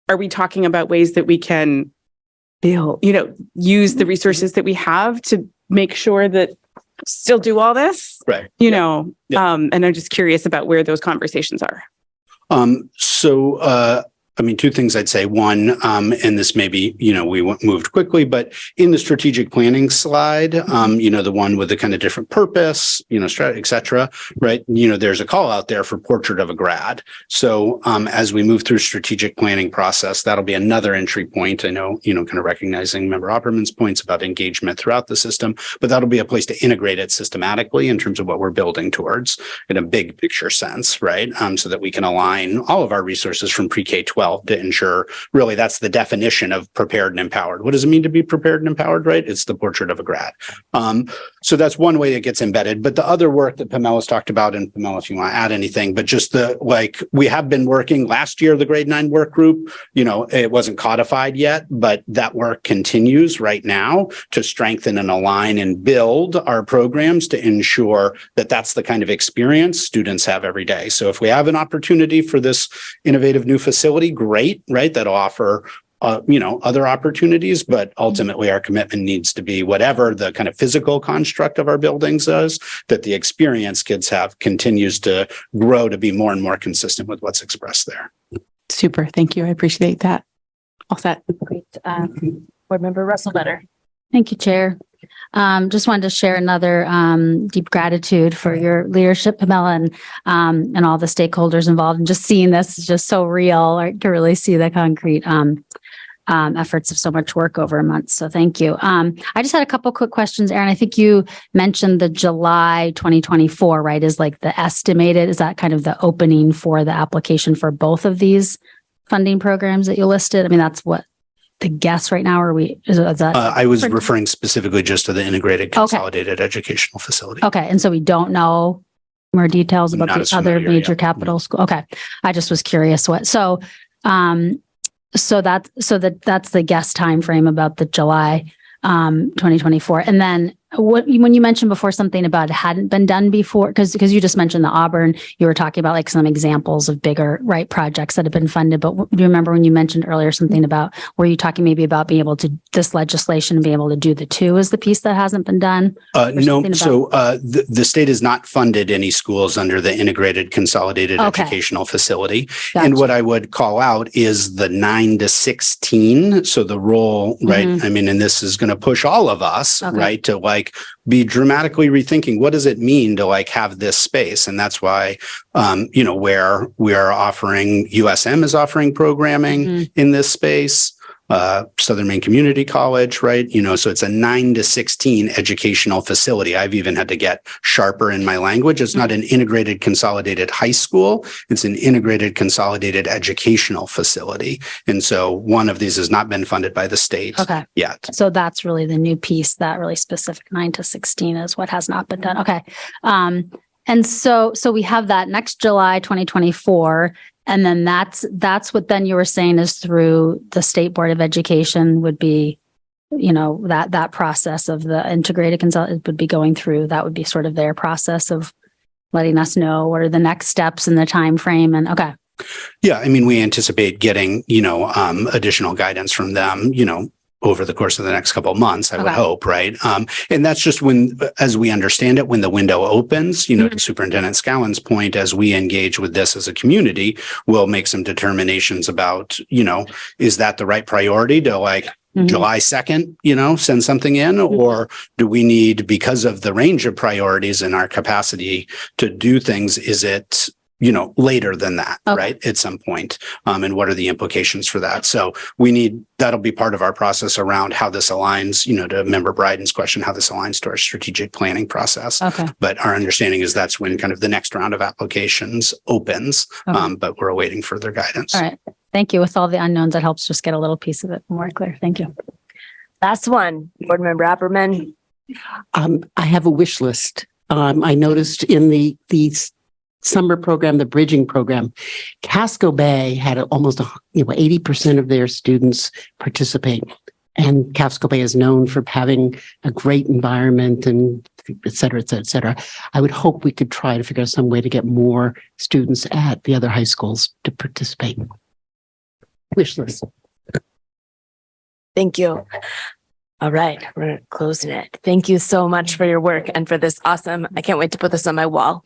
are we talking about ways that we can build, use the resources that we have to make sure that still do all this? Right. And I'm just curious about where those conversations are. Two things I'd say. One, and this maybe, we moved quickly, but in the strategic planning slide, the one with the kind of different purpose, et cetera, right? There's a call out there for portrait of a grad. So as we move through strategic planning process, that'll be another entry point. I know, kind of recognizing Member Opperman's points about engagement throughout the system, but that'll be a place to integrate it systematically in terms of what we're building towards in a big picture sense, right? So that we can align all of our resources from pre-K-12 to ensure really that's the definition of prepared and empowered. What does it mean to be prepared and empowered, right? It's the portrait of a grad. So that's one way it gets embedded. But the other work that Pamela's talked about, and Pamela, if you want to add anything, but just we have been working last year, the grade 9 work group, it wasn't codified yet, but that work continues right now to strengthen and align and build our programs to ensure that that's the kind of experience students have every day. So if we have an opportunity for this innovative new facility, great, right? That'll offer, other opportunities, but ultimately our commitment needs to be whatever the kind of physical construct of our buildings is, that the experience kids have continues to grow to be more and more consistent with what's expressed there. Super. Thank you. I appreciate that. All set. Great. Board Member Russell Better. Thank you, Chair. Just wanted to share another deep gratitude for your leadership, Pamela, and all the stakeholders involved. And just seeing this is just so real, right, to really see the concrete efforts of so much work over a month. So thank you. I just had a couple quick questions, Erin. I think you mentioned the July 2024, right, is like the estimated, is that kind of the opening for the application for both of these funding programs that you listed? I mean, that's what the guess right now, or is that? I was referring specifically just to the integrated consolidated educational facility. Okay. And so we don't know more details about Not the as other familiar major yet. capital school. Okay. I just was curious what, that's the guess time frame about the July 2024. And then when you mentioned before something about it hadn't been done before, because you just mentioned the Auburn, you were talking about like some examples of bigger projects that have been funded. But do you remember when you mentioned earlier something about, were you talking maybe about being able to, this legislation, being able to do the two is the piece that hasn't been done? No. So the state has not funded any schools under the integrated consolidated educational facility. Gotcha. And what I would call out is the 9 to 16. So the role, right? I mean, and this is going to push all of us, right, to like be dramatically rethinking what does it mean to like have this space. And that's why, where we are offering, USM is offering programming in this space. Southern Maine Community College, right? So it's a 9 to 16 educational facility. I've even had to get sharper in my language. It's not an integrated consolidated high school. It's an integrated consolidated educational facility. And so one of these has not been funded by the state yet. So that's really the new piece, that really specific 9 to 16 is what has not been done. Okay. And so we have that next July 2024. And then that's what then you were saying is through the State Board of Education would be, that process of the integrated consult would be going through. That would be sort of their process of letting us know what are the next steps in the time frame. And yeah, I mean, we anticipate getting additional guidance from them, over the course of the next couple of months, I would hope, right? And that's just when, as we understand it, when the window opens, to Superintendent Scallon's point, as we engage with this as a community, we'll make some determinations about, is that the right priority to like July 2nd, send something in, or do we need, because of the range of priorities and our capacity to do things, is it later than that, right? At some point. And what are the implications for that? So that'll be part of our process around how this aligns, to Member Bryden's question, how this aligns to our strategic planning process. But our understanding is that's when kind of the next round of applications opens, but we're awaiting further guidance. all right. Thank you. With all the unknowns, that helps just get a little piece of it more clear. Thank you. Last one, Board Member Apperman. I have a wish list. I noticed in the summer program, the bridging program, Casco Bay had almost 80% of their students participate. And Casco Bay is known for having a great environment and et cetera, et cetera, et cetera. I would hope we could try to figure out some way to get more students at the other high schools to participate. Wish list. Thank you. All right, we're closing it. Thank you so much for your work and for this awesome. I can't wait to put this on my wall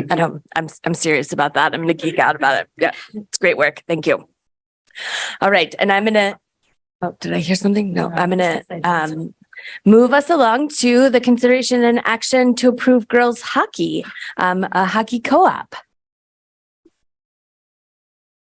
at home. I'm serious about that. I'm going to geek out about it. Yeah, it's great work. Thank you. All right, and I'm going to. Oh, did I hear something? No, I'm going to move us along to the consideration and action to approve girls hockey, a hockey co-op.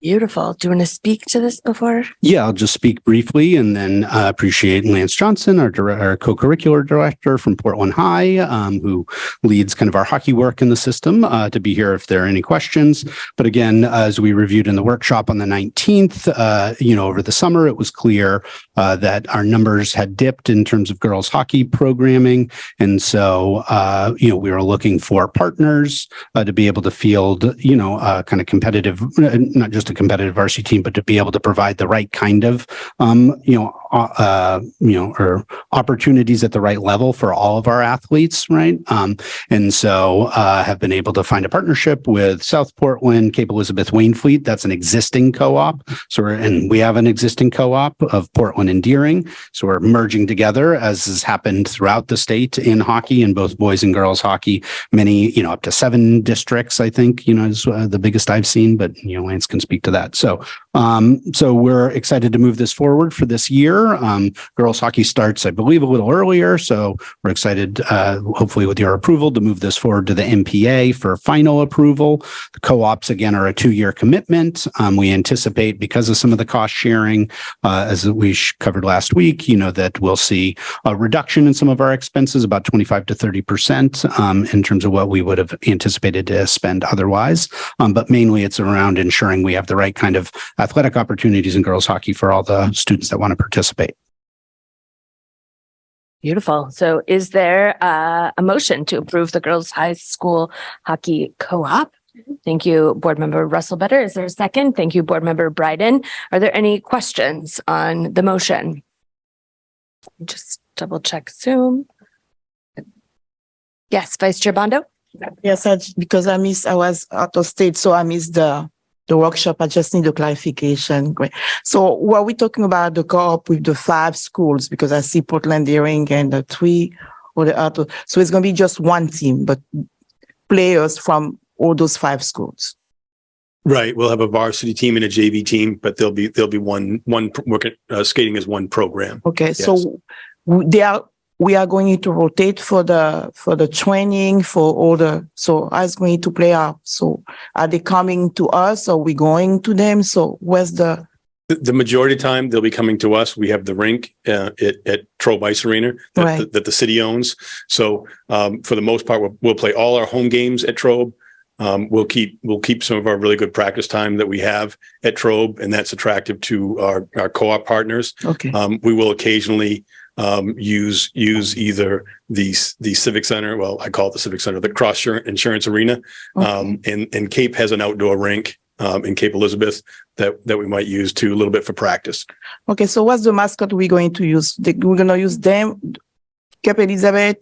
Beautiful. Do you want to speak to this before? Yeah, I'll just speak briefly and then appreciate Lance Johnson, our co-curricular director from Portland High, who leads kind of our hockey work in the system, to be here if there are any questions. But again, as we reviewed in the workshop on the 19th, over the summer, it was clear that our numbers had dipped in terms of girls hockey programming. And so, we were looking for partners to be able to field, kind of competitive, not just a competitive varsity team, but to be able to provide the right kind of, or opportunities at the right level for all of our athletes, right? And so have been able to find a partnership with South Portland, Cape Elizabeth, Waynfleet. That's an existing co-op. And we have an existing co-op of Portland and Deering. So we're merging together, as has happened throughout the state in hockey, in both boys and girls hockey. Many, up to 7 districts, I think, is the biggest I've seen, but, Lance can speak to that. So we're excited to move this forward for this year. Girls hockey starts, I believe, a little earlier. So we're excited, hopefully with your approval, to move this forward to the MPA for final approval. The co-ops, again, are a 2-year commitment. We anticipate, because of some of the cost sharing, as we covered last week, that we'll see a reduction in some of our expenses, about 25 to 30% in terms of what we would have anticipated to spend otherwise. But mainly it's around ensuring we have the right kind of athletic opportunities in girls hockey for all the students that want to participate. Beautiful. So is there a motion to approve the girls high school hockey co-op? Thank you, Board Member Russell Better. Is there a second? Thank you, Board Member Bryden. Are there any questions on the motion? Just double check Zoom. Yes, Vice Chair Bondo. Yes, because I was out of state, so I missed the workshop. I just need a clarification. Great. So were we talking about the co-op with the 5 schools? Because I see Portland, Deering, and the 3 or the other. So it's going to be just one team, but players from all those 5 schools. Right. We'll have a varsity team and a JV team, but there'll be one working skating as one program. Okay. Yes. So we are going to rotate for the training for all so I was going to play out. So are they coming to us or are we going to them? So where's the majority of the time they'll be coming to us. We have the rink at Trobe Ice Arena that the city owns. So for the most part, we'll play all our home games at Trobe. We'll keep some of our really good practice time that we have at Trobe, and that's attractive to our co-op partners. Okay. We will occasionally use either the Civic Center. Well, I call it the Civic Center, the Cross Insurance Arena. Okay. And Cape has an outdoor rink in Cape Elizabeth that we might use too, a little bit for practice. Okay. So what's the mascot we're going to use? We're going to use them, Cape Elizabeth,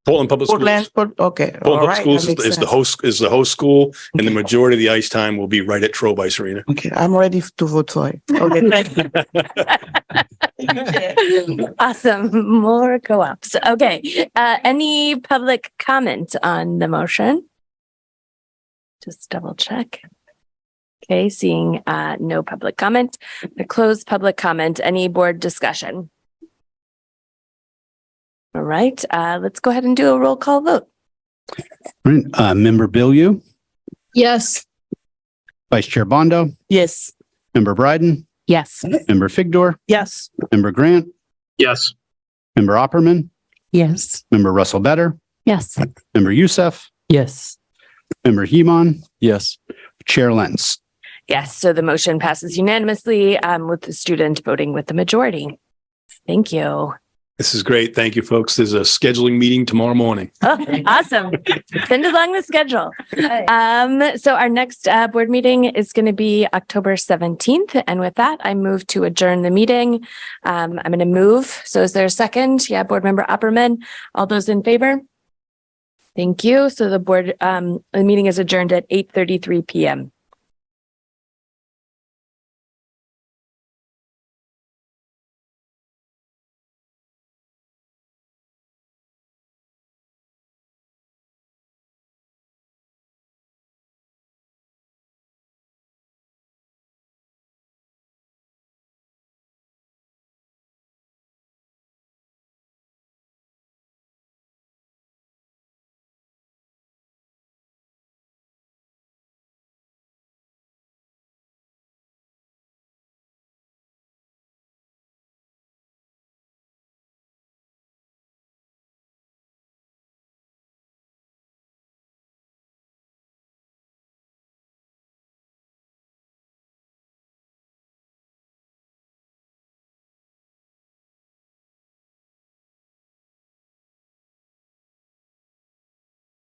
Portland Public Schools. Okay. Portland Public Schools is the host school, and the majority of the ice time will be right at Trobe Ice Arena. Okay, I'm ready to vote for it. Okay, thank you. Awesome. More co-ops. Okay. Any public comment on the motion? Just double check. Okay, seeing no public comment. The closed public comment. Any board discussion? All right, let's go ahead and do a roll call vote. All right. Member Bilyeu, Yes. Vice Chair Bondo, Yes. Member Bryden, Yes. Member Figdor, Yes. Member Grant, Yes. Member Opperman, Yes. Member Russell Better, Yes. Member Youssef, Yes. Member Heman, Yes. Chair Lentz. Yes, so the motion passes unanimously with the student voting with the majority. Thank you. This is great. Thank you, folks. There's a scheduling meeting tomorrow morning. Oh, awesome. Send along the schedule. So our next board meeting is going to be October 17th. And with that, I move to adjourn the meeting. I'm going to move. So is there a second? Yeah, Board Member Opperman. All those in favor? Thank you. So the meeting is adjourned at 8:33 p.m.